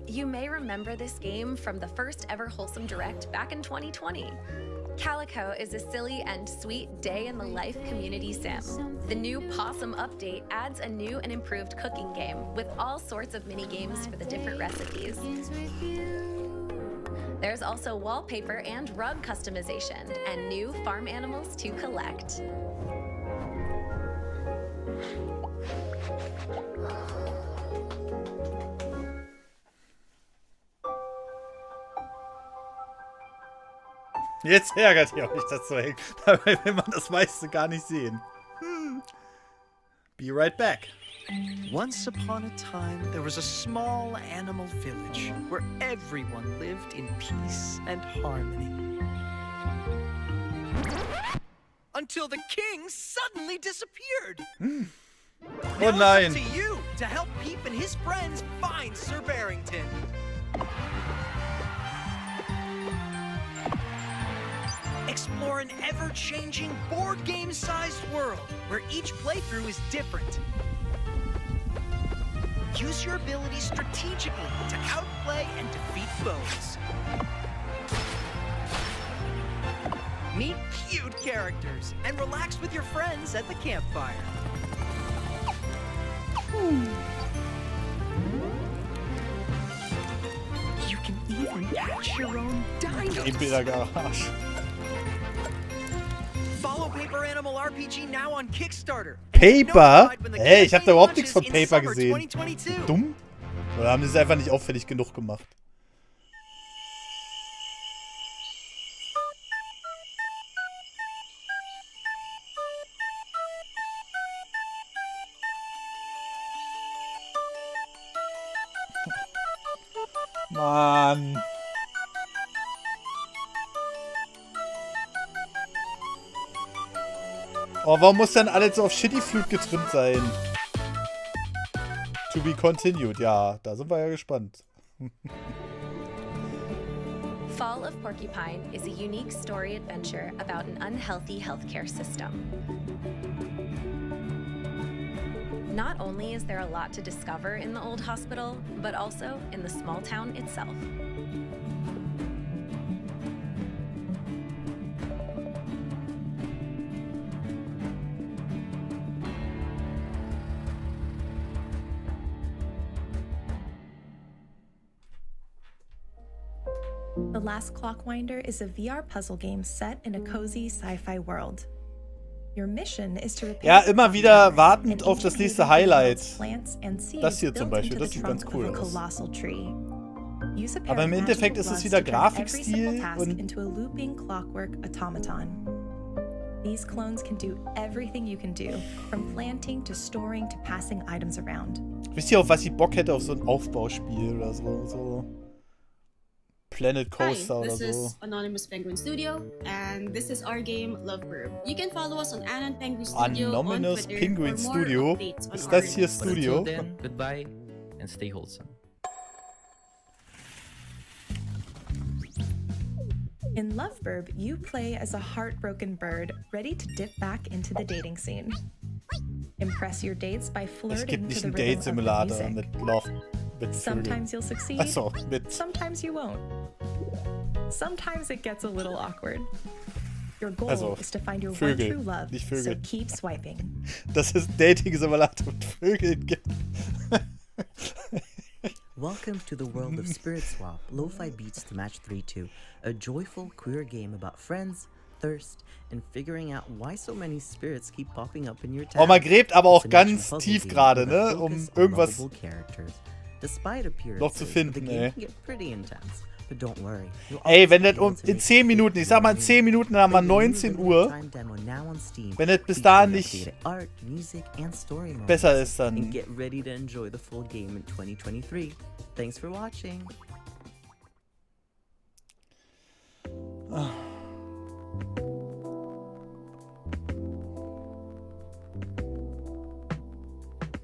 You may remember this game from the first ever Wholesome Direct back in 2020. Calico is a silly and sweet day-in-the-life community sim. The new Possum update adds a new and improved cooking game with all sorts of mini-games for the different recipes. There's also wallpaper and rug customization and new farm animals to collect. Jetzt ärgert ihr euch das Zeug. Dabei will man das meiste gar nicht sehen. Be right back. Once upon a time, there was a small animal village where everyone lived in peace and harmony. Until the king suddenly disappeared. Oh nein. Now it's up to you to help Peep and his friends find Sir Barrington. Explore an ever-changing board game-sized world where each playthrough is different. Use your abilities strategically to outplay and defeat foes. Meet cute characters and relax with your friends at the campfire. You can even catch your own dinos. Follow Paper Animal RPG now on Kickstarter. Paper? Hey, ich hab da überhaupt nichts von Paper gesehen. Dumm? Oder haben sie es einfach nicht auffällig genug gemacht? Mann. Oh, warum muss dann alles so auf Shitty-Flug getrimmt sein? To be continued. Ja, da sind wir ja gespannt. Fall of Porcupine is a unique story adventure about an unhealthy healthcare system. Not only is there a lot to discover in the old hospital, but also in the small town itself. The Last Clockwinder is a VR puzzle game set in a cozy sci-fi world. Your mission is to repair Ja, immer wieder wartend auf das nächste Highlight. Das hier zum Beispiel, das sieht ganz cool aus. Aber im Endeffekt ist es wieder Grafikstil und These clones can do everything you can do, from planting to storing to passing items around. Wisst ihr, auf was ich Bock hätte? Auf so ein Aufbauspiel oder so Planet Coaster oder so. This is Anonymous Penguin Studio, and this is our game Loveverb. You can follow us on Anon Penguin Studio Anonymous Penguin Studio? Ist das hier Studio? Until then, goodbye and stay wholesome. In Loveverb, you play as a heartbroken bird ready to dip back into the dating scene. Impress your dates by Es gibt flirting nicht to einen the rhythm of the Date-Simulator music. mit Love. Mit Sometimes you'll succeed, Achso, mit. sometimes you won't. Sometimes it gets a little awkward. Your goal Also, is to find your Vögel, one true love, nicht so Vögel. keep swiping. Dass es ein Dating-Simulator mit Vögeln gibt. Welcome to the world of Spirit Swap, lo-fi beats to match 3-2, a joyful queer game about friends, thirst, and figuring out why so many spirits keep popping up in your town. Oh, man gräbt aber auch It's an ganz action tief puzzle gerade, game with ne? a Um focus on irgendwas lovable characters. Despite appearances, noch zu finden, the game ey. can get pretty intense, but don't worry. You'll Ey, wenn always das be able to in make 10 Minuten, ich sag mal in 10 Minuten, dann haben wir 19 Uhr. Wenn das bis dahin nicht art, music, and story besser ist, dann. and get ready to enjoy the full game in 2023. Thanks for watching.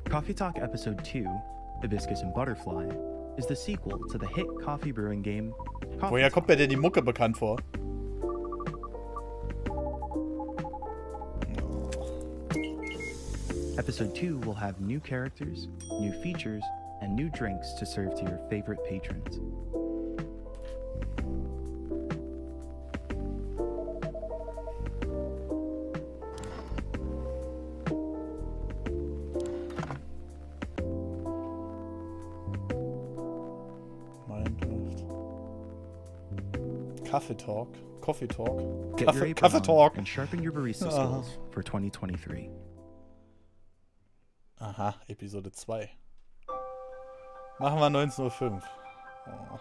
Coffee Talk Episode 2, Hibiscus and Butterfly, is the sequel to the hit coffee brewing game Coffee Woher Talk. kommt mir denn die Mucke bekannt vor? Episode 2 will have new characters, new features, and new drinks to serve to your favorite patrons. Kaffee Talk. Coffee Talk. Get your apron Kaffee on Talk. and sharpen your barista Ah. skills for 2023. Aha, Episode 2. Machen wir 19:05 Uhr. Oh.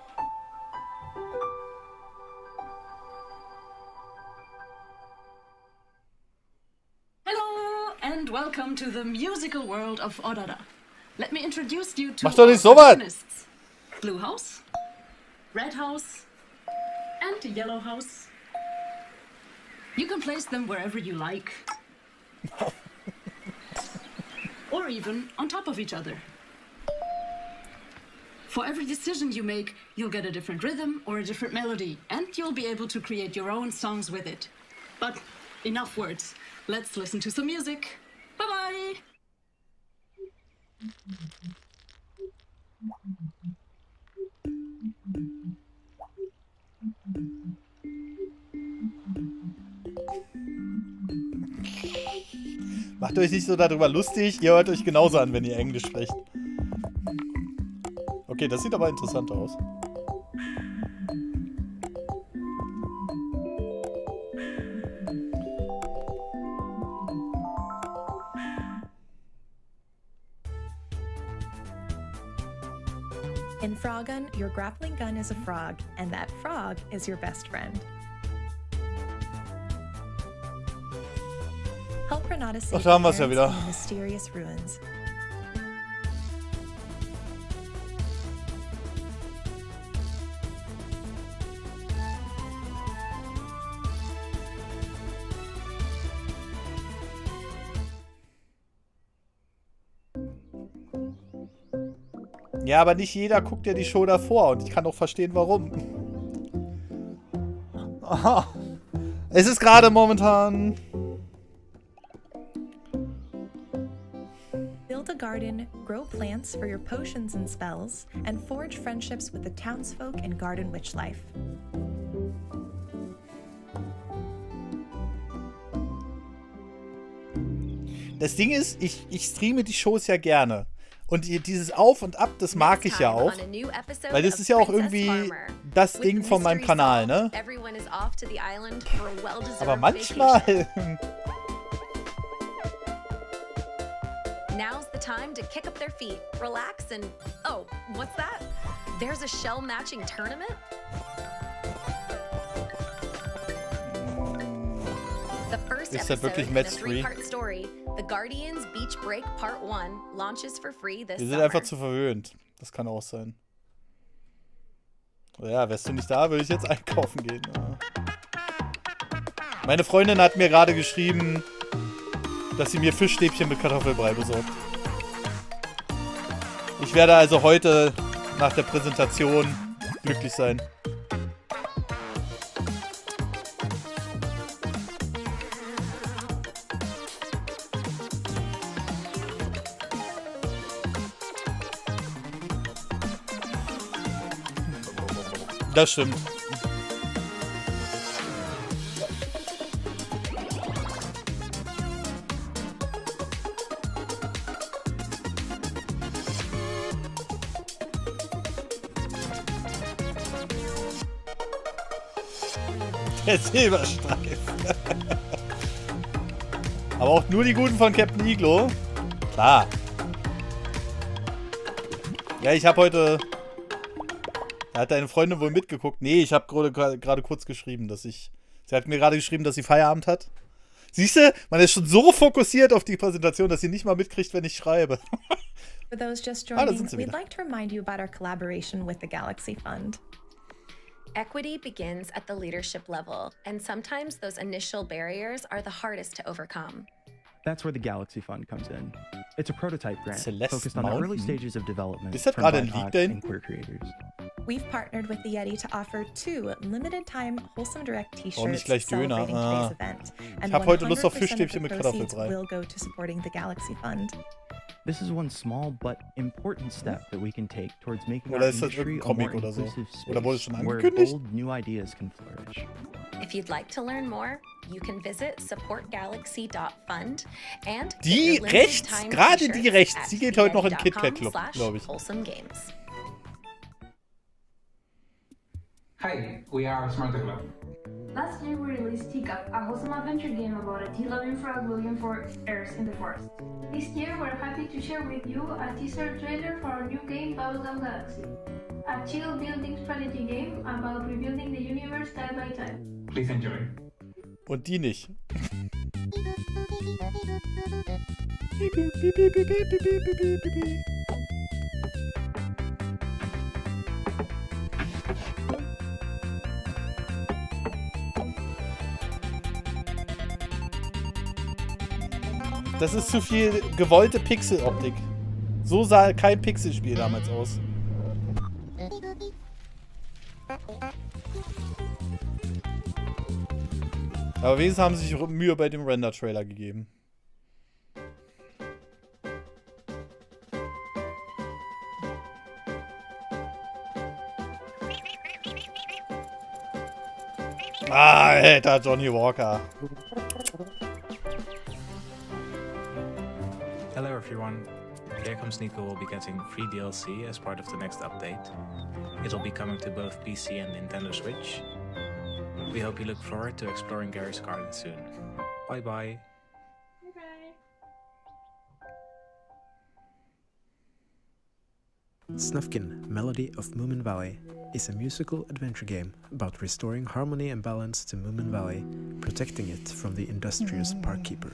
Hello and welcome to the musical world of Odada. Let me introduce you to Mach doch nicht so our was! protagonists. Blue House, Red House, and Yellow House. You can place them wherever you like. Or even on top of each other. For every decision you make, you'll get a different rhythm or a different melody, and you'll be able to create your own songs with it. But enough words. Let's listen to some music. Bye-bye! Macht euch nicht so darüber lustig, ihr hört euch genauso an, wenn ihr Englisch sprecht. Okay, das sieht aber interessant aus. In Frogun, your grappling gun is a frog, and that frog is your best friend. Help Renata save Ach, da haben her wir's ja parents wieder. in the mysterious ruins. Ja, aber nicht jeder guckt ja die Show davor und ich kann auch verstehen, warum. Aha. Es ist gerade momentan... Build a garden, grow plants for your potions and spells, and forge friendships with the townsfolk in garden witch life. Das Ding ist, ich streame die Shows ja gerne. Und dieses Auf und Ab, das mag ich ja auch. Weil das ist ja auch irgendwie das Ding von meinem Kanal, ne? Aber manchmal... Now's the time to kick up their feet, relax, and oh, what's that? There's a shell matching tournament? The first episode in a 3-part story, The Guardians Beach Break Part 1, launches for free this Wir sind summer. einfach zu verwöhnt. Das kann auch sein. Ja, wärst du nicht da, würde ich jetzt einkaufen gehen. Ja. Meine Freundin hat mir gerade geschrieben, dass sie mir Fischstäbchen mit Kartoffelbrei besorgt. Ich werde also heute nach der Präsentation glücklich sein. Das stimmt. Der Silberstreif. Aber auch nur die guten von Captain Iglo. Klar. Ja, ich habe heute... Da hat deine Freundin wohl mitgeguckt. Nee, ich habe gerade kurz geschrieben, dass ich... Sie hat mir gerade geschrieben, dass sie Feierabend hat. Siehst du, man ist schon so fokussiert auf die Präsentation, dass sie nicht mal mitkriegt, wenn ich schreibe. For those just joining, we'd like to remind you about our collaboration with the Galaxy Fund. Equity begins at the leadership level, and sometimes those initial barriers are the hardest to overcome. That's where the Galaxy Fund comes in. It's a prototype grant Celeste focused on the Mountain? early stages of development Ist das from gerade ein BIPOC Leak and queer creators. We've partnered with the Yeti to offer 2 limited-time Wholesome Direct Warum nicht T-shirts gleich Döner? celebrating today's event, Ich habe heute Lust auf 100% Fischstäbchen of mit the proceeds Kartoffelbrei. will go to supporting the Galaxy Fund. This is one small but important step that we can take towards making Oder our ist das industry irgendein a more Comic oder so? inclusive Oder wurde es space schon where angekündigt? bold new ideas can flourish. If you'd like to learn more, you can visit supportgalaxy.fund and Die rechts, gerade die rechts, die geht heute noch in den KitKat Club, glaube ich. wholesomegames. Hi, we are Smarter Club. Last year we released Teacup, a wholesome adventure game about a tea-loving frog looking for heirs in the forest. This year we're happy to share with you a teaser trailer for our new game Bubblegum Galaxy, a chill building strategy game about rebuilding the universe tile by tile. Please enjoy. Und die nicht. Das ist zu viel gewollte Pixeloptik. So sah kein Pixelspiel damals aus. Aber wenigstens haben sie sich Mühe bei dem Render-Trailer gegeben. Alter, Johnny Walker. Hello everyone, Here Comes Nico will be getting free DLC as part of the next update. It'll be coming to both PC and Nintendo Switch. We hope you look forward to exploring Gary's garden soon. Bye bye. Snufkin, Melody of Moomin Valley, is a musical adventure game about restoring harmony and balance to Moomin Valley, protecting it from the industrious parkkeeper.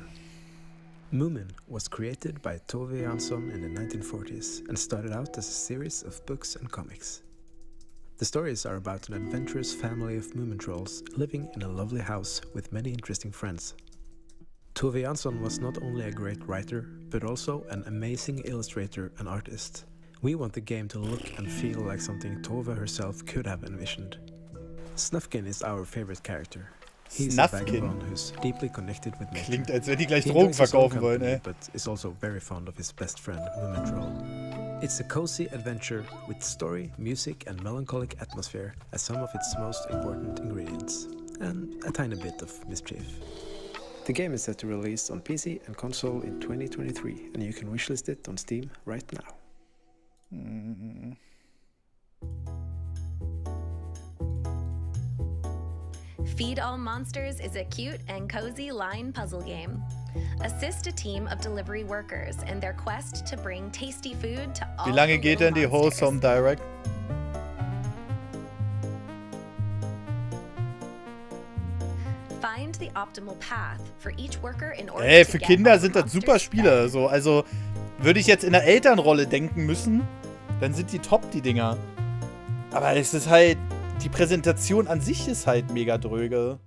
Moomin was created by Tove Jansson in the 1940s and started out as a series of books and comics. The stories are about an adventurous family of Moomin trolls living in a lovely house with many interesting friends. Tove Jansson was not only a great writer, but also an amazing illustrator and artist. We want the game to look and feel like something Tove herself could have envisioned. Snufkin is our favorite character. He's a vagabond who's deeply connected with nature. Klingt, als wenn die gleich Drogen verkaufen wollen, ey. But is also very fond of his best friend, Moomin. It's a cozy adventure with story, music, and melancholic atmosphere as some of its most important ingredients, and a tiny bit of mischief. The game is set to release on PC and console in 2023, and you can wishlist it on Steam right now. Feed All Monsters is a cute and cozy line puzzle game. Assist a team of delivery workers in their quest to bring tasty food to all. Wie lange geht denn die Wholesome Direct? Find the optimal path for each worker in order Ey, to für get Kinder all sind das monsters super Spiele. So, also, würde ich jetzt in der Elternrolle denken müssen, dann sind die top, die Dinger. Aber es ist halt, die Präsentation an sich ist halt mega dröge.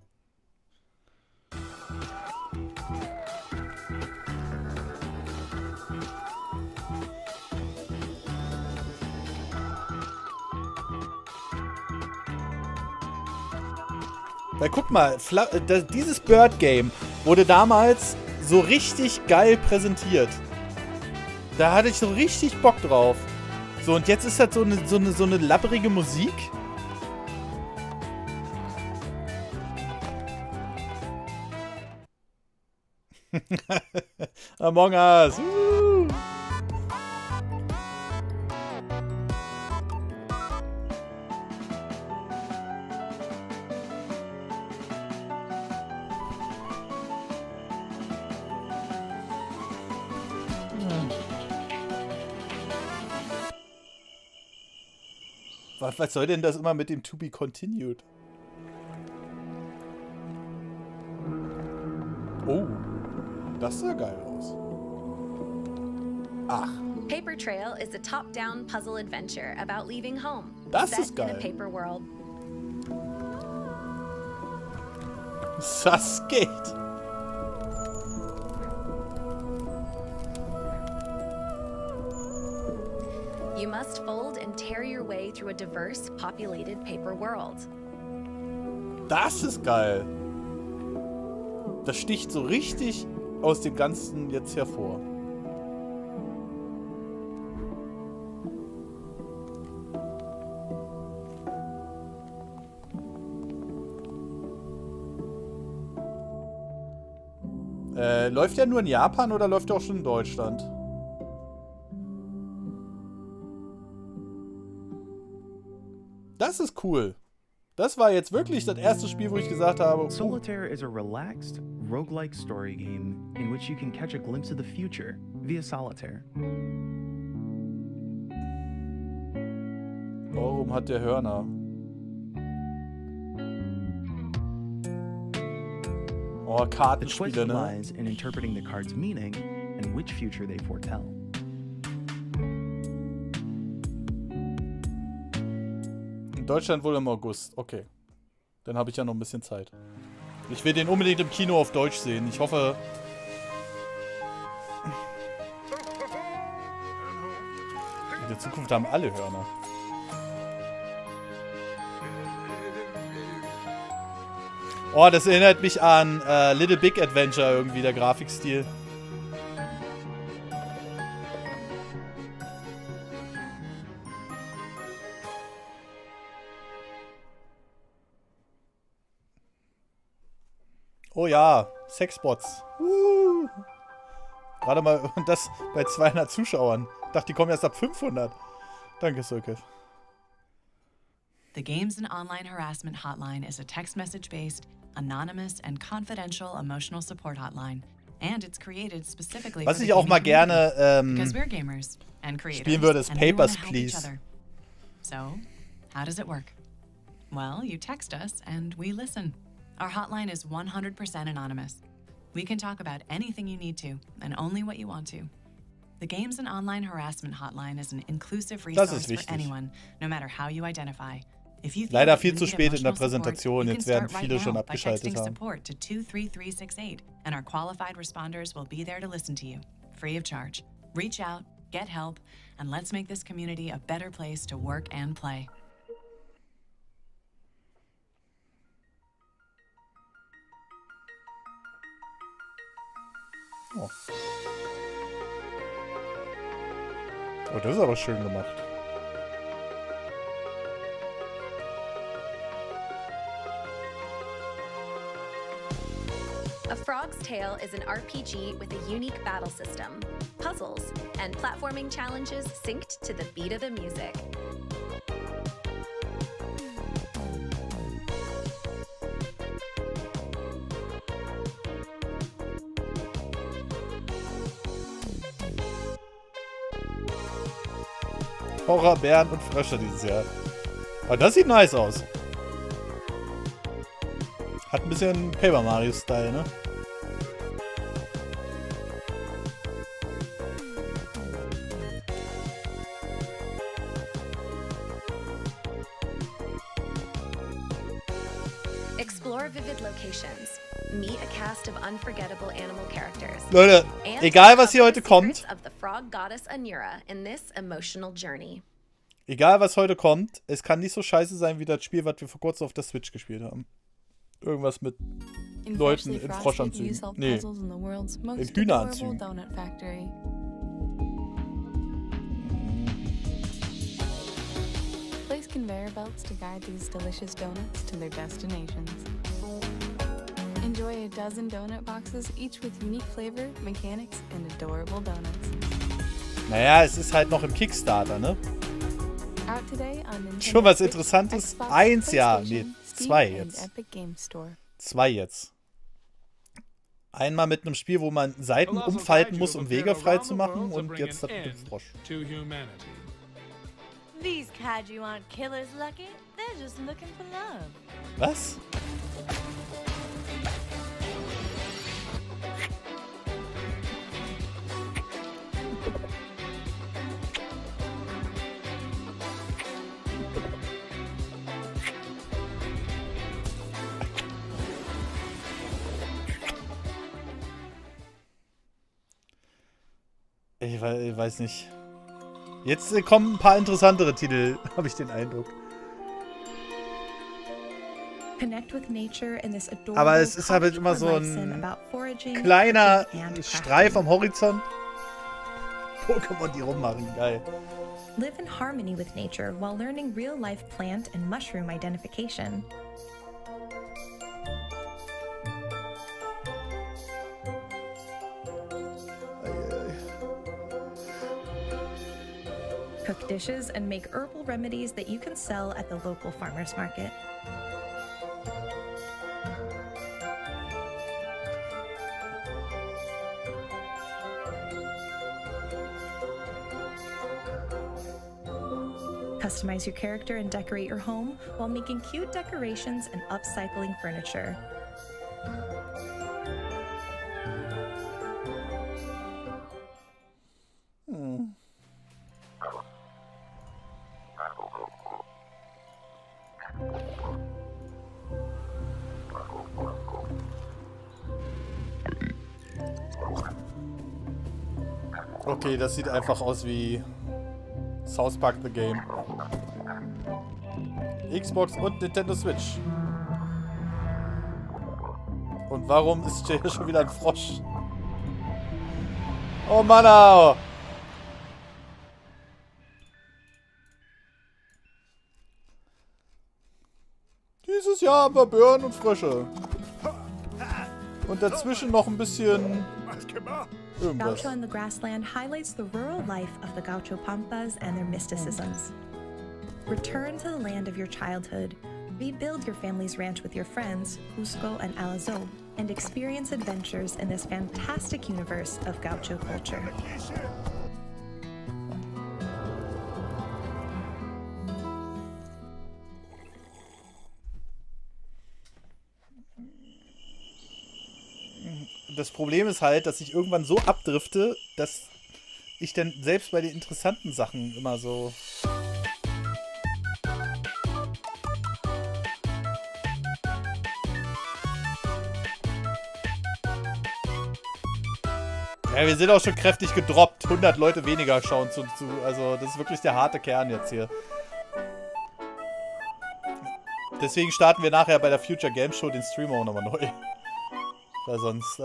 Weil guck mal, dieses Bird Game wurde damals so richtig geil präsentiert. Da hatte ich so richtig Bock drauf. So, und jetzt ist das so eine labbrige Musik. Among Us. Was soll denn das immer mit dem To Be Continued? Oh, das sah geil aus. Ach. Paper Trail is a top-down puzzle adventure about leaving home. Das set ist geil. in a paper world. Das geht. You must fold and tear your way through a diverse, populated paper world. Das ist geil. Das sticht so richtig aus dem Ganzen jetzt hervor. Läuft der nur in Japan oder läuft der auch schon in Deutschland? Das ist cool. Das war jetzt wirklich das erste Spiel, wo ich gesagt habe, Solitaire is a relaxed, roguelike story game in which you can catch a glimpse of the future via Solitaire. Warum hat der Hörner? Oh, The Kartenspiele, twist ne? lies in interpreting the card's meaning and which future they foretell. In Deutschland wohl im August. Okay. Dann habe ich ja noch ein bisschen Zeit. Ich will den unbedingt im Kino auf Deutsch sehen. Ich hoffe... In der Zukunft haben alle Hörner. Oh, das erinnert mich an Little Big Adventure irgendwie, der Grafikstil. Oh ja, Sexbots. Gerade mal, und das bei 200 Zuschauern. Ich dachte, die kommen erst ab 500. Danke, Sirkev. The Games and Online Harassment Hotline is a text message-based, anonymous and confidential emotional support hotline. And it's created specifically Was for ich the auch gaming mal gerne community, because we're gamers and creators, spielen würde, ist and we wanna Papers, help each Please. other. So, how does it work? Well, you text us and we listen. Our hotline is 100% anonymous. We can talk about anything you need to and only what you want to. The Games and Online Harassment Hotline is an inclusive Das resource ist for wichtig. anyone, no matter how you identify. If you feel Leider that you viel zu need spät in der emotional support, Präsentation. you Jetzt can werden start viele right schon now by abgeschaltet texting haben. support to 23368, and our qualified responders will be there to listen to you, free of charge. Reach out, get help, and let's make this community a better place to work and play. Oh. Oh, das ist aber schön gemacht. A Frog's Tale is an RPG with a unique battle system, puzzles, and platforming challenges synced to the beat of the music. Horror, Bären und Frösche dieses Jahr. Aber das sieht nice aus. Hat ein bisschen Paper Mario-Style, ne? Explore vivid locations. Meet a cast of unforgettable animal characters. Leute, And egal was hier heute the kommt, secrets of the frog goddess Anura in this emotional journey. egal was heute kommt, es kann nicht so scheiße sein wie das Spiel, was wir vor kurzem auf der Switch gespielt haben. Irgendwas mit Leuten in Froschanzügen. Nee, in Hühneranzügen. Place conveyor belts to guide these delicious donuts to their destinations. Enjoy a dozen donut boxes, each with unique flavor, mechanics, and adorable donuts. Naja, es ist halt noch im Kickstarter, ne? Out today on Nintendo Schon was Switch, Interessantes? Xbox, 1 ja, nee, PlayStation, Steam 2 and jetzt. Epic Game Store. 2 jetzt. Einmal mit einem Spiel, wo man Seiten umfalten muss, um Wege frei zu machen, und jetzt das mit dem Frosch. These kaiju aren't killers, Lucky. They're just looking for love. Was? Ich weiß nicht. Jetzt kommen ein paar interessantere Titel, habe ich den Eindruck. Connect with nature in this adorable Aber es ist halt immer so ein kleiner Streif am Horizont. Pokémon, die rummachen, geil. Live in harmony with nature while learning real-life plant and mushroom identification. Cook dishes and make herbal remedies that you can sell at the local farmers market. Customize your character and decorate your home while making cute decorations and upcycling furniture. Okay, das sieht einfach aus wie South Park The Game. Xbox und Nintendo Switch. Und warum ist hier schon wieder ein Frosch? Oh Mann, au! Dieses Jahr haben wir Bären und Frösche. Und dazwischen noch ein bisschen irgendwas. Gaucho in the Grassland highlights the rural life of the Gaucho Pampas and their mysticisms. Return to the land of your childhood, rebuild your family's ranch with your friends, Cusco and Alazo, and experience adventures in this fantastic universe of Gaucho culture. Das Problem ist halt, dass ich irgendwann so abdrifte, dass ich dann selbst bei den interessanten Sachen immer so... Ja, wir sind auch schon kräftig gedroppt. 100 Leute weniger schauen zu. Also, das ist wirklich der harte Kern jetzt hier. Deswegen starten wir nachher bei der Future Game Show den Stream auch nochmal neu. Weil sonst,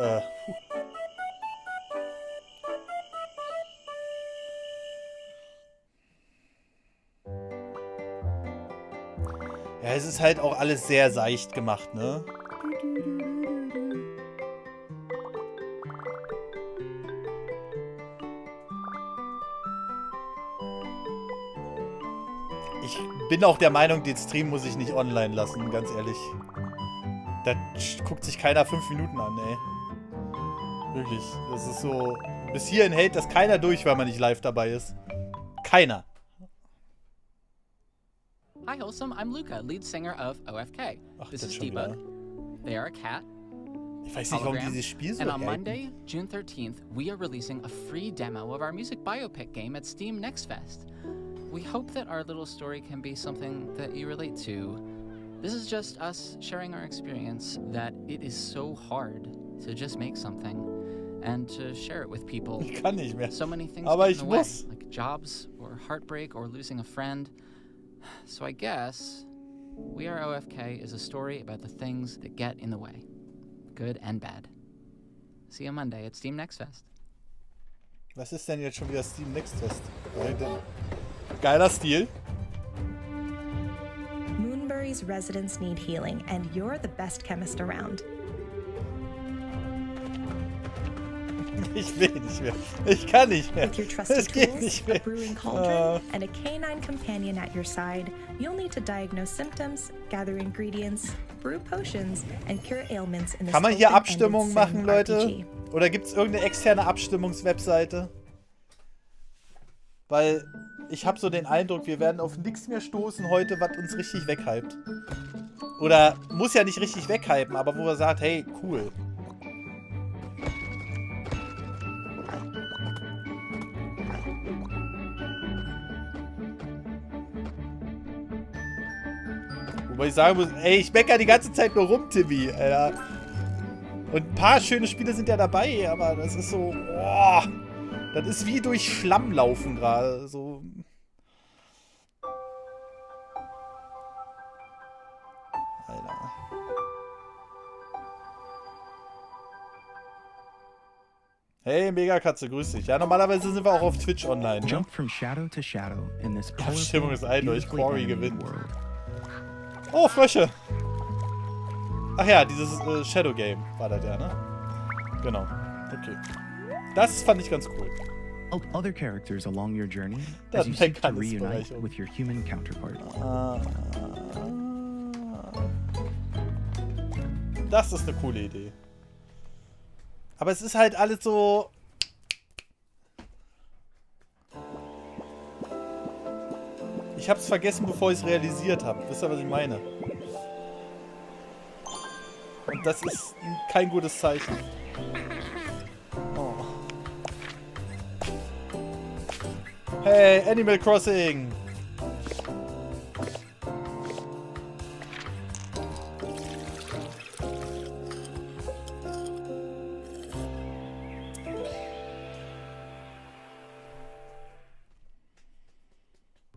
Ja, es ist halt auch alles sehr seicht gemacht, ne? Ich bin auch der Meinung, den Stream muss ich nicht online lassen, ganz ehrlich. Da guckt sich keiner 5 Minuten an, ey. Wirklich. Das ist so... Bis hierhin hält das keiner durch, weil man nicht live dabei ist. Keiner. Hi Wholesome, I'm Luca, lead singer of OFK. This is Debug. They are a cat. Ich weiß nicht, warum dieses Spiel so And on Monday, June 13th, we are releasing a free demo of our music biopic game at Steam Next Fest. We hope that our little story can be something that you relate to. This is just us sharing our experience that it is so hard to just make something and to share it with people. Ich kann nicht mehr. So many things Aber get ich in the way, muss. like jobs or heartbreak or losing a friend. So I guess We Are OFK is a story about the things that get in the way, good and bad. See you Monday at Steam Next Fest. Was ist denn jetzt schon wieder Steam Next Fest? Geiler Stil. Moonbury's residents need healing, and you're the best chemist around. Ich will nicht mehr. Ich kann nicht mehr. With your trusted Es geht tools, nicht a mehr. brewing cauldron, and a canine companion at your side, you'll need to diagnose symptoms, gather ingredients, brew potions, and cure ailments in this Kann man hier open-ended Abstimmungen machen, sim Leute? RPG. Oder gibt es irgendeine externe Abstimmungswebseite? Weil ich habe so den Eindruck, wir werden auf nichts mehr stoßen heute, was uns richtig weghypt. Oder muss ja nicht richtig weghypen, aber wo man sagt, hey, cool. Wobei ich sagen muss, ey, ich meckere die ganze Zeit nur rum, Timmy, Alter. Und ein paar schöne Spiele sind ja dabei, aber das ist so, boah, das ist wie durch Schlamm laufen gerade, so. Alter. Hey, Megakatze, grüß dich. Ja, normalerweise sind wir auch auf Twitch online, ne? Jump from shadow to shadow in this Die Abstimmung ist eindeutig, beautifully Quarry animated gewinnt. world. Oh, Frösche! Ach ja, dieses Shadow Game war das ja, ne? Genau. Okay. Das fand ich ganz cool. Other characters along your journey Das as you seek to kann es reunite Bereicherung. with your human counterpart. Das ist eine coole Idee. Aber es ist halt alles so... Ich hab's vergessen, bevor ich es realisiert habe. Wisst ihr, was ich meine? Und das ist kein gutes Zeichen. Oh. Hey, Animal Crossing!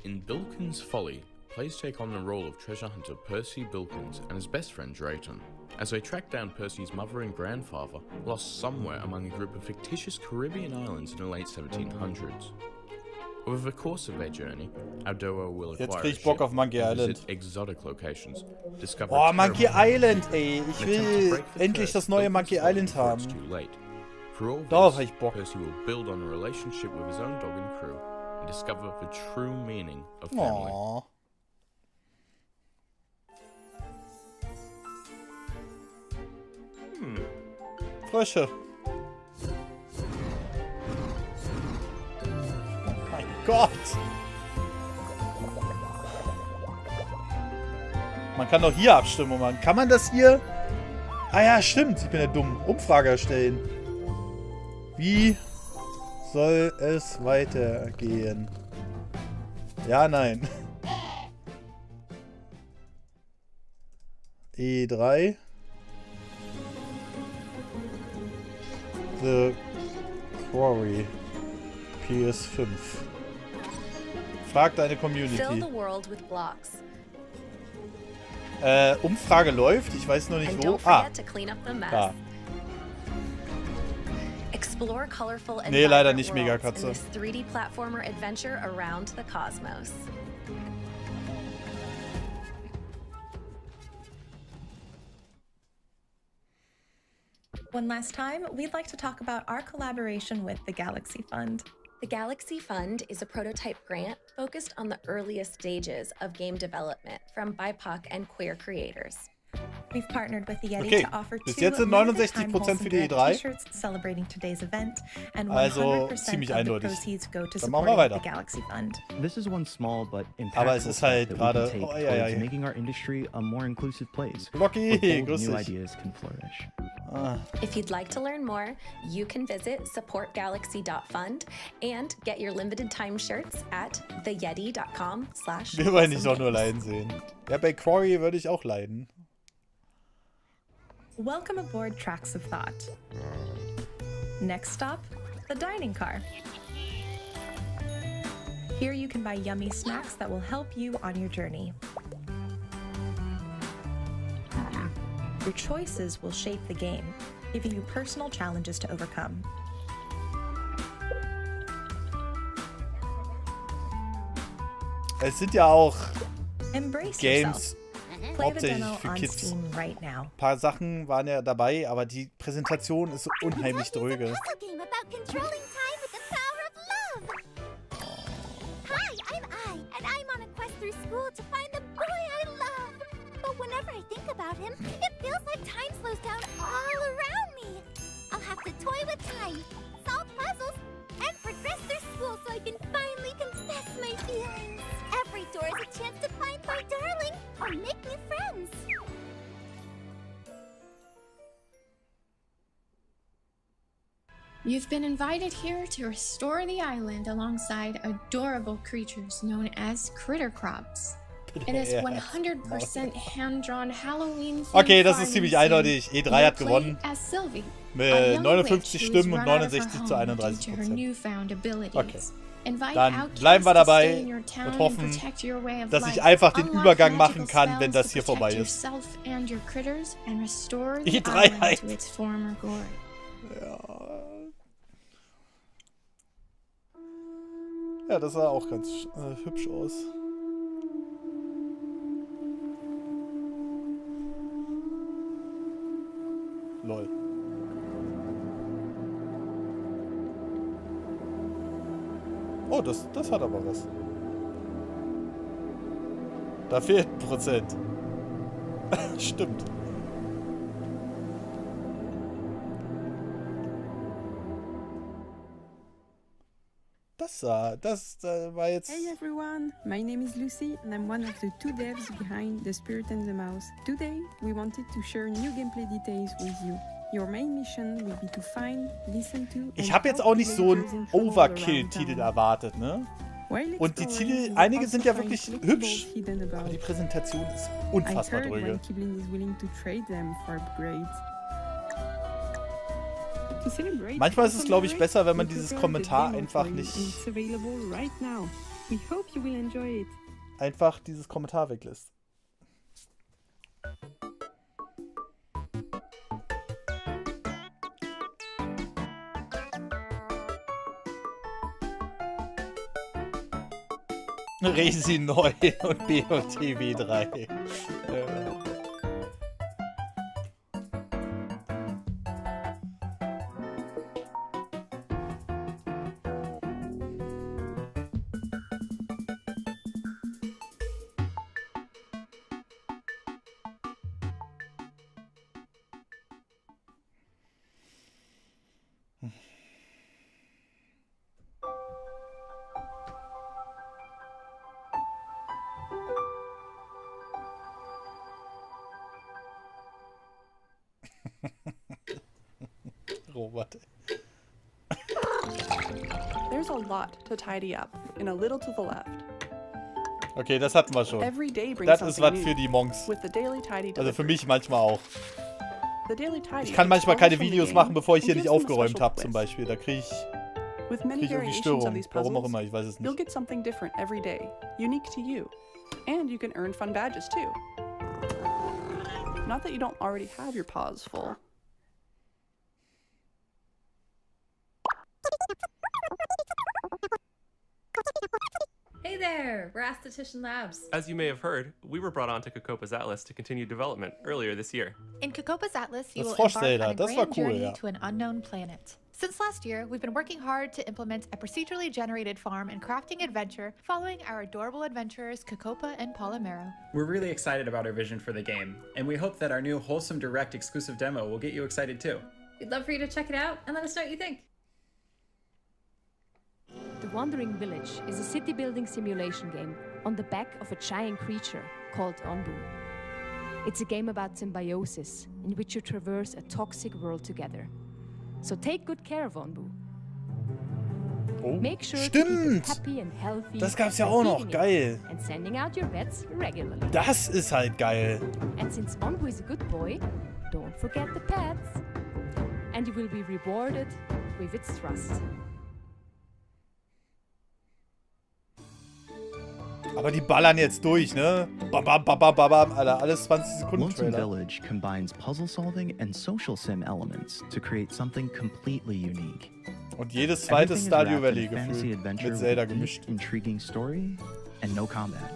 In Bilkins' Folly, players take on the role of treasure hunter Percy Bilkins and his best friend Drayton, as they track down Percy's mother and grandfather, lost somewhere among a group of fictitious Caribbean islands in the late 1700s. Over the course of their journey, our duo will Jetzt acquire krieg a ich Bock ship auf Monkey and Island. visit exotic locations, discover Oh, a Monkey terrible Island, ey. Ich and attempt to will break the endlich curse das neue of Monkey Bilkins' Folly Island before it's haben. too late. For all Darauf hab this, ich Bock. Percy will build on a relationship with his own dog and crew and discover the true meaning of family. Aww. Frösche. Oh mein Gott. Man kann doch hier Abstimmung machen. Kann man das hier? Ah ja, stimmt. Ich bin ja dumm. Umfrage erstellen. Wie soll es weitergehen? Ja, nein. E3. The Quarry. PS5. Frag deine Community. Fill the world with blocks. Umfrage läuft, ich weiß nur nicht And wo. don't forget to clean up the mess. Da. Explore colorful and Nee, leider vibrant nicht worlds Megakatze. in this 3D platformer adventure around the cosmos. One last time, we'd like to talk about our collaboration with the Galaxy Fund. The Galaxy Fund is a prototype grant focused on the earliest stages of game development from BIPOC and queer creators. We've partnered with the Yeti Okay, to offer bis two jetzt sind limited time 69% für die Wholesome E3. T-shirts celebrating today's event, and 100% Also of ziemlich the eindeutig. proceeds go to Dann machen wir supporting weiter. the Galaxy Fund. This is one small but impactful Aber es ist halt step that we gerade. can take Oh, ja, towards ja. making our industry a more inclusive place Locky, where bold grüß new dich. ideas can flourish. If you'd like to learn more, you can visit supportgalaxy.fund and get your limited time shirts at theyeti.com/. Wir wollen dich doch nur leiden sehen. Ja, bei Quarry würde ich auch leiden. Welcome aboard Tracks of Thought. Next stop, the dining car. Here you can buy yummy snacks that will help you on your journey. Your choices will shape the game, giving you personal challenges to overcome. Es sind ja auch Embrace Games yourself. Play the hauptsächlich demo für on Kids. Steam right now. Ein paar Sachen waren ja dabei, aber die Präsentation ist so unheimlich dröge. Game about controlling time with the power of love. Hi, I'm I, and I'm on a quest through school to find the boy I love. But whenever I think about him, it feels like time slows down all around me. I'll have to toy with time, solve puzzles, and progress through school so I can finally confess my feelings. Every door is a chance to find my darling or make new friends. You've been invited here to restore the island alongside adorable creatures known as critter crops. It is 100% hand-drawn Halloween. Okay, das ist ziemlich eindeutig. E3 hat gewonnen. Mit 59 Stimmen und 69 zu 31%. Okay. Dann bleiben wir dabei und hoffen, dass ich einfach den Übergang machen kann, wenn das hier vorbei ist. E3 halt. Ja, das sah auch ganz hübsch aus. Lol. Oh, das hat aber was. Da fehlt 1%. Stimmt. Das war jetzt... Hey everyone, my name is Lucy and I'm one of the two devs behind The Spirit and the Mouse. Today, we wanted to share new gameplay details with you. Your main mission will be to find, listen to... Ich habe jetzt auch nicht so einen Overkill-Titel erwartet, ne? Und die Titel, einige sind ja wirklich hübsch, aber die Präsentation ist unfassbar dröge. Manchmal ist es, glaube ich, besser, wenn man dieses Kommentar einfach nicht... einfach dieses Kommentar weglässt. Resi 9 und BOTW 3. Robert. There's a lot to tidy up, and a little to the left. Okay, das hatten wir schon. Every day brings Das ist was something für die Monks. with the daily tidy Also für delivery. mich manchmal auch. The daily tidy Ich kann manchmal is keine from the Videos game machen, bevor ich hier and nicht gives them a aufgeräumt special habe, zum twist. Beispiel. Da kriege ich With many Krieg irgendwie variations of Störungen. these Warum auch puzzles, immer, ich weiß es you'll nicht. get something different every day, unique to you. And you can earn fun badges too. Not that you don't already have your paws full. Hey there, we're Aesthetician Labs. As you may have heard, we were brought onto Kokopa's Atlas to continue development earlier this year. In Kokopa's Atlas, you Das will embark Froschzelda, on a das war grand cool, journey ja. to an unknown planet. Since last year, we've been working hard to implement a procedurally generated farm and crafting adventure following our adorable adventurers Kokopa and Polymero. We're really excited about our vision for the game, and we hope that our new Wholesome Direct exclusive demo will get you excited too. We'd love for you to check it out and let us know what you think. The Wandering Village is a city-building simulation game on the back of a giant creature called Onbu. It's a game about symbiosis, in which you traverse a toxic world together. So take good care of Onbu. Oh, Make sure stimmt! to keep it happy and healthy. Das gab's ja by auch noch, feeding it geil. And sending out your pets regularly. Das ist halt geil. And since Onbu is a good boy, don't forget the pets. And you will be rewarded with its trust. Aber die ballern jetzt durch, ne? Bam, bam, bam, bam, bam, Alter, alles 20 Sekunden Lonesome Trailer. Village combines puzzle solving and social sim elements to create something completely unique. Und jedes zweite Everything is Stardew wrapped Valley in a fantasy gefühlt adventure mit Zelda with a gemischt. deep, intriguing story and no combat.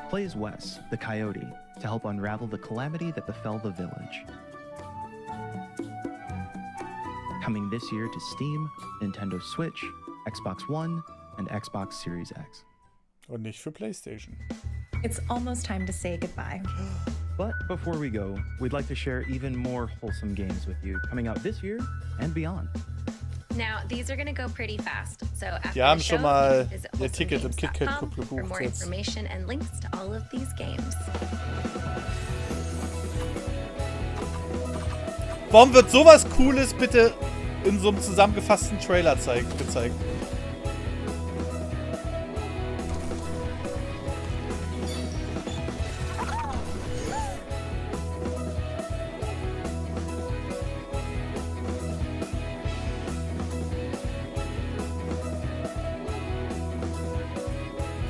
Play as Wes, the coyote, to help unravel the calamity that befell the village. Coming this year to Steam, Nintendo Switch, Xbox One, and Xbox Series X. Und nicht für PlayStation. It's almost time to say goodbye. But before we go, we'd like to share even more wholesome games with you coming out this year and beyond. Now, these are going to go pretty fast, so after Die haben the schon show, mal visit ihr Ticket im wholesomegames.com KitKat for more gebucht jetzt. information and links to all of these games. Warum wird sowas Cooles bitte in so einem zusammengefassten Trailer gezeigt?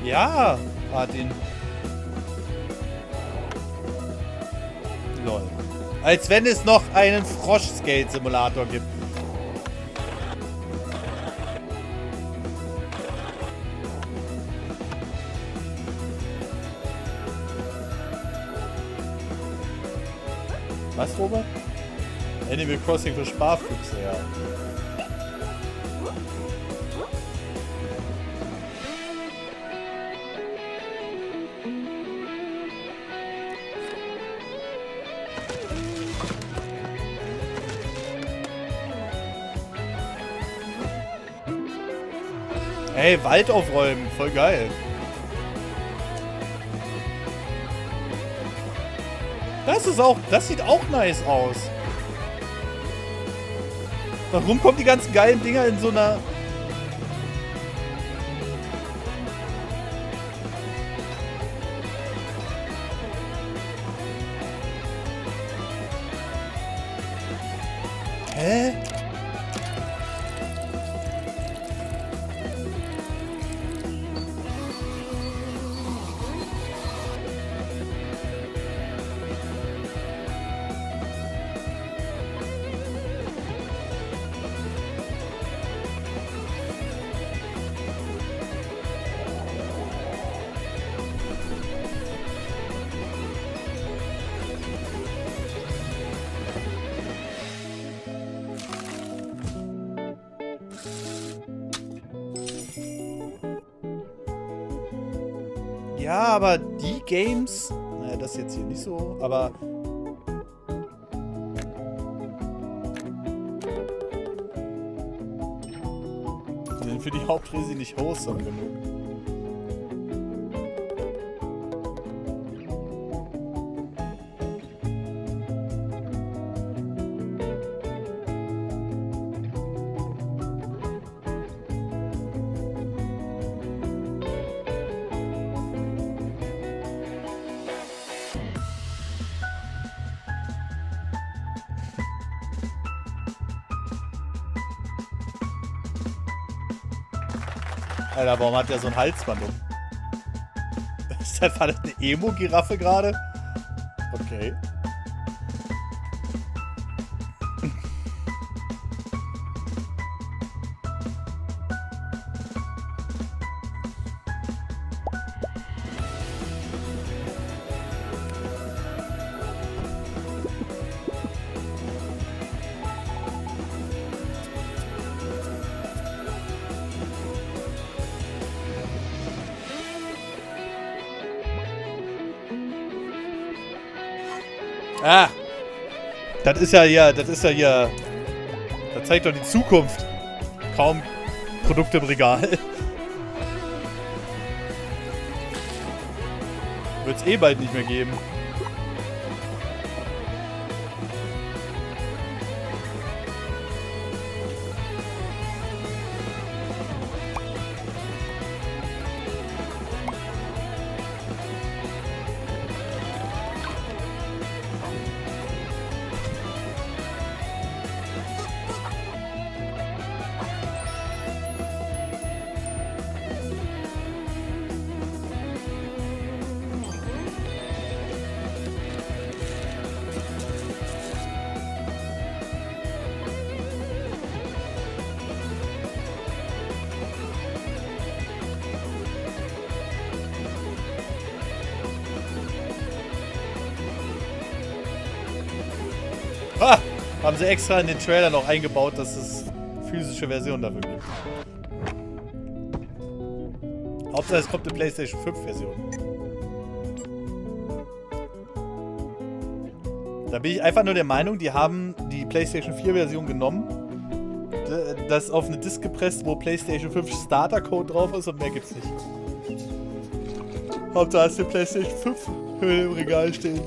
Ja, Martin. Lol. Als wenn es noch einen Frosch-Skate-Simulator gibt. Was, Robert? Animal Crossing für Sparfüchse, ja. Ey, Wald aufräumen, voll geil. Das sieht auch nice aus. Warum kommen die ganzen geilen Dinger in so einer... Hä? Ja, aber die Games... Naja, das jetzt hier nicht so, aber... Die sind für die Hauptresi nicht wholesome genug. Alter, warum hat der so ein Halsband um? War das eine Emo-Giraffe gerade? Okay. Ah! Das ist ja hier, das zeigt doch die Zukunft. Kaum Produkte im Regal. Wird's eh bald nicht mehr geben. Ah, haben sie extra in den Trailer noch eingebaut, dass es physische Version dafür gibt. Hauptsache es kommt eine PlayStation 5 Version. Da bin ich einfach nur der Meinung, die haben die PlayStation 4 Version genommen, das auf eine Disk gepresst, wo PlayStation 5 Starter Code drauf ist und mehr gibt's nicht. Hauptsache hast du die PlayStation 5 Hülle im Regal stehen.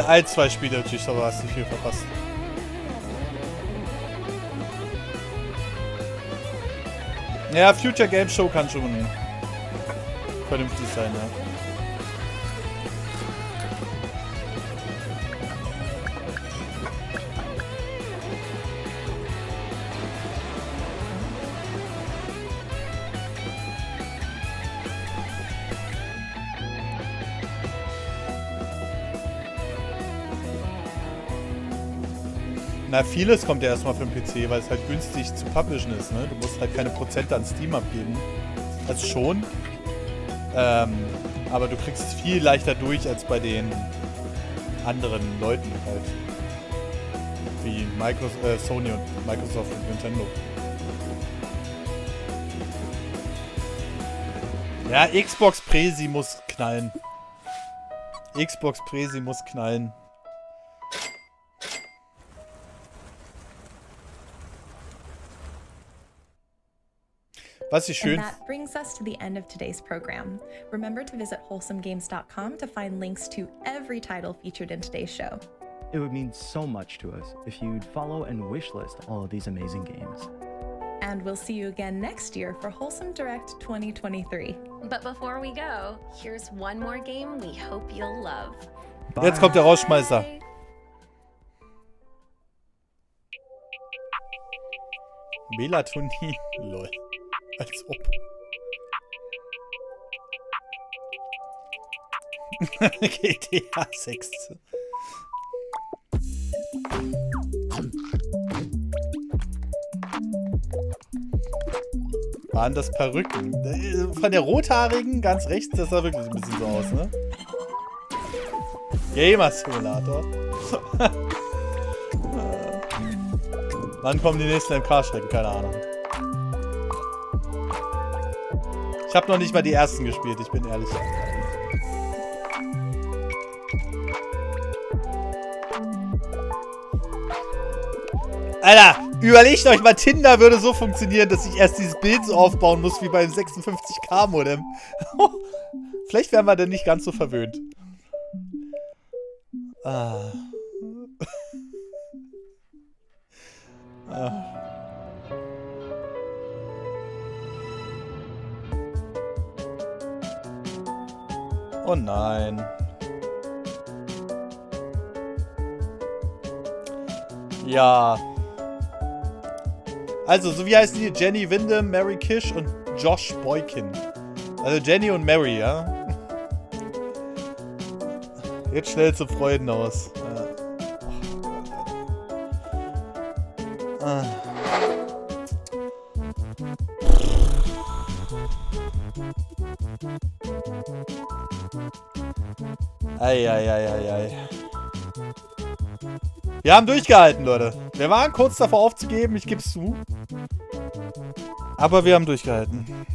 Ein, zwei Spiele natürlich, aber hast nicht viel verpasst. Ja, Future Game Show kann schon vernünftig sein, ja. Na, vieles kommt ja erstmal für den PC, weil es halt günstig zu publishen ist, ne? Du musst halt keine Prozente an Steam abgeben. Also schon. Aber du kriegst es viel leichter durch als bei den anderen Leuten halt. Wie Sony und Microsoft und Nintendo. Ja, Xbox Presi muss knallen. Xbox Presi muss knallen. Was ist schön. And that brings us to the end of today's program. Remember to visit wholesomegames.com to find links to every title featured in today's show. It would mean so much to us if you'd follow and wishlist all of these amazing games. And we'll see you again next year for Wholesome Direct 2023. But before we go, here's one more game we hope you'll love. Bye. Jetzt kommt der Rausschmeißer. Melatonin. Lol. Als ob. GTA 6. Waren das Perücken? Von der Rothaarigen ganz rechts, das sah wirklich ein bisschen so aus, ne? Gamer Simulator. Wann kommen die nächsten MK-Strecken? Keine Ahnung. Ich habe noch nicht mal die ersten gespielt, ich bin ehrlich. Alter, überlegt euch mal, Tinder würde so funktionieren, dass ich erst dieses Bild so aufbauen muss wie beim 56K-Modem. Vielleicht werden wir dann nicht ganz so verwöhnt. Ah. Ah. Oh nein. Ja. Also, so wie heißen die? Jenny Windham, Mary Kish und Josh Boykin. Also Jenny und Mary, ja? Jetzt schnell zum Freudenhaus. Ja. Ah. Eieieiei. Wir haben durchgehalten, Leute. Wir waren kurz davor aufzugeben, ich gebe es zu. Aber wir haben durchgehalten.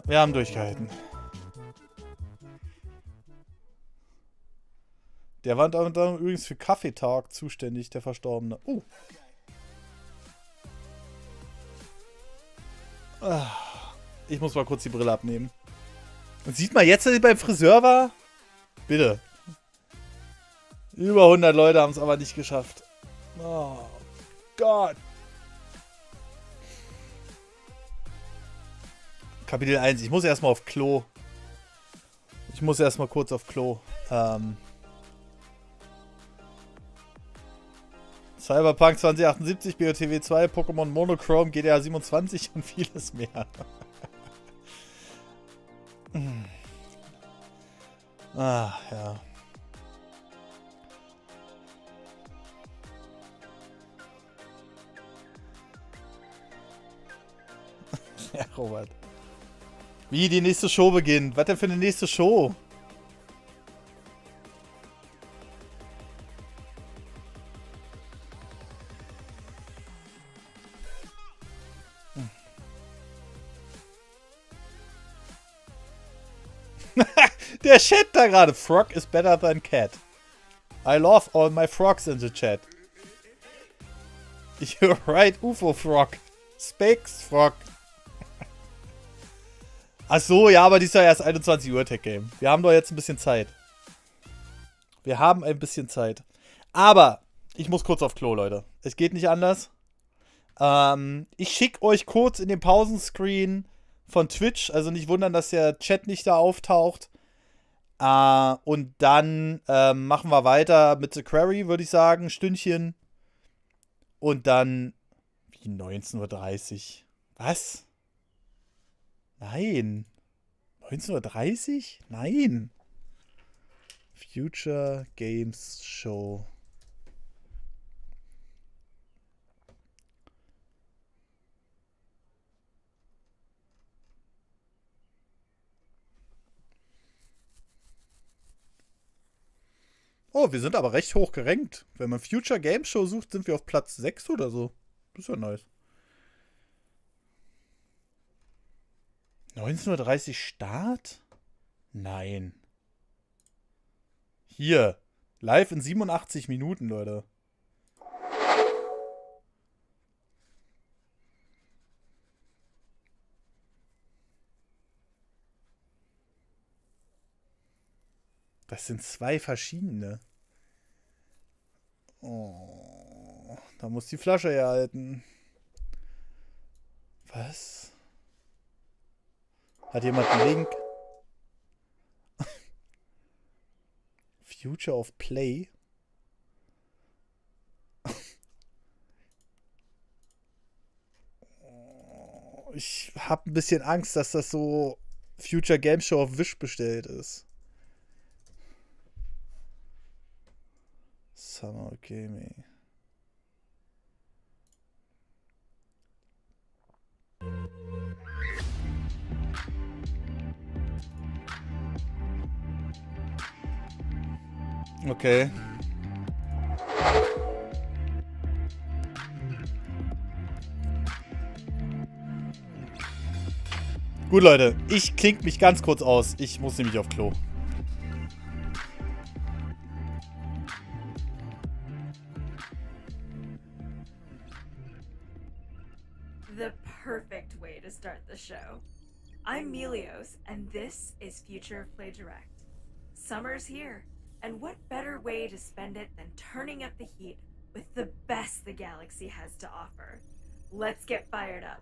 Wir haben durchgehalten. Der war dann übrigens für Kaffeetag zuständig, der Verstorbene. Ich muss mal kurz die Brille abnehmen. Und sieht man jetzt, dass ich beim Friseur war? Bitte. Über 100 Leute haben es aber nicht geschafft. Oh Gott. Kapitel 1. Ich muss erstmal auf Klo. Ich muss erstmal kurz auf Klo. Cyberpunk 2078, BOTW 2, Pokémon Monochrome, GTA 27 und vieles mehr. Ah, ja. Ja, Robert. Wie die nächste Show beginnt. Was denn für eine nächste Show? Der Chat da gerade. Frog is better than cat. I love all my frogs in the chat. You're right, UFO Frog. Speaks Frog. Ach so, ja, aber die ist ja erst 21 Uhr Tech Game. Wir haben doch jetzt ein bisschen Zeit. Wir haben ein bisschen Zeit. Aber ich muss kurz auf Klo, Leute. Es geht nicht anders. Ich schicke euch kurz in den Pausenscreen von Twitch. Also nicht wundern, dass der Chat nicht da auftaucht. Und dann machen wir weiter mit The Query, würde ich sagen. Stündchen. Und dann wie 19:30 Uhr. Was? Nein. 19:30 Uhr? Nein. Future Games Show. Oh, wir sind aber recht hoch gerankt. Wenn man Future Games Show sucht, sind wir auf Platz 6 oder so. Das ist ja nice. 19:30 Uhr Start? Nein. Hier. Live in 87 Minuten, Leute. Das sind zwei verschiedene. Oh, da muss die Flasche herhalten. Was? Hat jemand einen Link? Future of Play? Ich habe ein bisschen Angst, dass das so Future Game Show auf Wish bestellt ist. Summer Gaming. Okay. Gut, Leute. Ich klinge mich ganz kurz aus. Ich muss nämlich auf Klo. The perfect way to start the show. I'm Melios, and this is Future of Play Direct. Summer's here, and what better way to spend it than turning up the heat with the best the galaxy has to offer? Let's get fired up.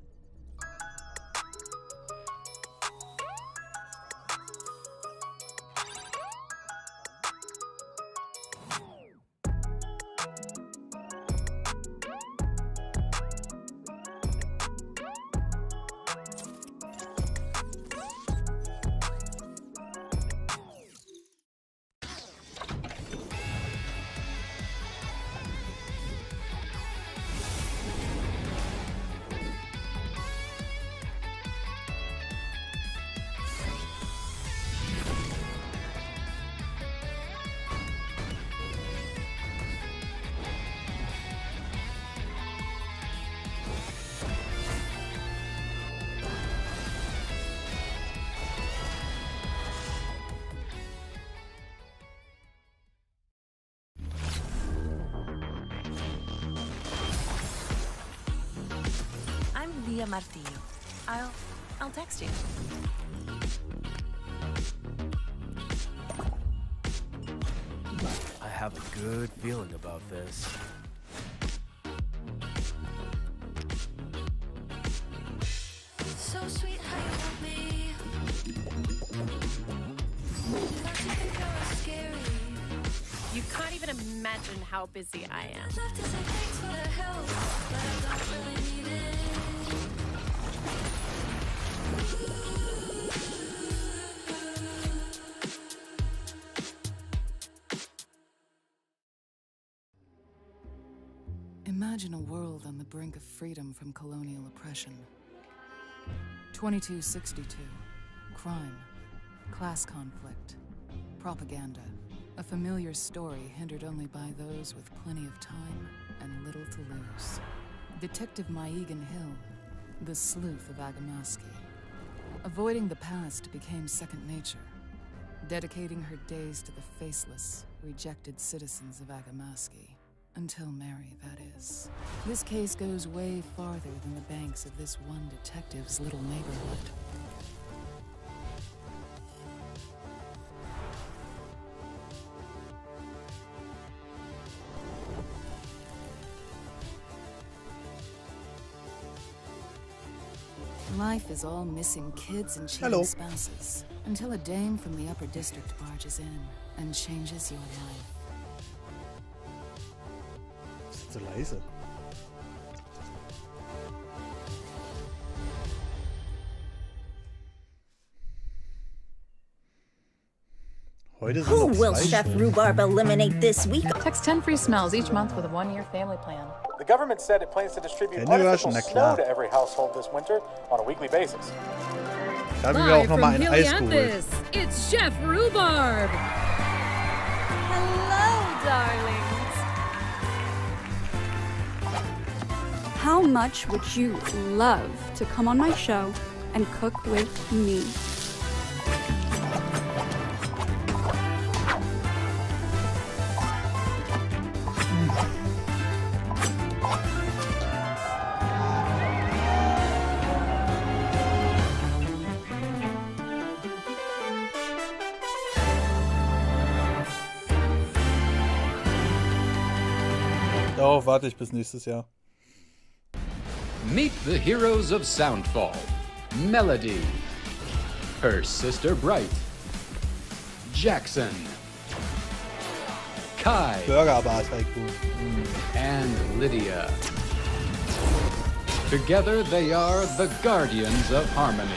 Via Martillo. I'll text you. I have a good feeling about this. So sweet how you want me. Not to think I was scary. You can't even imagine how busy I am. I'd love to say thanks for the help, but I don't really need it. Imagine a world on the brink of freedom from colonial oppression. 2262. Crime. Class conflict. Propaganda. A familiar story hindered only by those with plenty of time and little to lose. Detective Maegan Hill, the sleuth of Agamaski. Avoiding the past became second nature, dedicating her days to the faceless, rejected citizens of Agamaski. Until Mary, that is. This case goes way farther than the banks of this one detective's little neighborhood. Life is all missing kids and cheating spouses, until a dame from the upper district barges in and changes your life. So leise. Who will Chef Rhubarb eliminate this week? Text 10 free smells each month with a 1-year family plan. The government said it plans to distribute Hände artificial waschen, na snow klar. to every household this winter on a weekly basis. Da haben wir auch nochmal ein Eis geholt. Helianthus, it's Chef Rhubarb. Hello, darlings. How much would you love to come on my show and cook with me? Darauf warte ich bis nächstes Jahr. Meet the heroes of Soundfall. Melody. Her sister Bright. Jackson. Kai. Burgerbar ist halt gut. And Lydia. Together they are the Guardians of Harmony.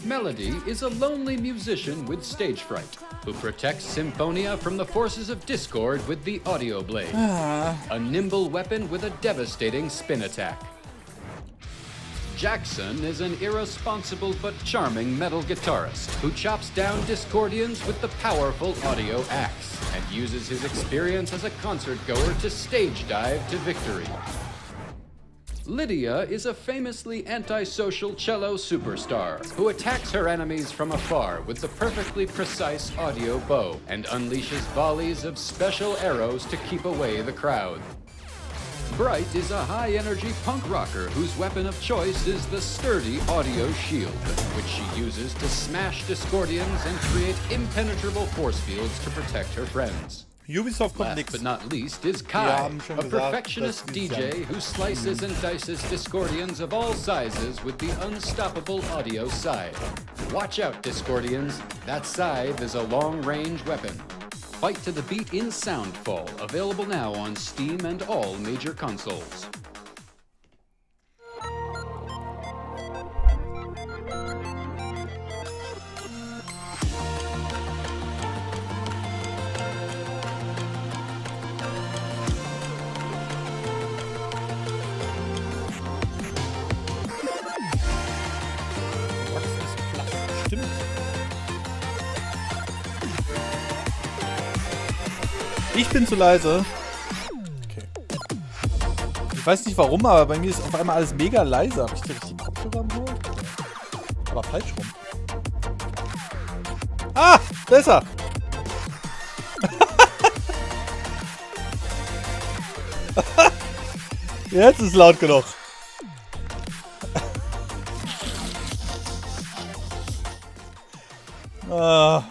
Melody is a lonely musician with stage fright who protects Symphonia from the forces of discord with the audio blade, a nimble weapon with a devastating spin attack. Jackson is an irresponsible but charming metal guitarist who chops down Discordians with the powerful audio axe and uses his experience as a concert goer to stage dive to victory. Lydia is a famously antisocial cello superstar who attacks her enemies from afar with the perfectly precise audio bow and unleashes volleys of special arrows to keep away the crowd. Bright is a high-energy punk rocker whose weapon of choice is the sturdy audio shield, which she uses to smash Discordians and create impenetrable force fields to protect her friends. Ubisoft kommt Last nix. but not least is Wir Kai, haben schon a gesagt, perfectionist dass dieses DJ Jahr- who slices and dices Discordians of all sizes with the unstoppable audio scythe. Watch out, Discordians. That scythe is a long-range weapon. Fight to the beat in Soundfall, available now on Steam and all major consoles. Stimmt. Ich bin zu leise. Okay. Ich weiß nicht warum, aber bei mir ist auf einmal alles mega leise. Habe ich die richtigen Kopfhörer am Ohr? Aber falsch rum. Ah! Besser! Jetzt ist es laut genug. Ah,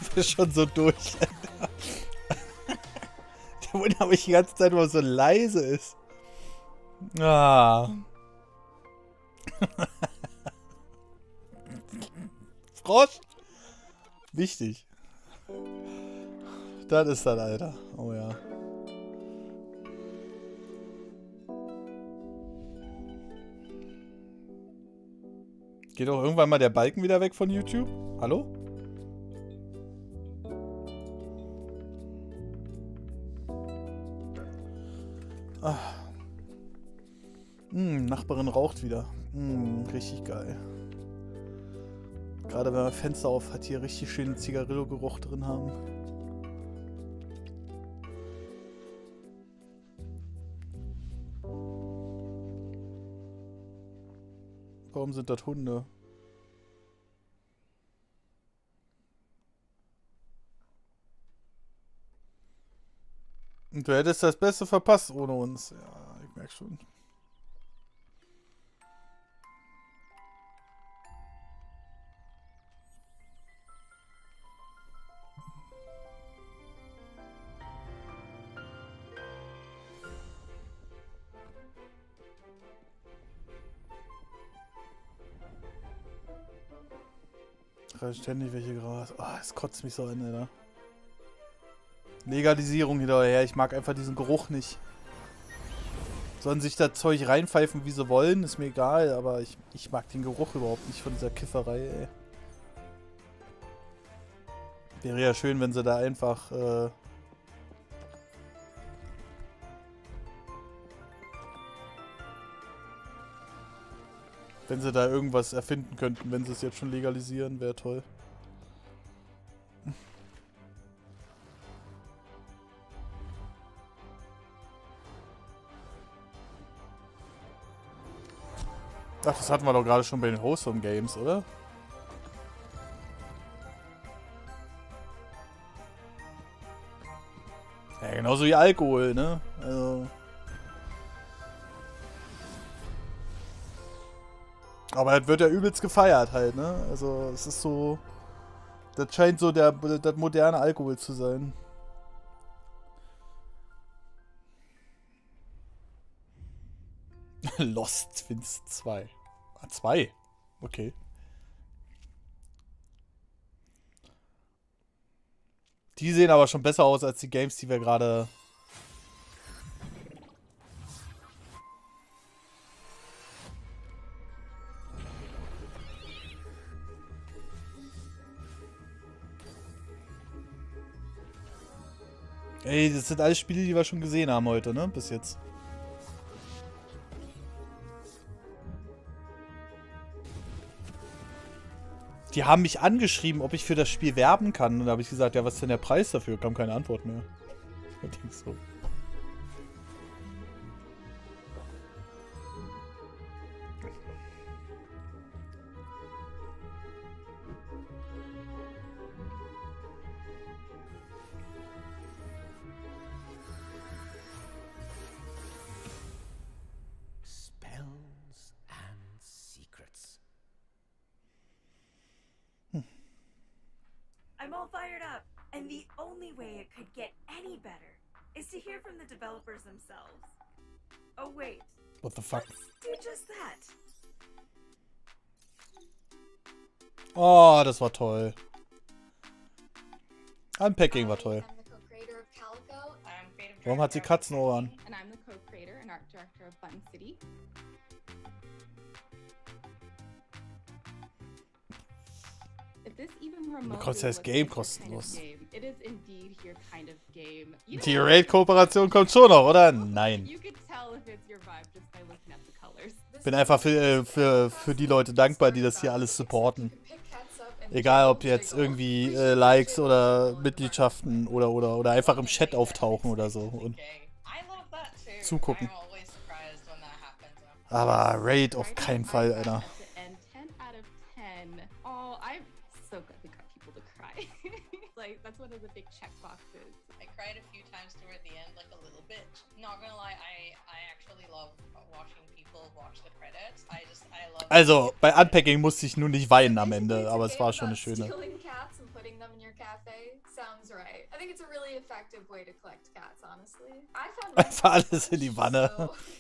ich bin schon so durch. Der wundert mich die ganze Zeit, warum es so leise ist. Ah. Frosch? Wichtig. Das ist das, Alter. Oh ja. Geht doch irgendwann mal der Balken wieder weg von YouTube? Hallo? Ah. Nachbarin raucht wieder. Richtig geil. Gerade wenn man Fenster auf hat, hier richtig schönen Zigarillo-Geruch drin haben. Warum sind das Hunde? Und du hättest das Beste verpasst ohne uns. Ja, ich merke schon. Ständig welche Gras. Oh, es kotzt mich so an, Alter. Legalisierung hinterher. Ich mag einfach diesen Geruch nicht. Sollen sich das Zeug reinpfeifen, wie sie wollen, ist mir egal, aber ich mag den Geruch überhaupt nicht von dieser Kifferei, ey. Wäre ja schön, wenn sie da einfach, wenn sie da irgendwas erfinden könnten, wenn sie es jetzt schon legalisieren, wäre toll. Ach, das hatten wir doch gerade schon bei den Wholesome Games, oder? Ja, genauso wie Alkohol, ne? Also. Aber das wird ja übelst gefeiert halt, ne? Also, es ist so. Das scheint so das moderne Alkohol zu sein. Lost Twins 2. Ah, 2. Okay. Die sehen aber schon besser aus als die Games, die wir gerade... Ey, das sind alles Spiele, die wir schon gesehen haben heute, ne? Bis jetzt. Die haben mich angeschrieben, ob ich für das Spiel werben kann. Und da habe ich gesagt, ja, was ist denn der Preis dafür? Kam keine Antwort mehr. Ich denke so. fired up, and the only way it could get any better is to hear from the developers themselves. Oh wait. What the fuck? Let's do just that. Oh, das war toll. Unpacking war toll. Warum hat sie Katzenohren? And I'm the co-creator and art director of Button City. If this even remotely Kostet das Game kostenlos. It is indeed your kind of game. Die Raid-Kooperation kommt schon noch, oder? Nein. You could tell if it's your vibe just by looking at the colors. Bin einfach für die Leute dankbar, die das hier alles supporten. Egal, ob jetzt irgendwie Likes oder Mitgliedschaften oder einfach im Chat auftauchen oder so und zugucken. Aber Raid auf keinen Fall, Alter. Like, that's one of the big check boxes. I cried a few times toward the end, like a little bit. Not gonna lie, I actually love watching people watch the credits. I love. Also, bei Unpacking musste ich nur nicht weinen am Ende, aber es war schon eine schöne. Stealing cats and putting them in your cafe sounds right. I think it's a really effective way to collect cats, honestly. I found Einfach alles in die Wanne.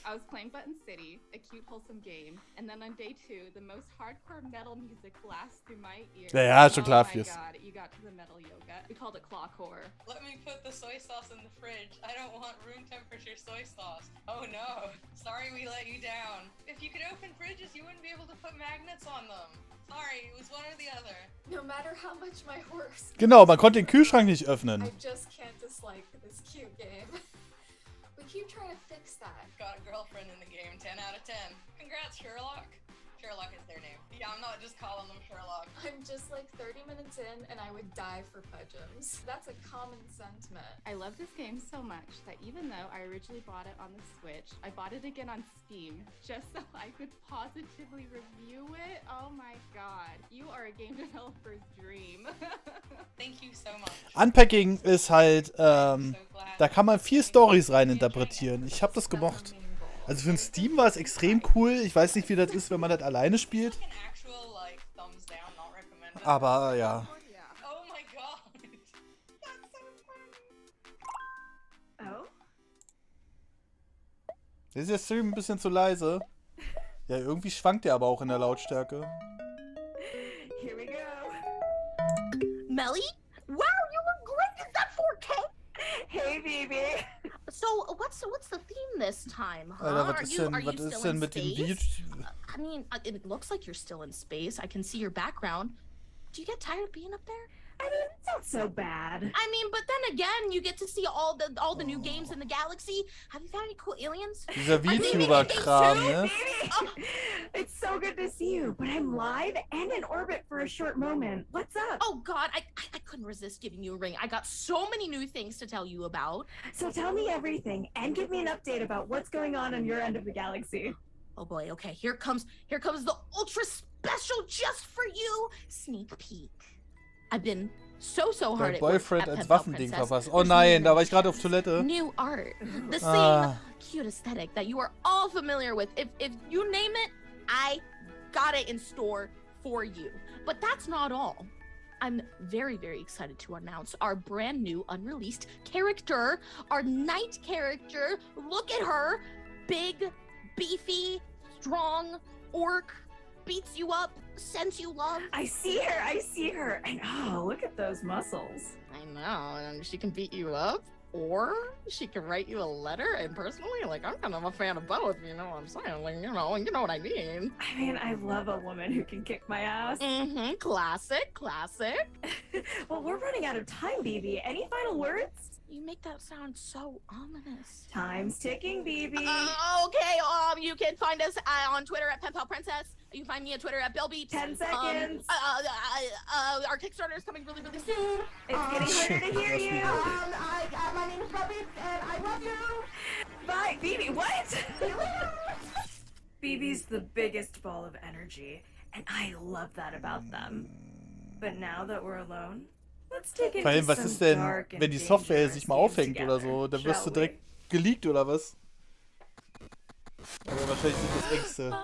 I was playing Button City, a cute, wholesome game, and then on day 2, the most hardcore metal music blasts through my ears. Ja, schon klar, Oh my god, you got to the metal yoga. We called it clockcore. Let me put the soy sauce in the fridge. I don't want room temperature soy sauce. Oh no. Sorry we let you down. If you could open fridges, you wouldn't be able to put magnets on them. Sorry, it was one or the other. No matter how much my horse. Genau, man konnte den Kühlschrank nicht öffnen. I just can't dislike this cute game. We keep trying to fix that. Got a girlfriend in the game, 10 out of 10. Congrats, Sherlock. Sherlock is their name. Yeah, I'm not just calling them Sherlock. I'm just like 30 minutes in and I would die for Pudgems. That's a common sentiment. I love this game so much that even though I originally bought it on the Switch, I bought it again on Steam just so I could positively review it. Oh my god, you are a game developer's dream. Thank you so much. Unpacking ist halt, da kann man viel Storys rein interpretieren. Ich habe das gemocht. Also für den Steam war es extrem cool. Ich weiß nicht, wie das ist, wenn man das alleine spielt. Aber ja. Oh my god. That's so fun. Oh? Ist der Stream ein bisschen zu leise? Ja, irgendwie schwankt der aber auch in der Lautstärke. Here we go. Melly? Wow, you look great! Is that 4K? Hey, baby. So, what's the theme this time, huh? Alter, was ist denn mit dem Video? I mean, it looks like you're still in space. I can see your background. Do you get tired of being up there? I mean, it's not so bad. I mean, but then again, you get to see all the new games in the galaxy. Have you found any cool aliens? Dieser VTuber-Kram, ne? It's so good to see you, but I'm live and in orbit for a short moment. What's up? Oh God, I couldn't resist giving you a ring. I got so many new things to tell you about. So tell me everything and give me an update about what's going on your end of the galaxy. Oh boy, okay, here comes the ultra special just for you sneak peek. I've been so hard Dein at Boyfriend work als at Waffending Princess. verpasst. Oh nein, da war ich gerade auf Toilette. New art, the same cute aesthetic that you are all familiar with. If you name it, I got it in store for you. But that's not all. I'm very, very excited to announce our brand new unreleased character, our knight character. Look at her, big, beefy, strong, orc, beats you up, sends you love. I see her. And oh, look at those muscles. I know, and she can beat you up, or she can write you a letter. And personally, like, I'm kind of a fan of both, you know what I'm saying? Like, you know what I mean. I mean, I love a woman who can kick my ass. Mm-hmm, classic. Well, we're running out of time, BB. Any final words? You make that sound so ominous. Time's ticking, BB. Okay, you can find us on Twitter at PenPalPrincess. You can find me on Twitter at BellBeeps. 10 seconds. Our Kickstarter is coming really, really soon. It's getting harder to hear you. My name is BellBeeps, and I love you. Bye, BB. What? BB's the biggest ball of energy, and I love that about them. But now that we're alone, let's take it. Vor allem, was ist denn, wenn die Software sich mal aufhängt oder so? Dann wirst du direkt geleakt oder was? Aber wahrscheinlich sind das Ängste.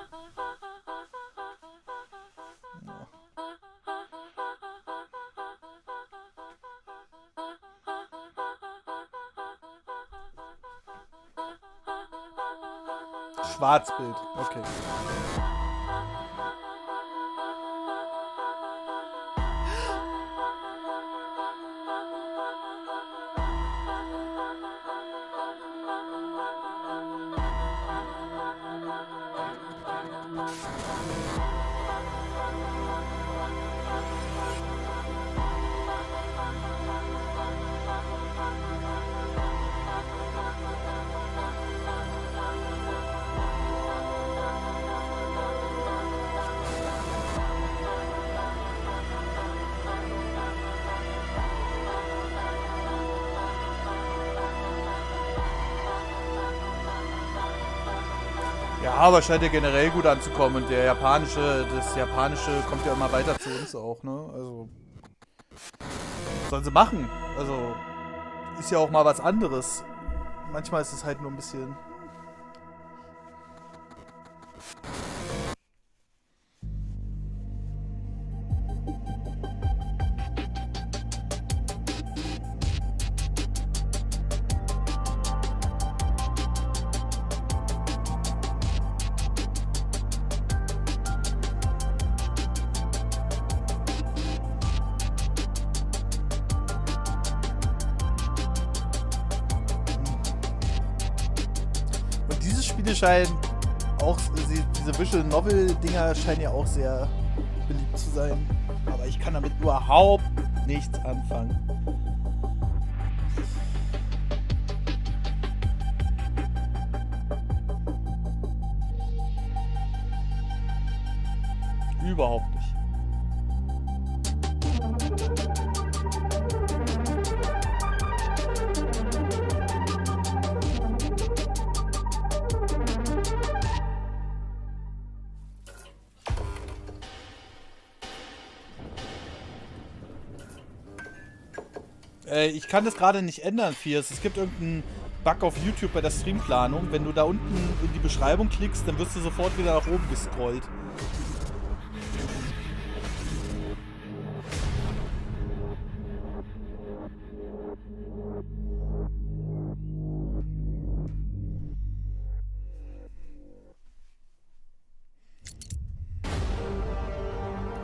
Schwarzbild, okay. Ja, aber scheint ja generell gut anzukommen und das Japanische kommt ja immer weiter zu uns auch, ne? Also, sollen sie machen. Also, ist ja auch mal was anderes. Manchmal ist es halt nur ein bisschen... scheinen auch, diese Visual Novel Dinger scheinen ja auch sehr beliebt zu sein. Aber ich kann damit überhaupt nichts anfangen. Überhaupt nicht. Ich kann das gerade nicht ändern, Fiers. Es gibt irgendeinen Bug auf YouTube bei der Streamplanung. Wenn du da unten in die Beschreibung klickst, dann wirst du sofort wieder nach oben gescrollt.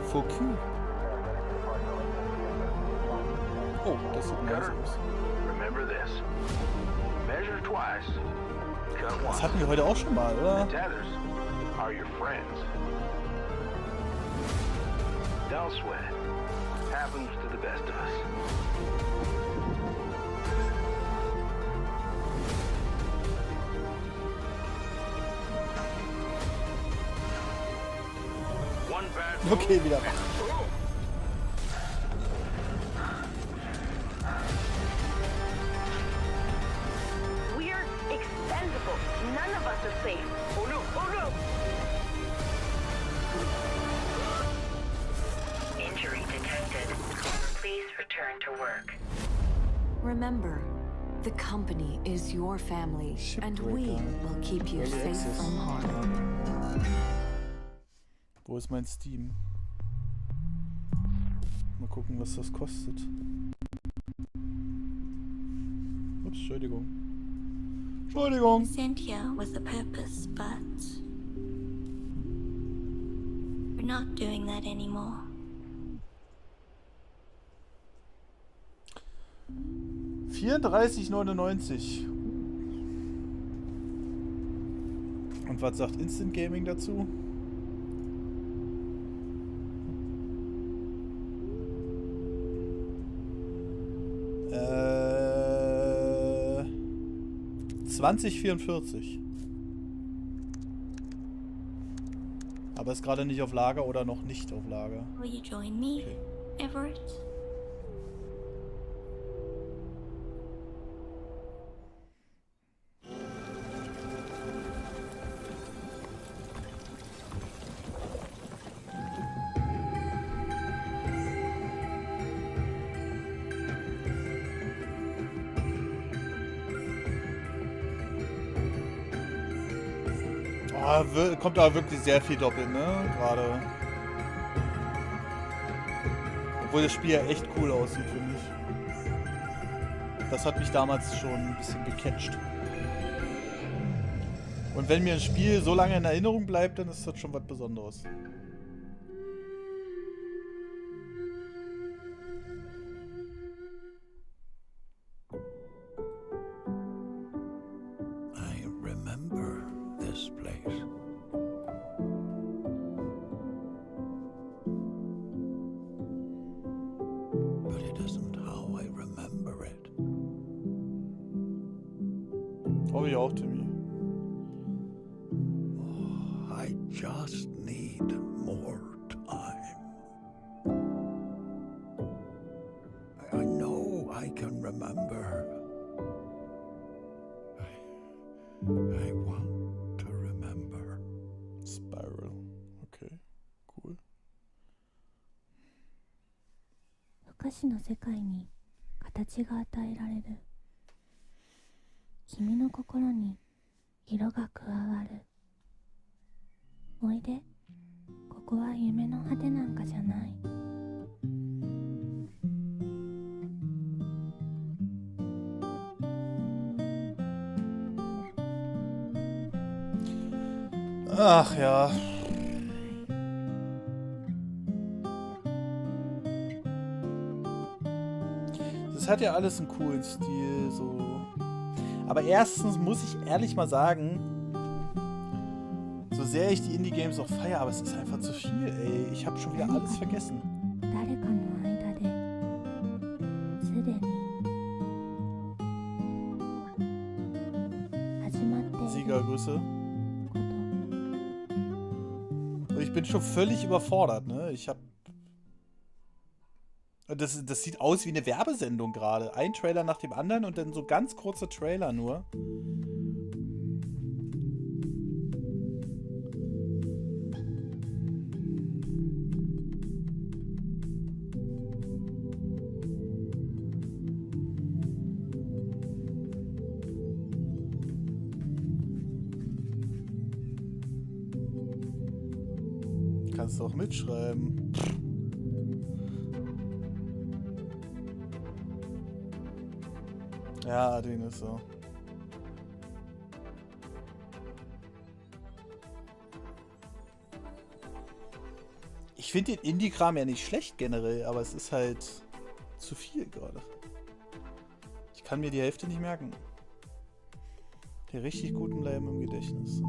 Focus. Oh, das sieht nice aus. Das hatten wir heute auch schon mal, oder? Okay, wieder. None of us are safe. Oh no, oh no! Injury detected. Please return to work. Remember, the company is your family, and we will keep you safe from harm. Wo ist mein Steam? Mal gucken, was das kostet. Ups, Entschuldigung. Entschuldigung. Sent here with a purpose, but we're not doing that anymore. $34,99. Und was sagt Instant Gaming dazu? Äh, 2044. Aber ist gerade nicht auf Lager oder noch nicht auf Lager. Will you join me, Everett? Kommt aber wirklich sehr viel doppelt, ne? Gerade. Obwohl das Spiel ja echt cool aussieht, finde ich. Das hat mich damals schon ein bisschen gecatcht. Und wenn mir ein Spiel so lange in Erinnerung bleibt, dann ist das schon was Besonderes. I remember this place. But it isn't how I remember it. Brauche ich auch, Timmy. I just need more time. I know I can remember. I want to remember. Spiral. Okay, cool. 昔の世界に形が与えられる。君の心に色が加わる。おいで、ここは夢の果てなんかじゃない。Ach ja. Das hat ja alles einen coolen Stil, so. Aber erstens muss ich ehrlich mal sagen, so sehr ich die Indie-Games auch feiere, aber es ist einfach zu viel, ey. Ich habe schon wieder alles vergessen. Siegergrüße. Und ich bin schon völlig überfordert, ne? Ich hab... Das sieht aus wie eine Werbesendung gerade. Ein Trailer nach dem anderen und dann so ganz kurze Trailer nur. Kannst du auch mitschreiben. Ja, den ist so. Ich finde den Indie-Kram ja nicht schlecht generell, aber es ist halt zu viel gerade. Ich kann mir die Hälfte nicht merken. Die richtig guten bleiben im Gedächtnis.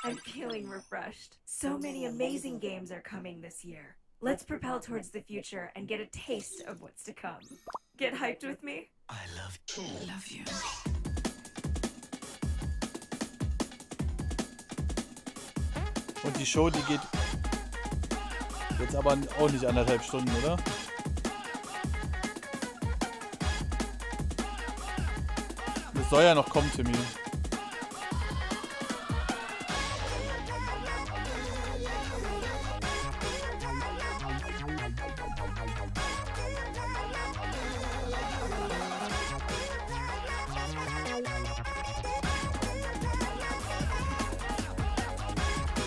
I'm feeling refreshed. So many amazing games are coming this year. Let's propel towards the future and get a taste of what's to come. Get hyped with me? I love you. I love you. Und die Show, die geht jetzt aber auch nicht 1,5 Stunden, oder? Das soll ja noch kommen, Timmy.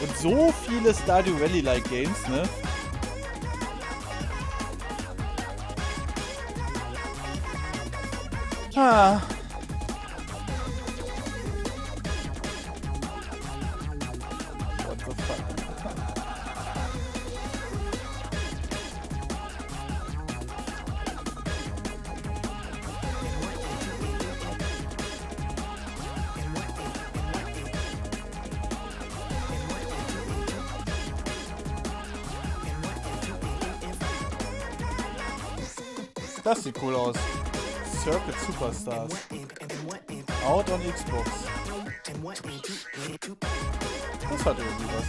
Und so viele Stardew Valley-like Games, ne? Ah. What the fuck? Das sieht cool aus. Circuit Superstars. Out on Xbox. Das hat irgendwie was.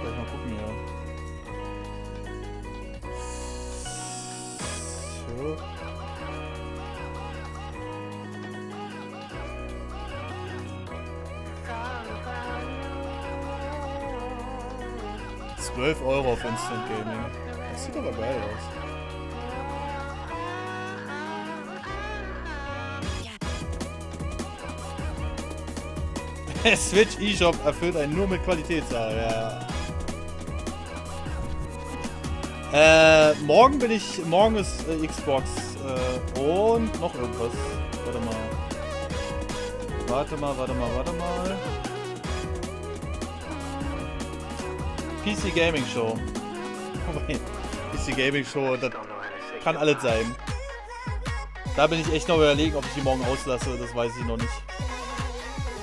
Gleich mal gucken hier. So. €12 auf Instant Gaming. Das sieht aber geil aus. Der Switch eShop erfüllt einen nur mit Qualitätssache, ja. Morgen ist Xbox und noch irgendwas. Warte mal. PC Gaming Show. PC Gaming Show, das kann alles sein. Da bin ich echt noch überlegen, ob ich die morgen auslasse, das weiß ich noch nicht.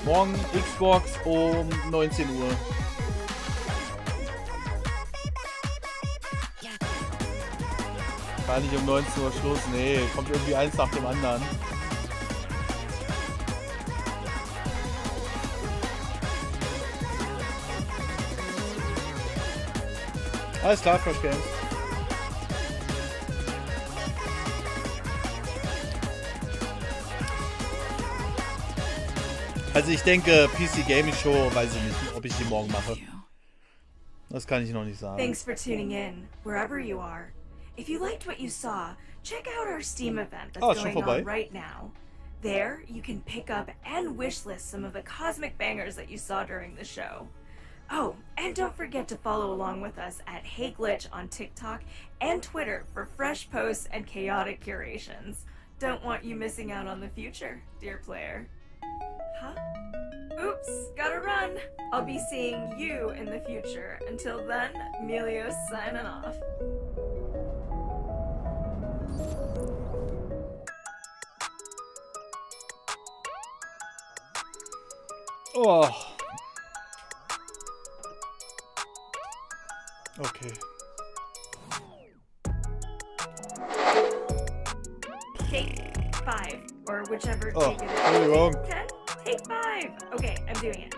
Morgen Xbox um 19 Uhr. War nicht um 19 Uhr Schluss, nee, kommt irgendwie eins nach dem anderen. Alles klar, Fresh Games. Also ich denke, PC Gaming Show, weiß ich nicht, ob ich die morgen mache. Das kann ich noch nicht sagen. Thanks for tuning in, wherever you are. If you liked what you saw, check out our Steam event that's going on right now. There, you can pick up and wishlist some of the cosmic bangers that you saw during the show. Oh, and don't forget to follow along with us at HeyGlitch on TikTok and Twitter for fresh posts and chaotic curations. Don't want you missing out on the future, dear player. Huh? Oops, gotta run. I'll be seeing you in the future. Until then, Emilio's signing off. Oh. Okay. Take 5, or whichever Oh, take it is. wrong. 10? Take 5. Okay, I'm doing it.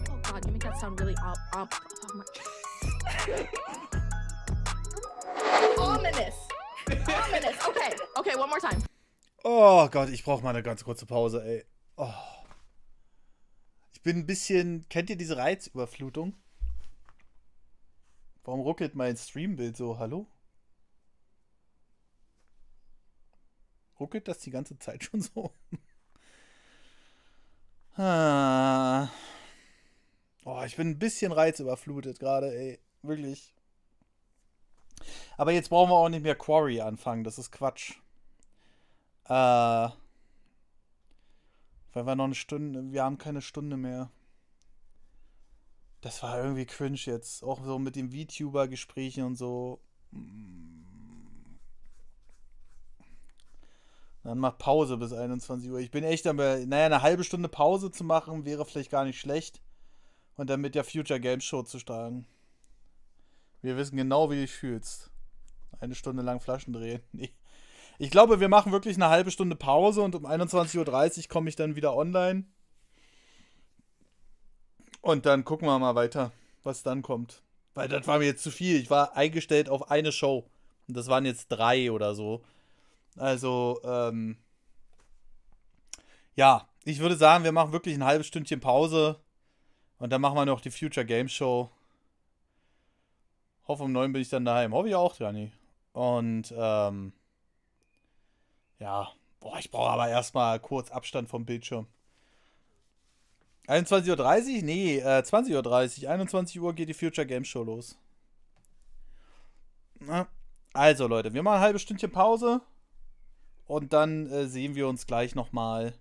Oh god, you make that sound really ominous. Ominous. Okay, one more time. Oh Gott, ich brauche mal eine ganz kurze Pause, ey. Oh. Ich bin ein bisschen... Kennt ihr diese Reizüberflutung? Warum ruckelt mein Streambild so? Hallo? Ruckelt das die ganze Zeit schon so? Oh, ich bin ein bisschen reizüberflutet gerade, ey. Wirklich. Aber jetzt brauchen wir auch nicht mehr Quarry anfangen. Das ist Quatsch. Weil wir noch eine Stunde... Wir haben keine Stunde mehr. Das war irgendwie cringe jetzt. Auch so mit den VTuber-Gesprächen und so. Dann macht Pause bis 21 Uhr. Ich bin echt dabei... Naja, eine halbe Stunde Pause zu machen, wäre vielleicht gar nicht schlecht. Und dann mit der Future Games Show zu starten. Wir wissen genau, wie du dich fühlst. Eine Stunde lang Flaschen drehen. Nee. Ich glaube, wir machen wirklich eine halbe Stunde Pause und um 21:30 Uhr komme ich dann wieder online. Und dann gucken wir mal weiter, was dann kommt. Weil das war mir jetzt zu viel. Ich war eingestellt auf eine Show. Und das waren jetzt 3 oder so. Also, ja, ich würde sagen, wir machen wirklich ein halbes Stündchen Pause. Und dann machen wir noch die Future Games Show. Hoffe, um 9 bin ich dann daheim. Hoffe ich auch, Dani. Und, ja. Boah, ich brauche aber erstmal kurz Abstand vom Bildschirm. 21:30 Uhr? Nee, 20:30 Uhr. 21 Uhr geht die Future Games Show los. Na, also, Leute, wir machen ein halbes Stündchen Pause. Und dann sehen wir uns gleich nochmal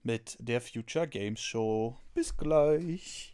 mit der Future Games Show. Bis gleich.